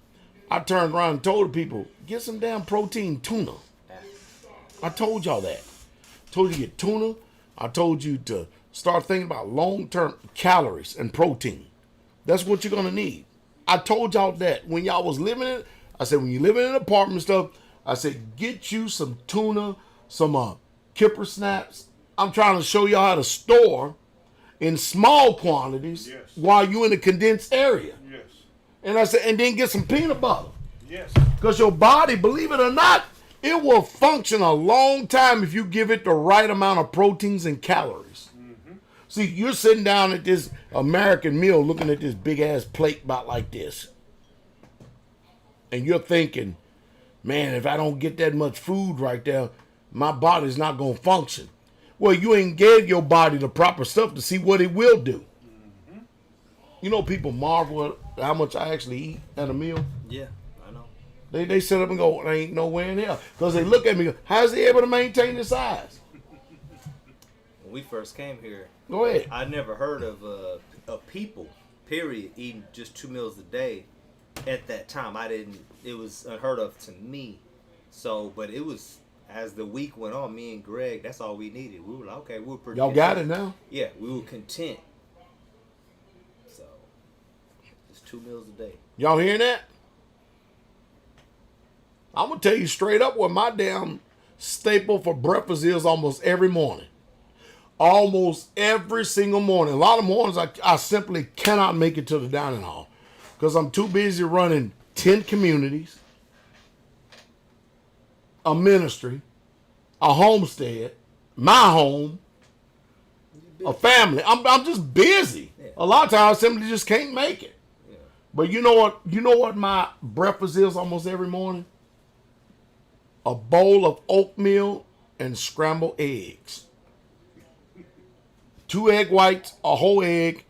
I turned around and told the people, get some damn protein tuna. I told y'all that. I told you to get tuna. I told you to start thinking about long-term calories and protein. That's what you're going to need. I told y'all that when y'all was living in, I said, when you live in an apartment and stuff, I said, get you some tuna, some kipper snaps. I'm trying to show y'all how to store in small quantities while you in a condensed area. Yes. And I said, and then get some peanut butter. Yes. Because your body, believe it or not, it will function a long time if you give it the right amount of proteins and calories. Mm-hmm. See, you're sitting down at this American meal looking at this big-ass plate about like this. And you're thinking, man, if I don't get that much food right there, my body's not going to function. Well, you ain't gave your body the proper stuff to see what it will do. Mm-hmm. You know, people marvel at how much I actually eat at a meal. Yeah, I know. They sit up and go, there ain't nowhere in hell. Because they look at me and go, how's he able to maintain his size? When we first came here, Go ahead. I never heard of people, period, eating just 2 meals a day. At that time, it was unheard of to me. So, but it was, as the week went on, me and Greg, that's all we needed. We were like, okay, we were pretty Y'all got it now? Yeah, we were content. So, just 2 meals a day. Y'all hearing that? I'm going to tell you straight up what my damn staple for breakfast is almost every morning. Almost every single morning. A lot of mornings I simply cannot make it to the dining hall because I'm too busy running 10 communities, a ministry, a homestead, my home, a family. I'm just busy. Yeah. A lot of times I simply just can't make it. Yeah. But you know what? You know what my breakfast is almost every morning? A bowl of oatmeal and scrambled eggs. 2 egg whites, a whole egg,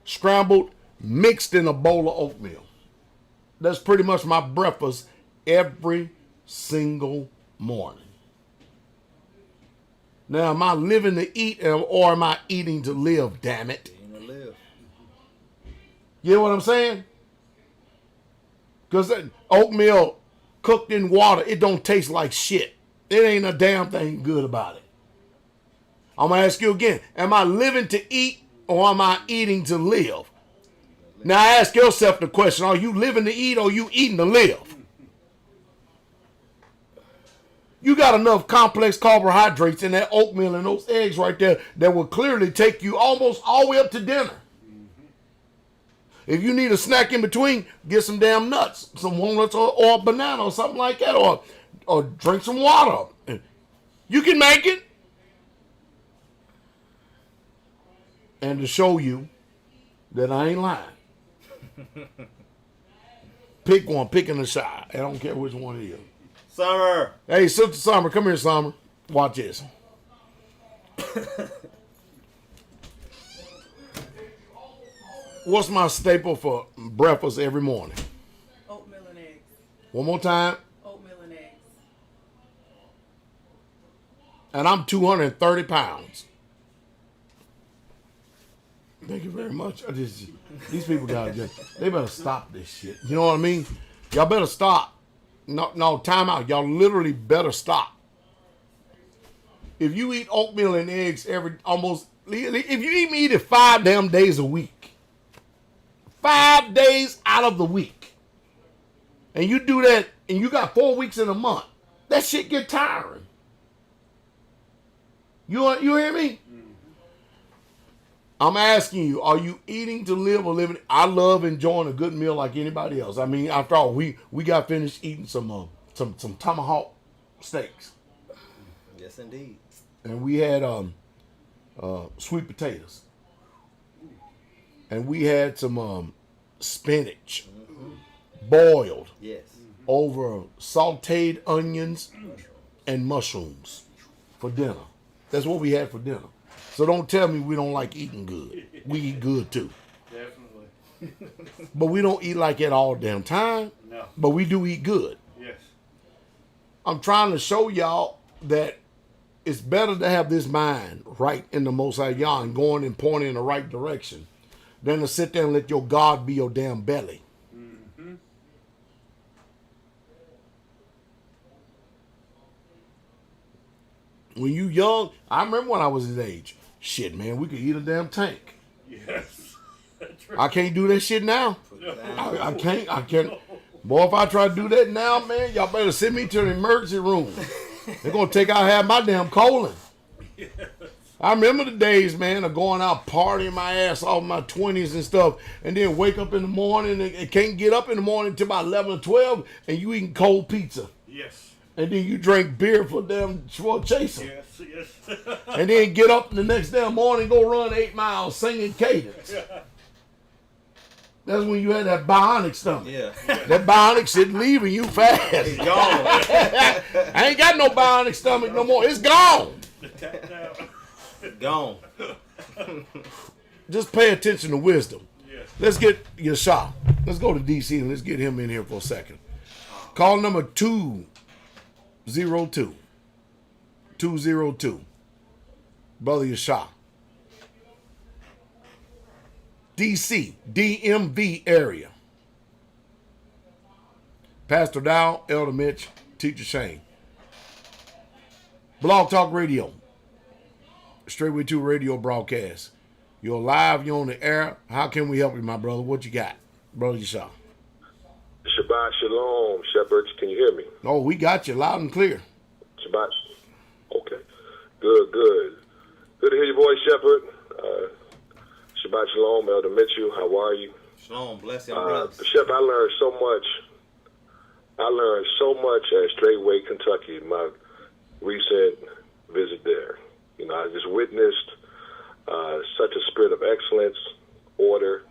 scrambled, mixed in a bowl of oatmeal. That's pretty much my breakfast every single morning. Now, am I living to eat or am I eating to live, damn it? Eating to live. You know what I'm saying? Because oatmeal cooked in water, it don't taste like shit. It ain't a damn thing good about it. I'm going to ask you again. Am I living to eat or am I eating to live? Now ask yourself the question, are you living to eat or are you eating to live? You got enough complex carbohydrates in that oatmeal and those eggs right there that will clearly take you almost all the way up to dinner. If you need a snack in between, get some damn nuts, some walnuts or a banana or something like that, or drink some water. You can make it. And to show you that I ain't lying. Pick one, pick in the shot. I don't care which one it is. Summer. Hey, Sister Summer, come here, Summer. Watch this. What's my staple for breakfast every morning? Oatmeal and eggs. One more time. Oatmeal and eggs. And I'm 230 pounds. Thank you very much. These people they better stop this shit. You know what I mean? Y'all better stop. No, time out. Y'all literally better stop. If you eat oatmeal and eggs if you eat it 5 damn days a week, 5 days out of the week, and you do that, and you got 4 weeks in a month, that shit get tiring. You hear me? I'm asking you, are you eating to live or living? I love enjoying a good meal like anybody else. I mean, after all, we got finished eating some tomahawk steaks. Yes, indeed. And we had sweet potatoes. And we had some spinach boiled over sauteed onions and mushrooms for dinner. That's what we had for dinner. So don't tell me we don't like eating good. We eat good too. Definitely. But we don't eat like that all damn time. No. But we do eat good. Yes. I'm trying to show y'all that it's better to have this mind right in the Most High Yah and going and pointing in the right direction than to sit there and let your God be your damn belly. Mm-hmm. When you young, I remember when I was his age. Shit, man, we could eat a damn tank. Yes. That's right. I can't do that shit now. I can't. Boy, if I try to do that now, man, y'all better send me to the emergency room. They're going to take out half my damn colon. Yes. I remember the days, man, of going out partying my ass off in my 20s and stuff, and then wake up in the morning and can't get up in the morning until about 11 or 12, and you eating cold pizza. Yes. And then you drink beer for damn Schwartz Chaser. Yes. Yes. And then get up the next damn morning, go run 8 miles singing cadence. That's when you had that bionic stomach. Yeah. That bionic shit leaving you fast. It's gone. I ain't got no bionic stomach no more. It's gone. Gone. Just pay attention to wisdom. Yes. Let's get your shot. Let's go to DC and let's get him in here for a second. Call number 202. 202. Brother Yashah. DC, DMV area. Pastor Dowell, Elder Mitch, Teacher Shane. Blog Talk Radio. Straitway 2 radio broadcast. You're live, you're on the air. How can we help you, my brother? What you got? Brother Yashah. Shabbat Shalom, shepherds. Can you hear me? Oh, we got you loud and clear. Shabbat. Okay. Good, good. Good to hear your voice, shepherd. Shabbat Shalom, Elder Mitchel. How are you? Shalom. Bless y'all, brothers. Shep, I learned so much. I learned so much at Straitway, Kentucky, my recent visit there. You know, I just witnessed such a spirit of excellence, order,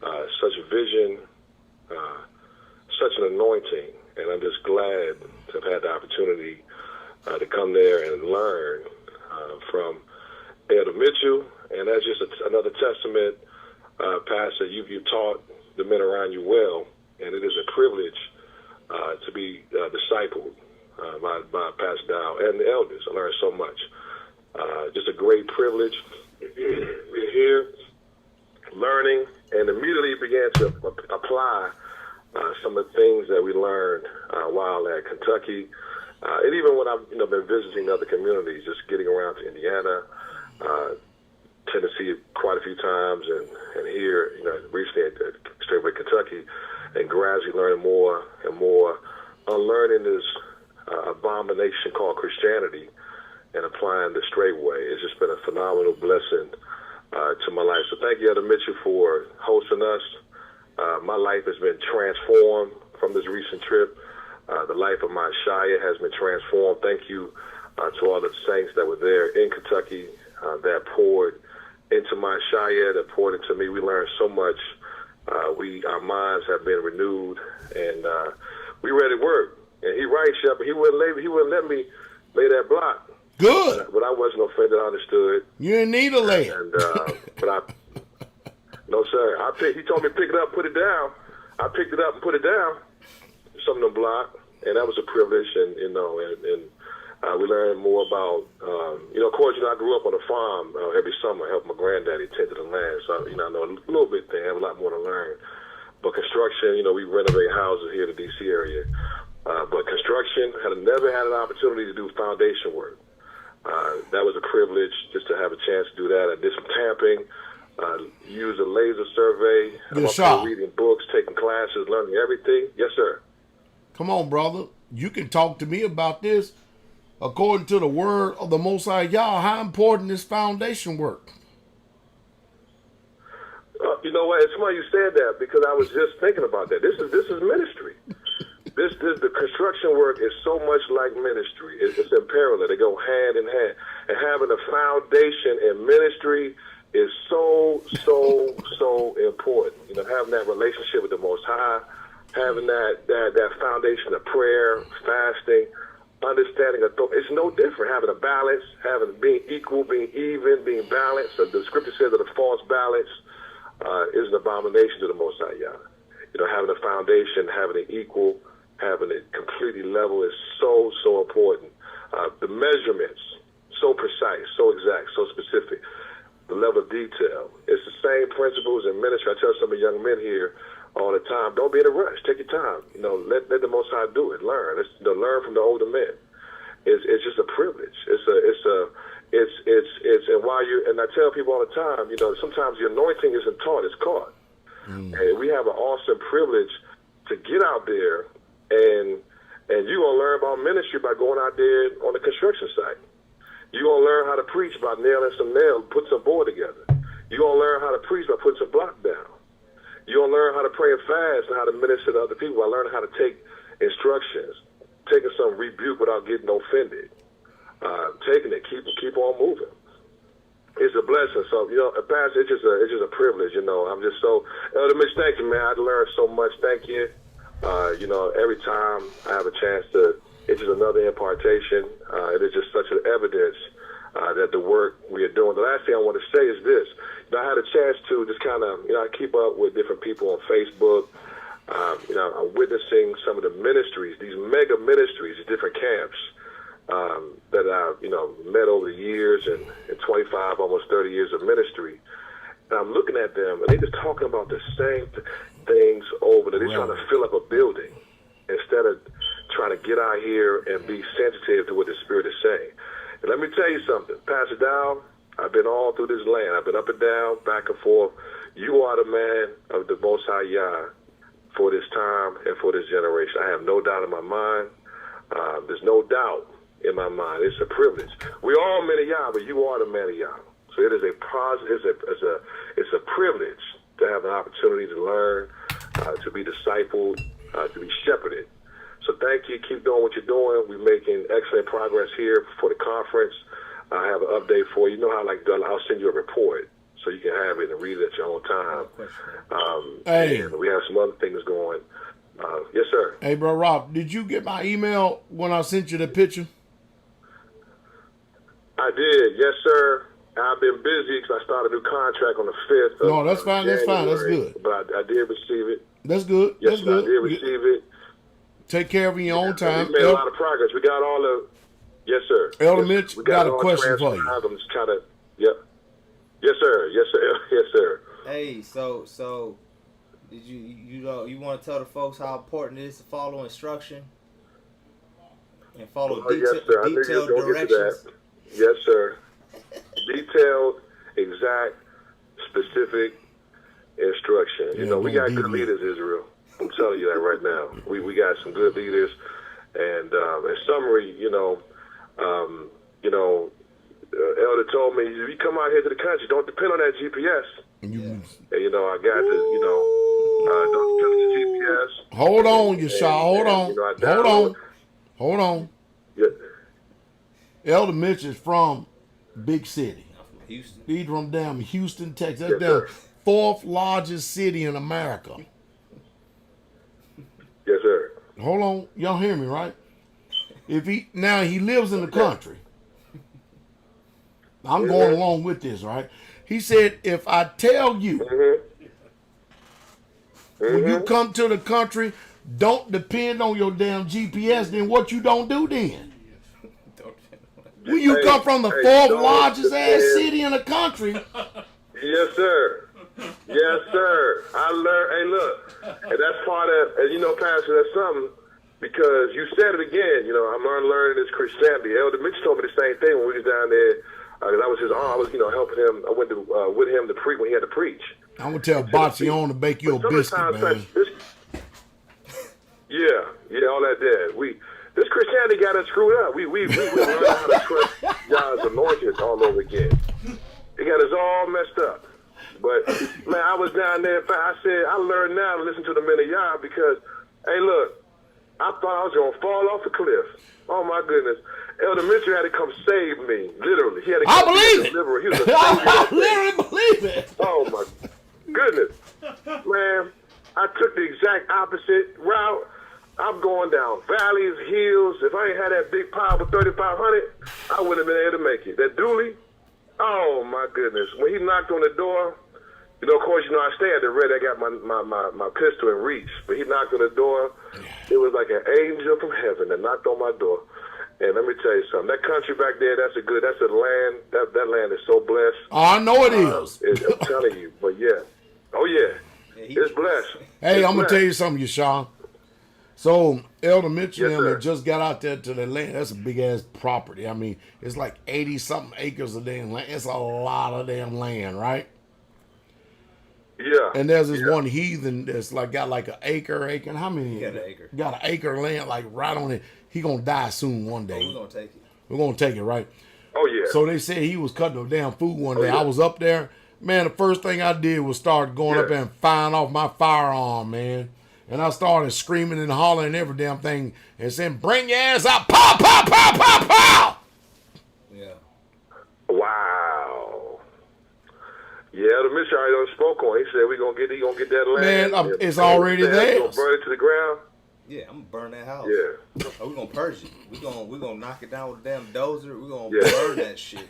such vision, such an anointing, and I'm just glad to have had the opportunity to come there and learn from Elder Mitchel, and that's just another testament, Pastor. You taught the men around you well, and it is a privilege to be discipled by Pastor Dow and the elders. I learned so much. Just a great privilege. We're here learning, and immediately began to apply some of the things that we learned while at Kentucky, and even when I've been visiting other communities, just getting around to Indiana, Tennessee quite a few times, and here recently at Straitway, Kentucky, and gradually learning more and more, unlearning this abomination called Christianity and applying the Straitway. It's just been a phenomenal blessing to my life. So thank you, Elder Mitchel, for hosting us. My life has been transformed from this recent trip. The life of my Shia has been transformed. Thank you to all the saints that were there in Kentucky that poured into my Shia, that poured into me. We learned so much. Our minds have been renewed, and we ready to work. And he right, Shepherd. He wouldn't let me lay that block. Good. But I wasn't offended. I understood. You didn't need a lay. And no, sir. He told me to pick it up, put it down. I picked it up and put it down. Something to block, and that was a privilege. And we learned more about. Of course, I grew up on a farm every summer. I helped my granddaddy tend to the land, so I know a little bit there. I have a lot more to learn. But construction, we renovate houses here in the D.C. area. But construction, never had an opportunity to do foundation work. That was a privilege just to have a chance to do that. I did some tamping, used a laser survey. I'm up there reading books, taking classes, learning everything. Yes, sir. Come on, brother. You can talk to me about this. According to the word of the Most High Yah, how important is foundation work? You know what? It's funny you said that, because I was just thinking about that. This is ministry. The construction work is so much like ministry. It's in parallel. They go hand in hand. And having a foundation in ministry is so important. Having that relationship with the Most High, having that foundation of prayer, fasting, understanding authority. It's no different. Having a balance, being equal, being even, being balanced. So the scripture says that a false balance is an abomination to the Most High Yah. Having a foundation, having it equal, having it completely level is so important. The measurements, so precise, so exact, so specific. the level of detail. It's the same principles in ministry. I tell some of the young men here all the time, don't be in a rush. Take your time. Let the Most High do it. Learn. Learn from the older men. It's just a privilege. And while and I tell people all the time, sometimes the anointing isn't taught, it's caught. And we have an awesome privilege to get out there and you're going to learn about ministry by going out there on the construction site. You're going to learn how to preach by nailing some nails, put some board together. You're going to learn how to preach by putting some block down. You're going to learn how to pray and fast and how to minister to other people by learning how to take instructions, taking some rebuke without getting offended, taking it, keep on moving. It's a blessing. So, Pastor, it's just a privilege, I'm just so, Elder Mitch, thank you, man. I learned so much. Thank you. Every time I have a chance it's just another impartation. It is just such an evidence that the work we are doing. The last thing I want to say is this. I had a chance to just kind of, I keep up with different people on Facebook. I'm witnessing some of the ministries, these mega ministries, different camps that I've, met over the years and 25, almost 30 years of ministry. And I'm looking at them, and they're just talking about the same things over. They're trying to fill up a building instead of trying to get out here and be sensitive to what the Spirit is saying. And let me tell you something. Pastor Dowell, I've been all through this land. I've been up and down, back and forth. You are the man of the Most High Yah for this time and for this generation. I have no doubt in my mind. There's no doubt in my mind. It's a privilege. We all men of Yah, but you are the man of Yah. So it is a it's a privilege to have an opportunity to learn, to be discipled, to be shepherded. So thank you. Keep doing what you're doing. We're making excellent progress here for the conference. I have an update for you. You know how I'll send you a report so you can have it and read it at your own time. Hey. And we have some other things going. Yes, sir. Hey, bro, Rob, did you get my email when I sent you the picture? I did. Yes, sir. I've been busy because I started a new contract on the 5th. No, that's fine. That's fine. That's good. But I did receive it. That's good. Yes, that's good. I did receive it. Take care of it in your own time. We made a lot of progress. We got all the. Yes, sir. Elder Mitch, we got a question for you. I'm just trying to. Yep. Yes, sir. Yes, sir. Yes, sir. Hey, so did you want to tell the folks how important it is to follow instruction and follow yes, sir. detailed directions? Yes, sir. Detailed, exact, specific instruction. We got good leaders, Israel. I'm telling you that right now. We got some good leaders, and in summary, Elder told me, if you come out here to the country, don't depend on that GPS. And I got to, don't depend on the GPS. Hold on, Yeshua. Hold on. Yeah. Elder Mitch is from big city. Houston. He's from damn Houston, Texas. That's Yes, the fourth largest city in America. Yes, sir. Hold on, y'all hear me, right? He lives in the country. I'm going along with this, right? He said, if I tell you when you come to the country, don't depend on your damn GPS, then what you don't do then? When you come from the fourth largest ass city in the country. Yes, sir. Yes, sir. I learned. Hey, look, and that's part of, Pastor, that's something, because you said it again. I'm learning this Christianity. Elder Mitchell told me the same thing when we was down there. That was his arm. I was, helping him. I went to with him to preach when he had to preach. I'm gonna tell Bacion to bake you a biscuit, man. Yeah, all that there. This Christianity got us screwed up. We learned how to trust God's anointed all over again. It got us all messed up. But man, I was down there. I said I learned now to listen to the men of Yah because, hey, look, I thought I was gonna fall off the cliff. Oh my goodness. Elder Mitchell had to come save me, literally. He had to come deliver. He was a I literally believe it. Oh my goodness, man! I took the exact opposite route. I'm going down valleys, hills. If I ain't had that big pile with 3,500, I wouldn't have been able to make it. That dually, oh my goodness! When he knocked on the door, of course, I stay at the ready. I got my pistol in reach, but he knocked on the door. It was like an angel from heaven that knocked on my door. And let me tell you something. That country back there, that's a land. That land is so blessed. Oh, I know it is. I'm telling you. But yeah. Oh yeah. It's blessed. Hey, It's I'm gonna blessed. tell you something, Yashawn. So Elder Mitchell Yes, and them sir. that just got out there to the land. That's a big ass property. I mean, it's like 80 something acres of damn land. It's a lot of damn land, right? Yeah. And there's this one heathen that's like got like an acre. And how many? He got an acre. Got an acre of land like right on it. He gonna die soon one day. We're gonna take it. We're gonna take it, right? Oh yeah. So they said he was cutting the damn food one day. yeah. I was up there. Man, the first thing I did was start going up there and firing off my firearm, man. And I started screaming and hollering and every damn thing and saying, bring your ass out. Pow, pow, pow, pow, pow. Yeah. Wow. Yeah, the Mitchell already done spoke on. He said he gonna get that land. Man, it's already He's theirs. gonna burn it to the ground. Yeah, I'm gonna burn that house. Yeah. Oh, we're gonna purge it. We're gonna knock it down with a damn dozer. We're gonna Yeah. burn that shit.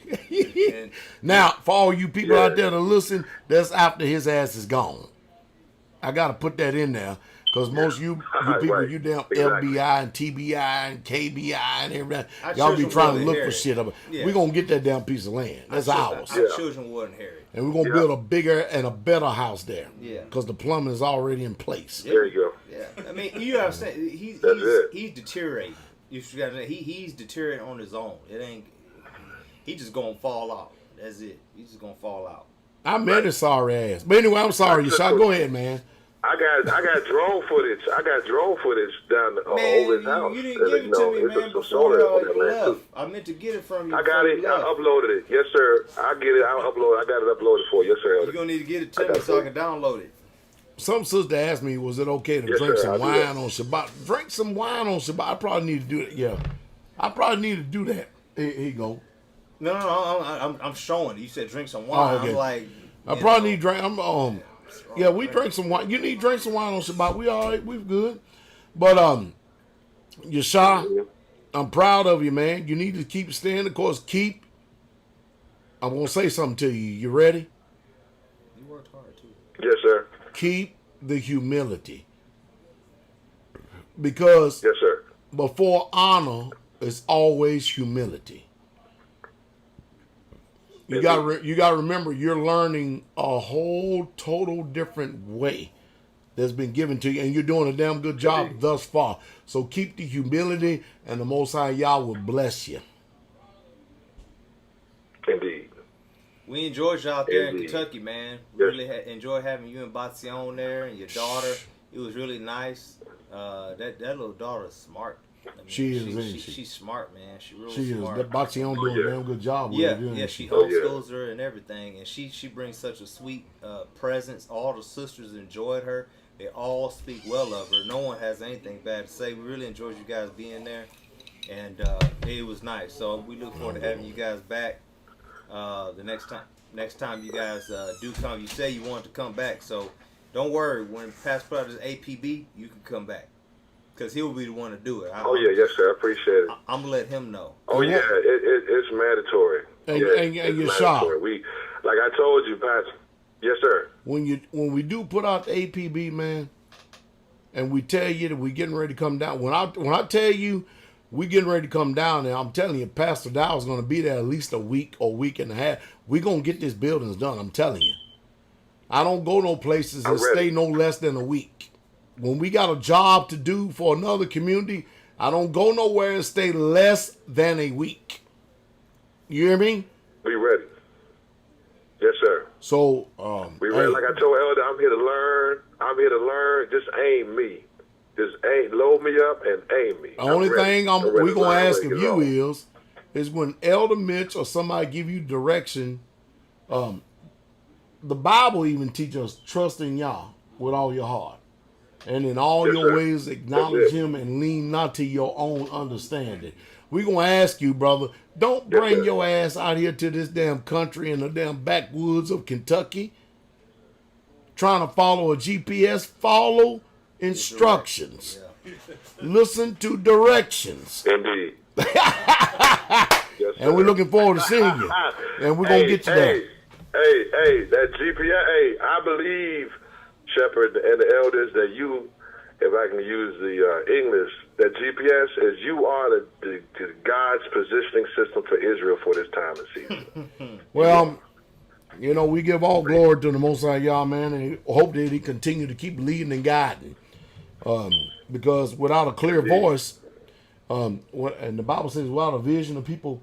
And Now, for all you people Yeah. out there to listen, that's after his ass is gone. I got to put that in there because most of you people, Right. you damn Exactly. FBI and TBI and KBI and everything, Our y'all be children trying to will look for inherit. shit. Yeah. We're going to get that damn piece of land. That's ours. Our Yeah. children will inherit. And we're going to Yeah. build a bigger and a better house there. Yeah. Because the plumbing is already in place. There you go. Yeah, I mean, you understand? That's it. He's deteriorating. You got to he's deteriorating on his own. It ain't. He just gonna fall out. That's it. He's just gonna fall out. I met his sorry ass. But anyway, I'm sorry, Yashai. Go ahead, man. I got drone footage. I got drone footage down Man, over his house. you didn't give it to me, it's man, some before solar on that you land, too. left. I meant to get it from you. I got before it. you I left. uploaded it. Yes, sir. I'll get it. I'll upload it. I got it uploaded for you. Yes, sir. You're Elder. gonna need to get it I to me got so I it. can download it. Some sister asked me, was it okay to Yes, drink sir, some I'll do wine that. on Shabbat? Drink some wine on Shabbat. I probably need to do it. Yeah. I probably need to do that. Here you go. No, I'm showing. You said drink some wine. okay. I'm like, I probably need to drink. Yeah, we drink some wine. You need to drink some wine on Shabbat. We all right. We good. But Yashai, I'm proud of you, man. You need to keep staying the course. I'm gonna say something to you. You ready? You worked hard too. Yes, sir. Keep the humility, because Yes, sir. before honor is always humility. You got to remember, you're learning a whole total different way that's been given to you, and you're doing a damn good job thus far. So keep the humility, and the Most High Yah will bless you. Indeed. We enjoyed you out there in Indeed. Kentucky, man. Yes. Really enjoyed having you and Batsione there and your daughter. It was really nice. That little daughter's smart. I mean, She is, isn't she? She's smart, man. She really She is. smart. That Baxion doing yeah. a damn good job with Yeah, it, isn't yeah, she? she Oh, yeah. homeschools her and everything, and she brings such a sweet presence. All the sisters enjoyed her. They all speak well of her. No one has anything bad to say. We really enjoyed you guys being there, and it was nice. So we look forward to having you guys back the next time. Next time you guys do come, you say you want to come back, so don't worry. When Pastor put out his APB, you can come back, because he'll be the one to do it. Oh yeah, yes, sir. I appreciate it. I'm gonna let him know. Oh yeah, it's mandatory. And- yeah, and it's you're sharp. mandatory. We, like I told you, Pastor. Yes, sir. When we do put out the APB, man, and we tell you that we getting ready to come down. When I tell you we getting ready to come down there, I'm telling you, Pastor Dowell's going to be there at least a week or week and a half. We're going to get this buildings done. I'm telling you. I don't go no places and I'm ready. stay no less than a week. When we got a job to do for another community, I don't go nowhere and stay less than a week. You hear me? We ready. Yes, sir. So, We ready. Like I told Elder, I'm here to learn. I'm here to learn. Just aim me. Just load me up and aim me. the only thing ready we're to going learn. to ask I'm of ready to you get it on. is when Elder Mitch or somebody give you direction, the Bible even teaches us trust in Yah with all your heart. And in all Yes, your sir. ways acknowledge That's it. him and lean not to your own understanding. We're going to ask you, brother, don't Yes, bring sir. your ass out here to this damn country in the damn backwoods of Kentucky trying to follow a GPS. Follow instructions. Yeah. Listen to directions. Indeed. Yes, And we're sir. looking forward to seeing you. And we're going to get you there. Hey, that GPS, I believe, Shepherd and the elders, that you, if I can use the English, that GPS is you are the God's positioning system for Israel for this time and season. Well, you know, we give all glory to the Most High Yah, man, and hope that He continue to keep leading and guiding. Because without a clear voice, and the Bible says without a vision, the people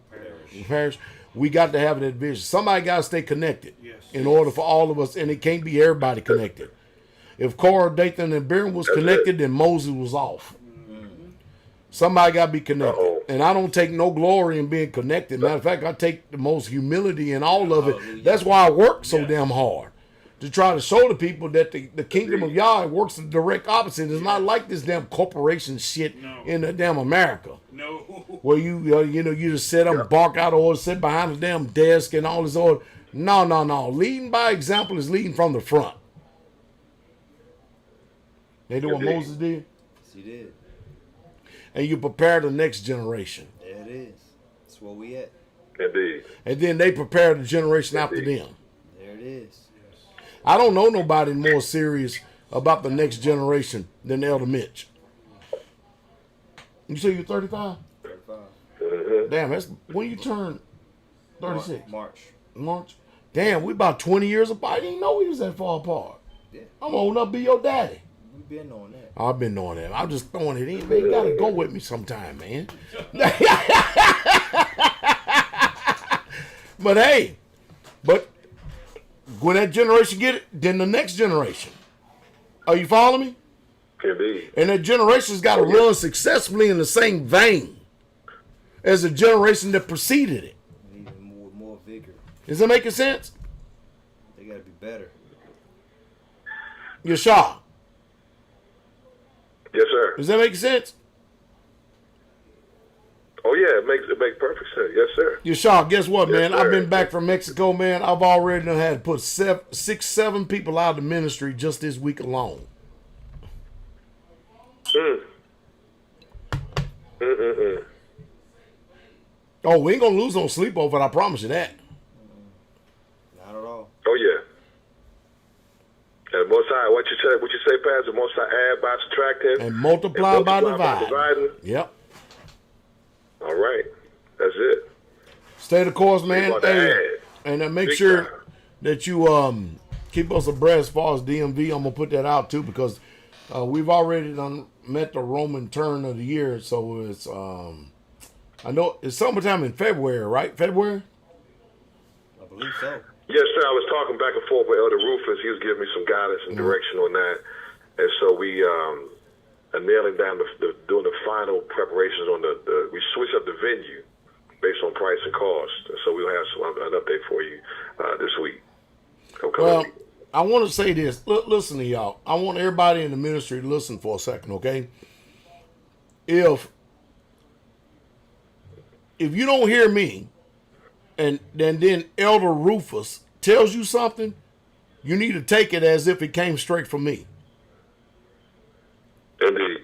perish. We got to have that vision. Somebody got to stay connected in order for all of us, and it can't be everybody connected. If Korah, Dathan, and Abiram was connected, then Moses was off. Somebody got to be connected. And I don't take no glory in being connected. Matter of fact, I take the most humility in all of it. That's why I work so damn hard. To try to show the people that the kingdom of Yah works the direct opposite. It's not like this damn corporation shit in the damn America. No. Where you just sit up, bark out or sit behind the damn desk and all this order. No. Leading by example is leading from the front. They do what Moses did. Yes, he did. And you prepare the next generation. There it is. That's where we at. Indeed. And then they prepare the generation after them. There it is. I don't know nobody more serious about the next generation than Elder Mitch. You say you're 35? 35. Damn, that's when you turn 36. March. Damn, we about 20 years apart. I didn't know we was that far apart. Yeah. I'm old enough to be your daddy. We've been on that. I've been knowing that. I'm just throwing it in. Man, you gotta go with me sometime, man. But when that generation get it, then the next generation. Are you following me? Indeed. And that generation's got to run successfully in the same vein as the generation that preceded it. Even more vigor. Is that making sense? They gotta be better. Yashar, Yes, sir. does that make sense? Oh yeah, it makes perfect sense. Yes, sir. Yashar, guess what, Yes, man? sir. I've been back from Mexico, man. I've already done had to put 7 people out of the ministry just this week alone. Oh, we ain't gonna lose on sleep over it, I promise you that. Not at all. Oh yeah. And Most High, what you say, Pastor? Most High add by subtracting And multiply by dividing. dividing. Yep. All right, that's it. Stay the course, man. about to Hey, add. and make Big sure time. that you keep us abreast as far as DMV. I'm gonna put that out too because we've already met the Roman turn of the year. So it's I know it's summertime in February, right? February. I believe so. Yes, sir. I was talking back and forth with Elder Rufus. He was giving me some guidance and direction on that, and so we are nailing down doing the final preparations on we switched up the venue based on price and cost, and so we'll have an update for you this week. Well, I want to say this. Listen to y'all. I want everybody in the ministry to listen for a second, okay? If you don't hear me, and then Elder Rufus tells you something, you need to take it as if it came straight from me. Indeed.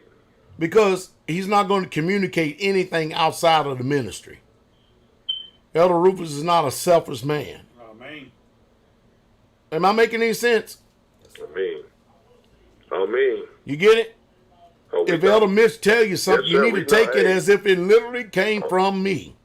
Because he's not going to communicate anything outside of the ministry. Elder Rufus is not a selfish man. Amen. Am I making any sense? I mean. You get it? Oh, If Elder Mitch tell you something, Yes, sir, you need we to take know. it Hey. as if it literally came from me.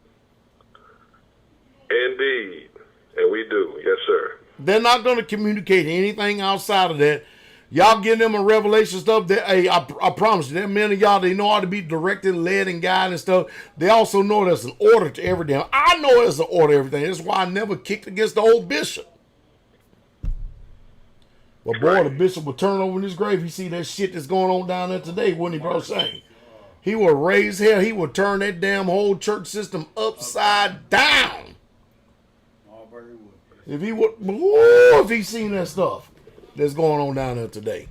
Indeed. And we do. Yes, sir. They're not going to communicate anything outside of that. Y'all give them a revelation stuff. Hey, I promise you, that many of y'all, they know how to be directed, led, and guided and stuff. They also know there's an order to everything. I know there's an order to everything. That's why I never kicked against the old bishop. But boy, the bishop would turn over in his grave. He see that shit that's going on down there today, wouldn't he, bro? Saying he would raise hell. He would turn that damn whole church system upside down. Marbury would. If he would, ooh, if he seen that stuff that's going on down there today.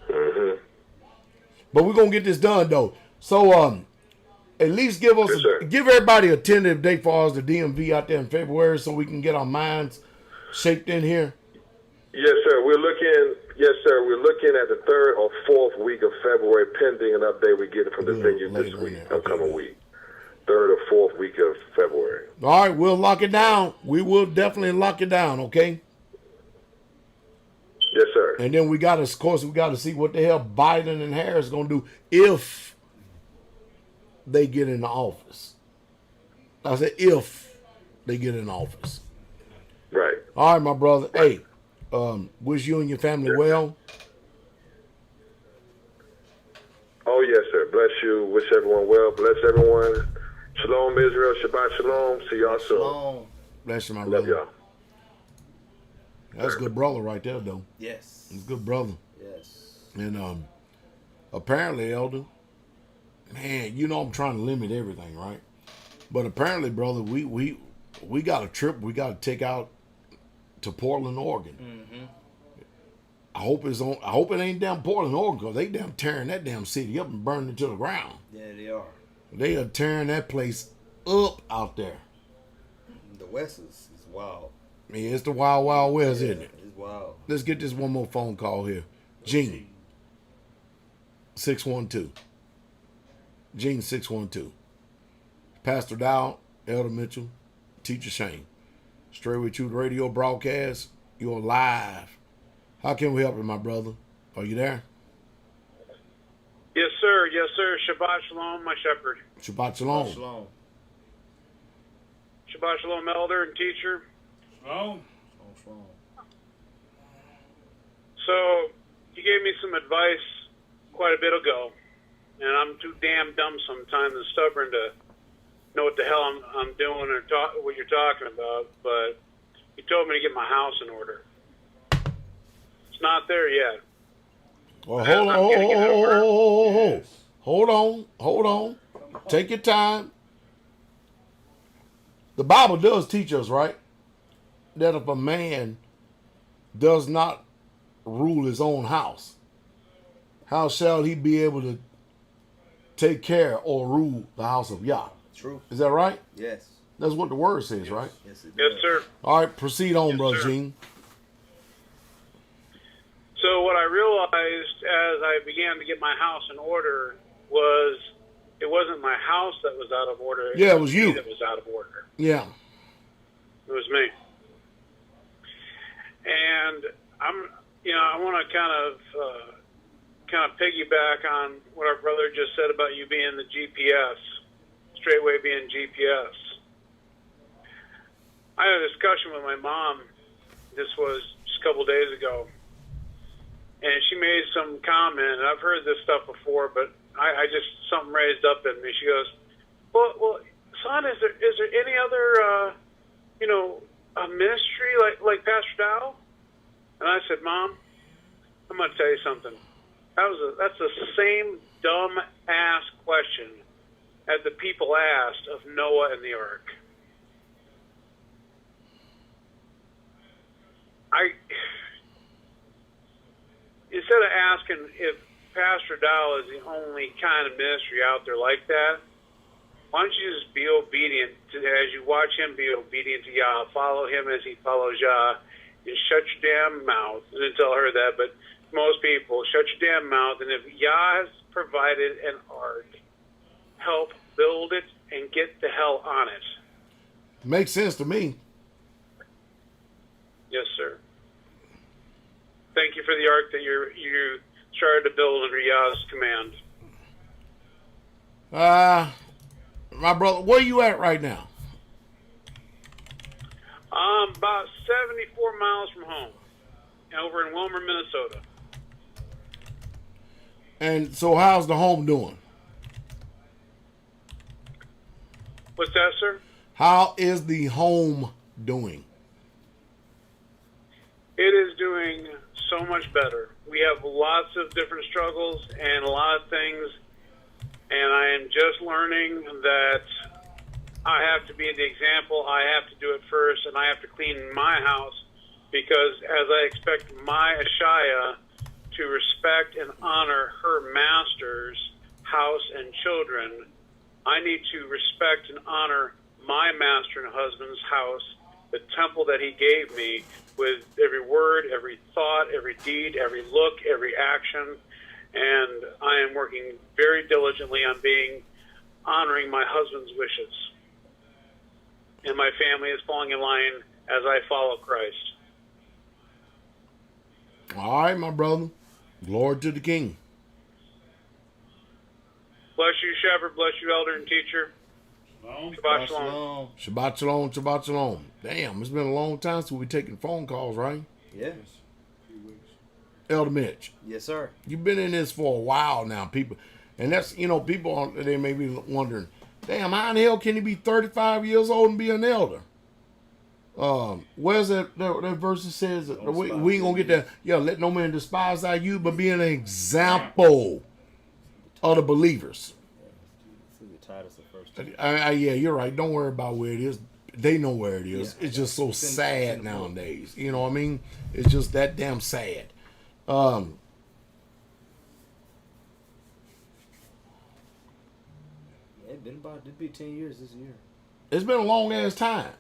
Mm-hmm. But we're gonna get this done though. So at least give us Yes, sir. give everybody a tentative date for us the DMV out there in February so we can get our minds shaped in here. Yes, sir. We're looking. Yes, sir. We're looking at the 3rd or 4th week of February, pending an update we get from the Good. venue this Later in week, there. Okay, upcoming good. week. 3rd or 4th week of February. All right, we'll lock it down. We will definitely lock it down, okay? Yes, sir. And then we got to, of course, we got to see what the hell Biden and Harris gonna do if they get in the office. I said if they get in office. Right. All right, my brother. Hey, wish you and your family well. Oh, yes, sir. Bless you. Wish everyone well. Bless everyone. Shalom, Israel. Shabbat shalom. See y'all soon. Shalom. Bless you, my Love brother. y'all. That's a good brother right there, though. Yes. He's a good brother. Yes. And apparently, Elder, man, you know I'm trying to limit everything, right? But apparently, brother, we got a trip we got to take out to Portland, Oregon. Mm-hmm. I hope it ain't down Portland, Oregon, because they damn tearing that damn city up and burning it to the ground. Yeah, they are. They are tearing that place up out there. The West is wild. I mean, it's the wild, wild west, Yeah, isn't it? it's wild. Let's get this one more phone call here. Gene, 612. Gene, 612. Pastor Dowell, Elder Mitchel, Teacher Shane. Straitway Truth Radio broadcast. You're live. How can we help you, my brother? Are you there? Yes, sir. Yes, sir. Shabbat shalom, my shepherd. Shabbat shalom. Shalom. Shabbat shalom, elder and teacher. Shalom. Shalom. So, you gave me some advice quite a bit ago, and I'm too damn dumb sometimes and stubborn to know what the hell I'm doing or what you're talking about, but you told me to get my house in order. It's not there yet. Well, hold on. Take your time. The Bible does teach us, right, that if a man does not rule his own house, how shall he be able to take care or rule the house of Yah? True. Is that right? Yes. That's what the word says, right? Yes, it Yes, does. sir. All right, proceed on, Yes, Brother sir. Gene. So what I realized as I began to get my house in order was it wasn't my house that was out of order. Yeah, it was you. Me that was out of order. Yeah. It was me. And I want to kind of piggyback on what our brother just said about you being the GPS, Straitway being GPS. I had a discussion with my mom. This was just a couple days ago. And she made some comment, and I've heard this stuff before, but I just, something raised up in me. She goes, well, son, is there any other, a ministry like Pastor Dowell? And I said, Mom, I'm going to tell you something. That's the same dumb ass question as the people asked of Noah and the ark. Instead of asking if Pastor Dowell is the only kind of ministry out there like that, why don't you just be obedient as you watch him be obedient to Yah, follow him as he follows Yah, and shut your damn mouth. I didn't tell her that, but most people, shut your damn mouth, and if Yah has provided an ark, help build it and get the hell on it. Makes sense to me. Yes, sir. Thank you for the ark that you started to build under Yah's command. My brother, where you at right now? About 74 miles from home, over in Wilmer, Minnesota. And so how's the home doing? What's that, sir? How is the home doing? It is doing so much better. We have lots of different struggles and a lot of things, and I am just learning that I have to be the example. I have to do it first, and I have to clean my house because as I expect my Ashaya to respect and honor her master's house and children, I need to respect and honor my master and husband's house, the temple that he gave me, with every word, every thought, every deed, every look, every action. And I am working very diligently on honoring my husband's wishes. And my family is falling in line as I follow Christ. All right, my brother. Glory to the King. Bless you, Shepherd. Bless you, Elder and Teacher. Shalom. Shabbat shalom. Shabbat shalom, Shabbat shalom. Damn, it's been a long time since we taking phone calls, right? Yeah. Elder Mitch, Yes, sir. you've been in this for a while now, people. And that's, people, they may be wondering, damn, how in the hell can he be 35 years old and be an elder? Where's that verse that says, we ain't going to get that, let no man despise thy youth, but be an example of the believers. Titus, the first two. Yeah, you're right. Don't worry about where it is. They know where it is. Yeah. It's just so It's in sad the book. nowadays. You know what I mean? It's just that damn sad. Yeah, it'd be 10 years this year. It's been a long ass time.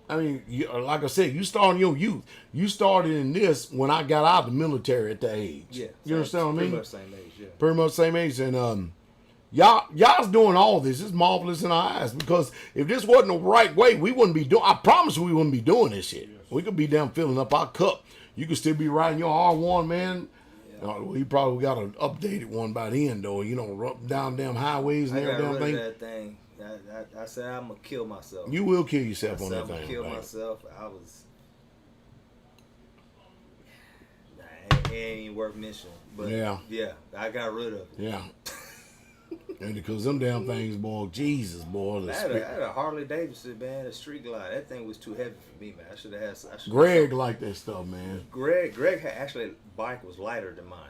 I mean, like I said, you started your youth. You started in this when I got out of the military at that age. Yeah. You understand what I mean? Pretty much same age, yeah. Pretty much same age. And y'all's doing all this. It's marvelous in our eyes, because if this wasn't the right way, we wouldn't be doing. I promise we wouldn't be doing this shit. Yes. We could be down filling up our cup. You could still be riding your R1, man. Yeah. We probably got an updated one by then, though. Down damn highways and I got every damn rid thing. of that thing. I said I'm gonna kill myself. You will kill yourself I on said that I'm gonna thing. kill right? myself. It ain't even worth mentioning. But Yeah. I got rid of it. Yeah. And because them damn things, boy, Jesus, boy. I had a Harley Davidson, man, a Street Glide. That thing was too heavy for me, man. I should have had. Greg liked that stuff, man. Greg had actually bike was lighter than mine.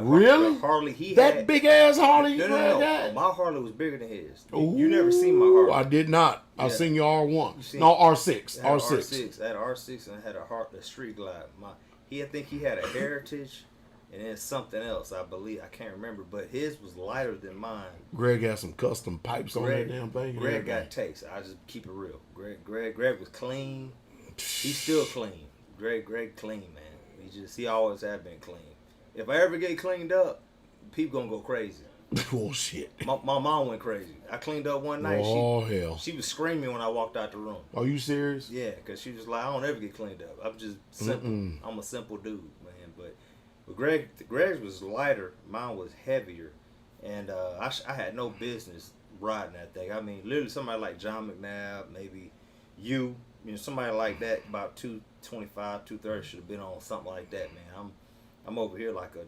Really? The Harley he that had. big ass Harley you No. had? My Harley was bigger than his. You never seen my Harley. I did not. I Yeah. seen your R1. seen- No, R6. I had R6. I had an R6 and I had a Street Glide. I think he had a Heritage and then something else. I believe I can't remember, but his was lighter than mine. Greg had some custom pipes on that damn thing. Greg got taste. I just keep it real. Greg was clean. He's still clean. Greg clean, man. He always have been clean. If I ever get cleaned up, people gonna go crazy. Bullshit. My mom went crazy. I cleaned up one night. Oh, hell. She was screaming when I walked out the room. Are you serious? Yeah, because she was like, I don't ever get cleaned up. I'm just simple. I'm a simple dude, man. But Greg's was lighter. Mine was heavier. And I had no business riding that thing. I mean, literally somebody like John McNabb, maybe somebody like that, about 225, 230 should have been on something like that, man. I'm over here like a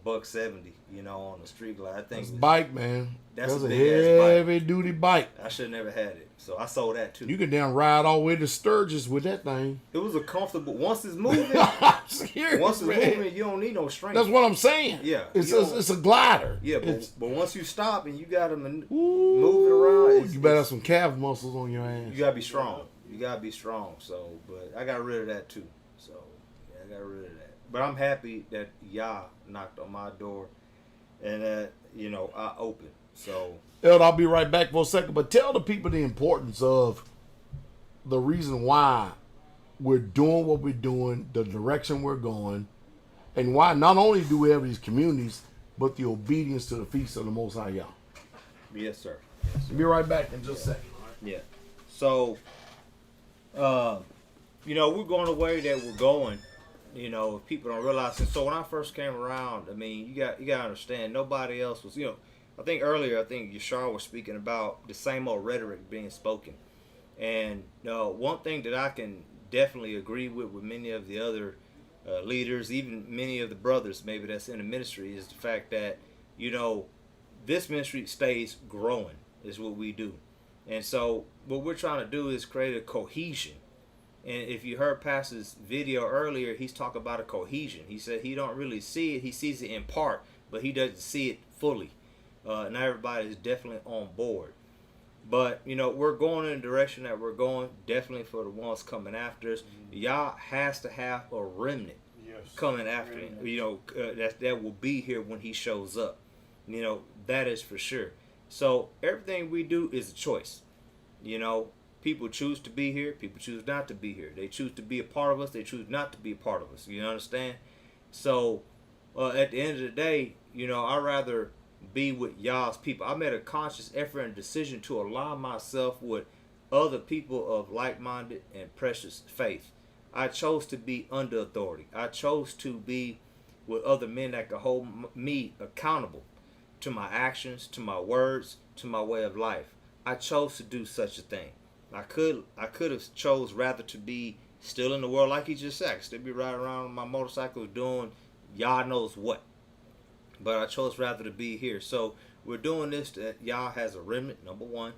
$170, on the Street Glide. I think That's a bike, man. That's a a big-ass bike. heavy duty bike. I should have never had it, so I sold that too. You can damn ride all the way to Sturgis with that thing. It was a comfortable. Once it's moving, Serious, once it's man. moving, you don't need no strength. That's what I'm saying. Yeah, It's a glider. Yeah, It's- but once you stop and you gotta move it Ooh, around, you better have some calf muscles on your ass. You gotta be strong. You gotta be strong. So, but I got rid of that too. So, yeah, I got rid of that. But I'm happy that Yah knocked on my door, and that I opened. So, Elder, I'll be right back for a second, but tell the people the importance of the reason why we're doing what we're doing, the direction we're going, and why not only do we have these communities, but the obedience to the feast of the Most High Yah. yes, sir. Be right back in just a second. Yeah. So, we're going the way that we're going. If people don't realize it. So when I first came around, I mean, you got to understand, nobody else was, I think earlier, Yashar was speaking about the same old rhetoric being spoken. And one thing that I can definitely agree with many of the other leaders, even many of the brothers maybe that's in the ministry, is the fact that, this ministry stays growing is what we do. And so what we're trying to do is create a cohesion. And if you heard Pastor's video earlier, he's talking about a cohesion. He said he don't really see it. He sees it in part, but he doesn't see it fully. Not everybody is definitely on board. But, we're going in the direction that we're going, definitely for the ones coming after us. Y'all has to have a remnant coming after him. That will be here when he shows up. That is for sure. So everything we do is a choice. People choose to be here. People choose not to be here. They choose to be a part of us. They choose not to be a part of us. You understand? So at the end of the day, I'd rather be with y'all's people. I made a conscious effort and decision to align myself with other people of like-minded and precious faith. I chose to be under authority. I chose to be with other men that could hold me accountable. to my actions, to my words, to my way of life. I chose to do such a thing. I could have chose rather to be still in the world, like he just said. I could still be riding around on my motorcycle doing Yah knows what. But I chose rather to be here. So we're doing this that Yah has a remnant, number one,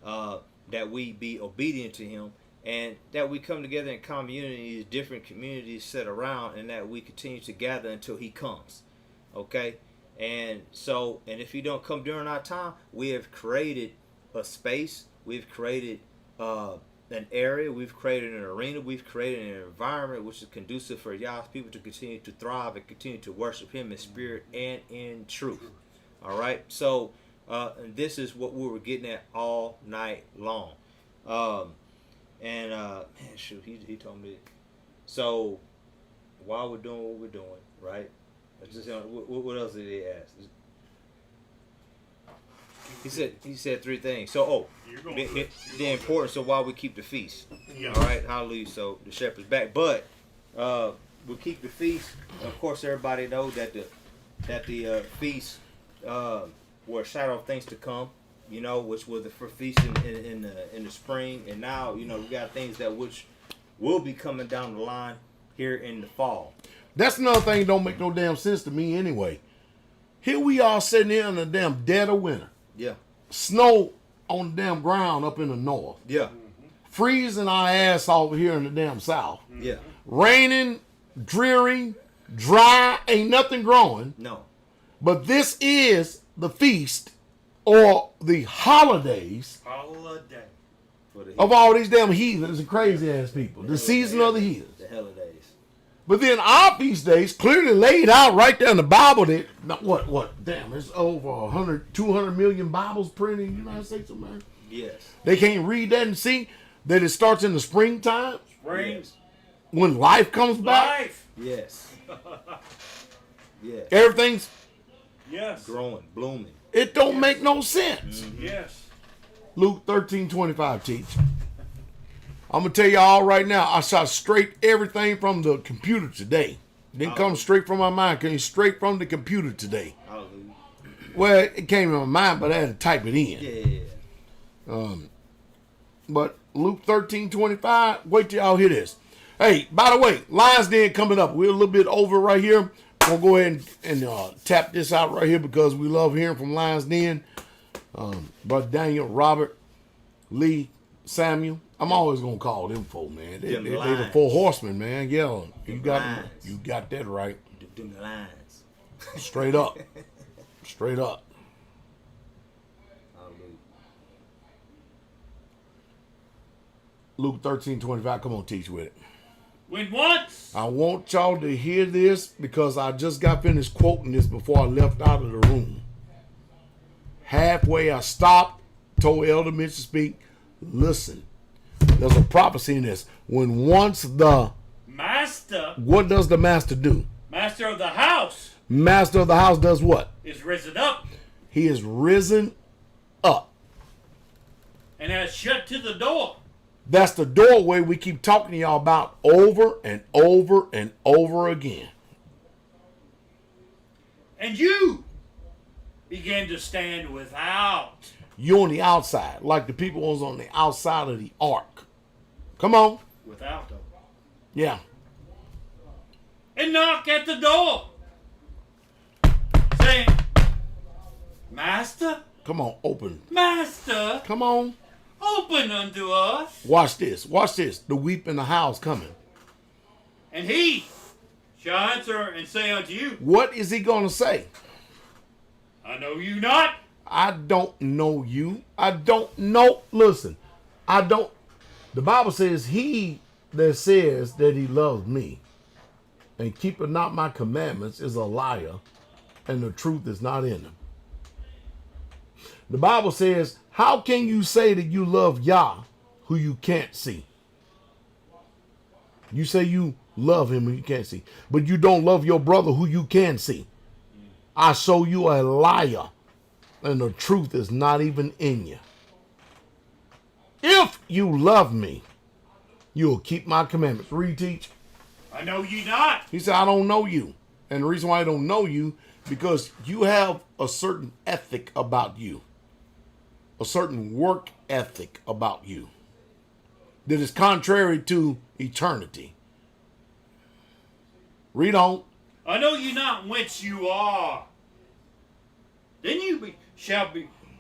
that we be obedient to him, and that we come together in communities, different communities set around, and that we continue to gather until he comes. Okay? And so, and if he don't come during our time, we have created a space, we've created an area, we've created an arena, we've created an environment which is conducive for Yah's people to continue to thrive and continue to worship him in spirit and in truth. All right? So, and this is what we were getting at all night long. Man, shoot, he told me. So, while we're doing what we're doing, right? Just, what else did he ask? He said three things. So, the importance of why we keep the feast. Yeah. All right, hallelujah. So the shepherd's back, but we'll keep the feast. Of course, everybody knows that the feast were a shadow of things to come. You know, which were the feast in the spring, and now we got things that which will be coming down the line here in the fall. That's another thing that don't make no damn sense to me anyway. Here we are sitting here in the damn dead of winter. Yeah. Snow on the damn ground up in the north. Yeah. Freezing our ass over here in the damn south. Yeah. Raining, dreary, dry, ain't nothing growing. No. But this is the feast or the holidays of all these damn heathens and crazy ass people. The season of the heathens. The holidays. But then our feast days clearly laid out right there in the Bible that, what, damn, it's over 100, 200 million Bibles printed in the United States of America. Yes. They can't read that and see that it starts in the springtime. Springs. When life comes back. Life. Yes. Yes. Everything's growing, blooming. It don't make no sense. Mm-hmm. Yes. Luke 13:25 teach. I'm going to tell y'all right now, I shot straight everything from the computer today. Didn't come straight from my mind, came straight from the computer today. Hallelujah. Well, it came in my mind, but I had to type it in. Yeah. But Luke 13:25, wait till y'all hear this. Hey, by the way, Lions Den coming up. We're a little bit over right here. We'll go ahead and tap this out right here because we love hearing from Lions Den. Brother Daniel, Robert, Lee, Samuel. I'm always gonna call them four, man. They the four horsemen, man. Yeah, you got that right. Them lines. Straight up, straight up. Hallelujah. Luke 13:25. Come on, teach with it. When once. I want y'all to hear this because I just got finished quoting this before I left out of the room. Halfway, I stopped, told Elder Mitchel to speak. Listen. There's a prophecy in this. When once the master. What does the master do? Master of the house. Master of the house does what? Is risen up. He is risen up. And has shut to the door. That's the doorway we keep talking to y'all about over and over and over again. And you began to stand without. You on the outside, like the people was on the outside of the ark. Come on. Without them. Yeah. And knock at the door. Saying, Master. Come on, open. Master. Come on. Open unto us. Watch this. Watch this. The weep in the house coming. And he shall answer and say unto you. What is he going to say? I know you not. I don't know you. I don't know. Listen, I don't. The Bible says he that says that he loves me and keepeth not my commandments is a liar, and the truth is not in him. The Bible says, how can you say that you love Yah who you can't see? You say you love him who you can't see, but you don't love your brother who you can see. I show you a liar, and the truth is not even in you. If you love me, you'll keep my commandments. Read, teach. I know ye not. He said, I don't know you. And the reason why I don't know you, Because you have a certain ethic about you, a certain work ethic about you that is contrary to eternity. Read on. I know you not whence you are. Then you shall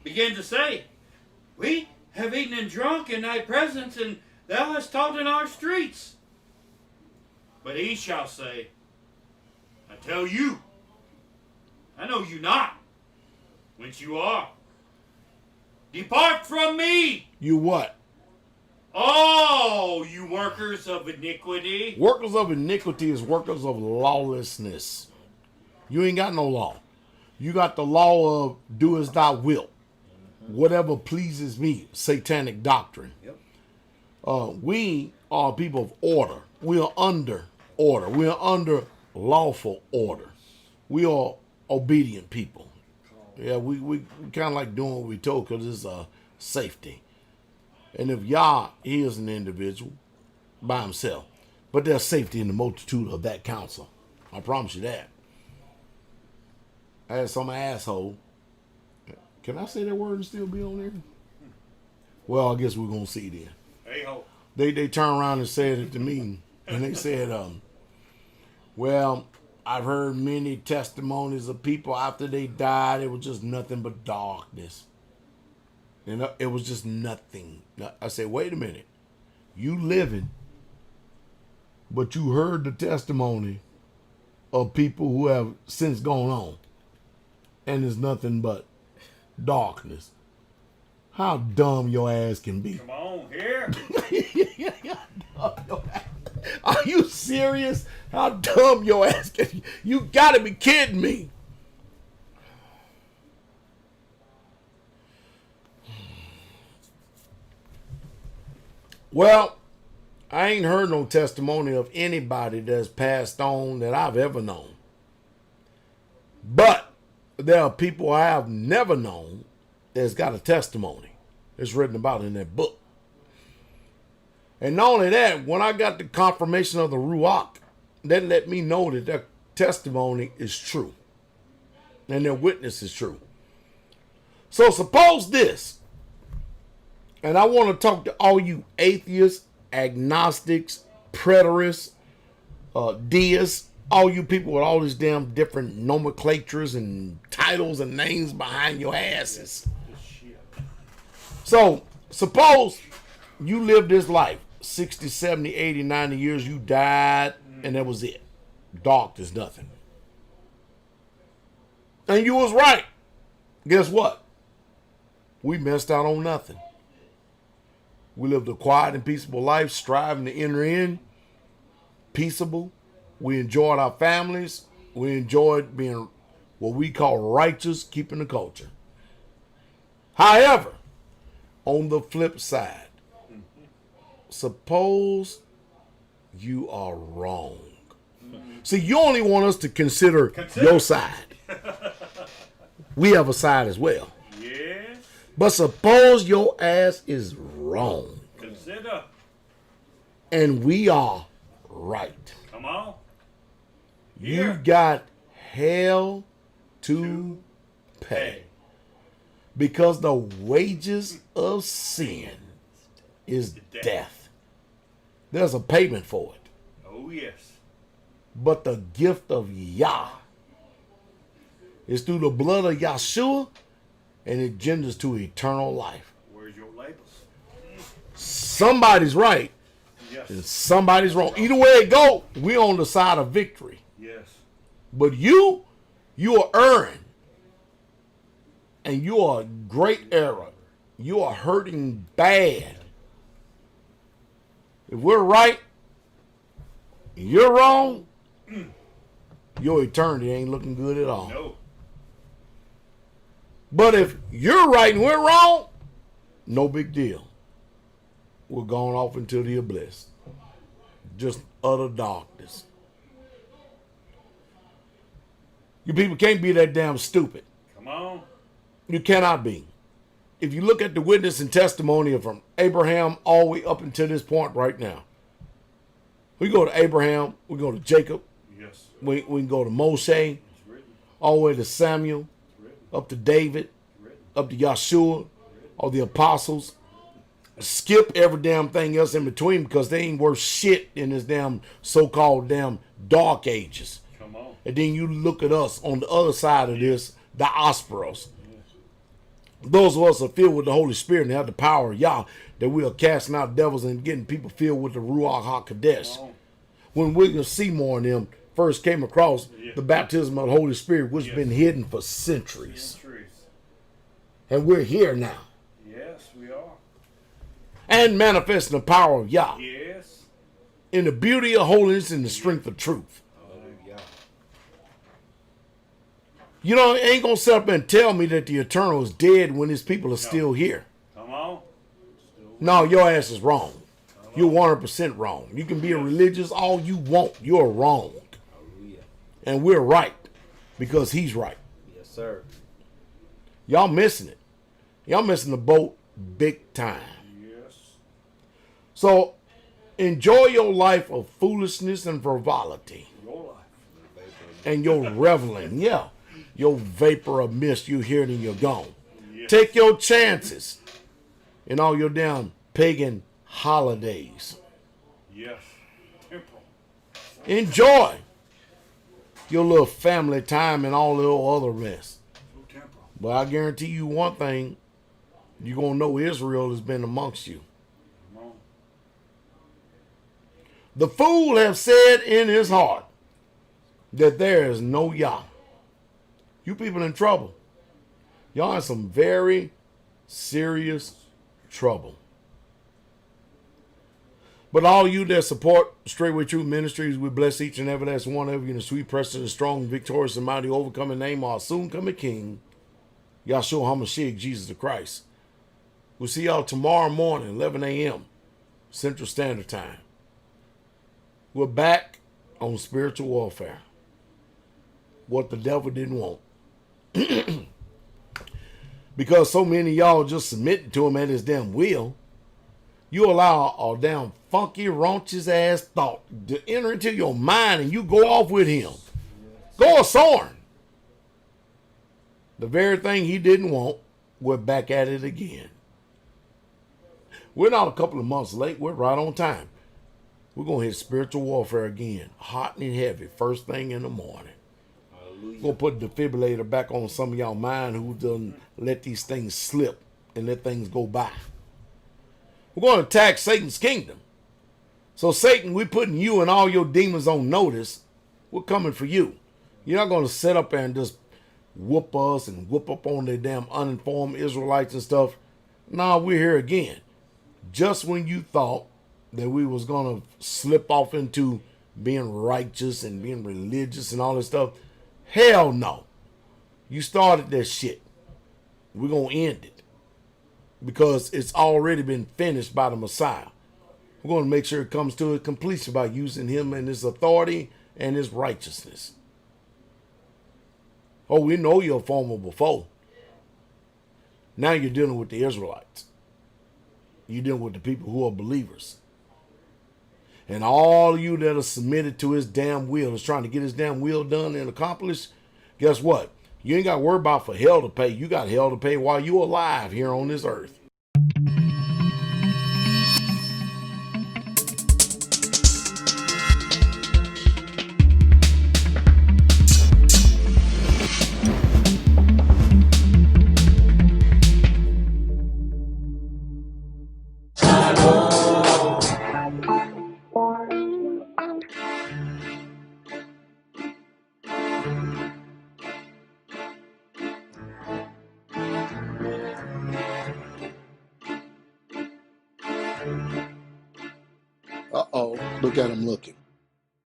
begin to say, we have eaten and drunk in thy presence, and thou hast taught in our streets. But he shall say, I tell you, I know you not whence you are. Depart from me, You what? all you workers of iniquity. Workers of iniquity is workers of lawlessness. You ain't got no law. You got the law of do as thou wilt. Whatever pleases me. Satanic doctrine. Yep. We are people of order. We are under order. We are under lawful order. We are obedient people. Yeah, we kind of like doing what we told because it's safety. And if Yah is an individual by himself, but there's safety in the multitude of that counsel. I promise you that. I had some asshole. Can I say that word and still be on there? Well, I guess we're going to see then. Hey-ho. They turned around and said it to me. And they said, well, I've heard many testimonies of people after they died. It was just nothing but darkness. And it was just nothing. I said, wait a minute. You living, but you heard the testimony of people who have since gone on. And it's nothing but darkness. How dumb your ass can be. Come on, here. Are you serious? How dumb your ass can be? You gotta be kidding me. Well, I ain't heard no testimony of anybody that's passed on that I've ever known. But there are people I have never known that's got a testimony. It's written about in that book. And not only that, when I got the confirmation of the Ruach, that let me know that their testimony is true. And their witness is true. So suppose this, and I want to talk to all you atheists, agnostics, preterists, deists, all you people with all these damn different nomenclatures and titles and names behind your asses. So, suppose you lived this life, 60, 70, 80, 90 years, you died, and that was it. Dark as nothing. And you was right. Guess what? We missed out on nothing. We lived a quiet and peaceable life, striving to enter in, peaceable. We enjoyed our families. We enjoyed being what we call righteous, keeping the culture. However, on the flip side, suppose you are wrong. See, you only want us to consider your side. We have a side as well. Yes. But suppose your ass is wrong. Consider. And we are right. Come on. You got hell to pay. Because the wages of sin is death. There's a payment for it. Oh, yes. But the gift of Yah is through the blood of Yahshua, and it genders to eternal life. Where's your labels? Somebody's right, Yes. and somebody's wrong. Either way it go, we're on the side of victory. Yes. But you are erring. And you are a great error. You are hurting bad. If we're right, and you're wrong, your eternity ain't looking good at all. No. But if you're right and we're wrong, no big deal. We're going off into the abyss. Just utter darkness. You people can't be that damn stupid. Come on. You cannot be. If you look at the witness and testimony from Abraham all the way up until this point right now, we go to Abraham, we go to Jacob, Yes. we can go to Moshe, all the way to Samuel, up to David, up to Yeshua, all the apostles. Skip every damn thing else in between because they ain't worth shit in this damn so-called damn dark ages. Come on. And then you look at us on the other side of this, the Osperos. Those of us are filled with the Holy Spirit and have the power of Yah, that we are casting out devils and getting people filled with the Ruach HaKodesh. When William Seymour and them first came across the baptism of the Holy Spirit, which has been hidden for centuries. And we're here now. Yes, we are. And manifesting the power of Yah. Yes. In the beauty of holiness and the strength of truth. Hallelujah. You know, it ain't going to sit up and tell me that the eternal is dead when his people are still here. Come on. No, your ass is wrong. You're 100% wrong. You can be religious all you want. You're wrong. Hallelujah. And we're right because he's right. Yes, sir. Y'all missing it. Y'all missing the boat big time. Yes. So enjoy your life of foolishness and frivolity. Your life. And your reveling. Yeah. Your vapor of mist, you hear it and you're gone. Yes. Take your chances in all your damn pagan holidays. Yes. Temporal. Enjoy your little family time and all the other rest. So temporal. But I guarantee you one thing, you're going to know Israel has been amongst you. Come on. The fool have said in his heart that there is no Yah. You people in trouble. Y'all in some very serious trouble. But all you that support Straitway Truth Ministries, we bless each and every last one of you in the sweet, precious, and strong, victorious, and mighty, overcoming name of our soon-coming King, Yahshua HaMashiach, Jesus the Christ. We'll see y'all tomorrow morning, 11 a.m. Central Standard Time. We're back on spiritual warfare. What the devil didn't want. Because so many of y'all just submitting to him at his damn will, you allow a damn funky, raunchous ass thought to enter into your mind and you go off with him. Go a-soaring. The very thing he didn't want, we're back at it again. We're not a couple of months late. We're right on time. We're going to hit spiritual warfare again. Hot and heavy. First thing in the morning. We're going to put the defibrillator back on some of y'all mind who done let these things slip and let things go by. We're going to attack Satan's kingdom. So Satan, we're putting you and all your demons on notice. We're coming for you. You're not going to sit up there and just whoop us and whoop up on the damn uninformed Israelites and stuff. Nah, we're here again. Just when you thought that we was going to slip off into being righteous and being religious and all this stuff, hell no. You started that shit. We're going to end it. Because it's already been finished by the Messiah. We're going to make sure it comes to a completion by using him and his authority and his righteousness. Oh, we know you're a formidable foe. Now you're dealing with the Israelites. You're dealing with the people who are believers. And all of you that are submitted to his damn will, is trying to get his damn will done and accomplished, guess what? You ain't got to worry about for hell to pay. You got hell to pay while you're alive here on this earth. Uh-oh, look at him looking.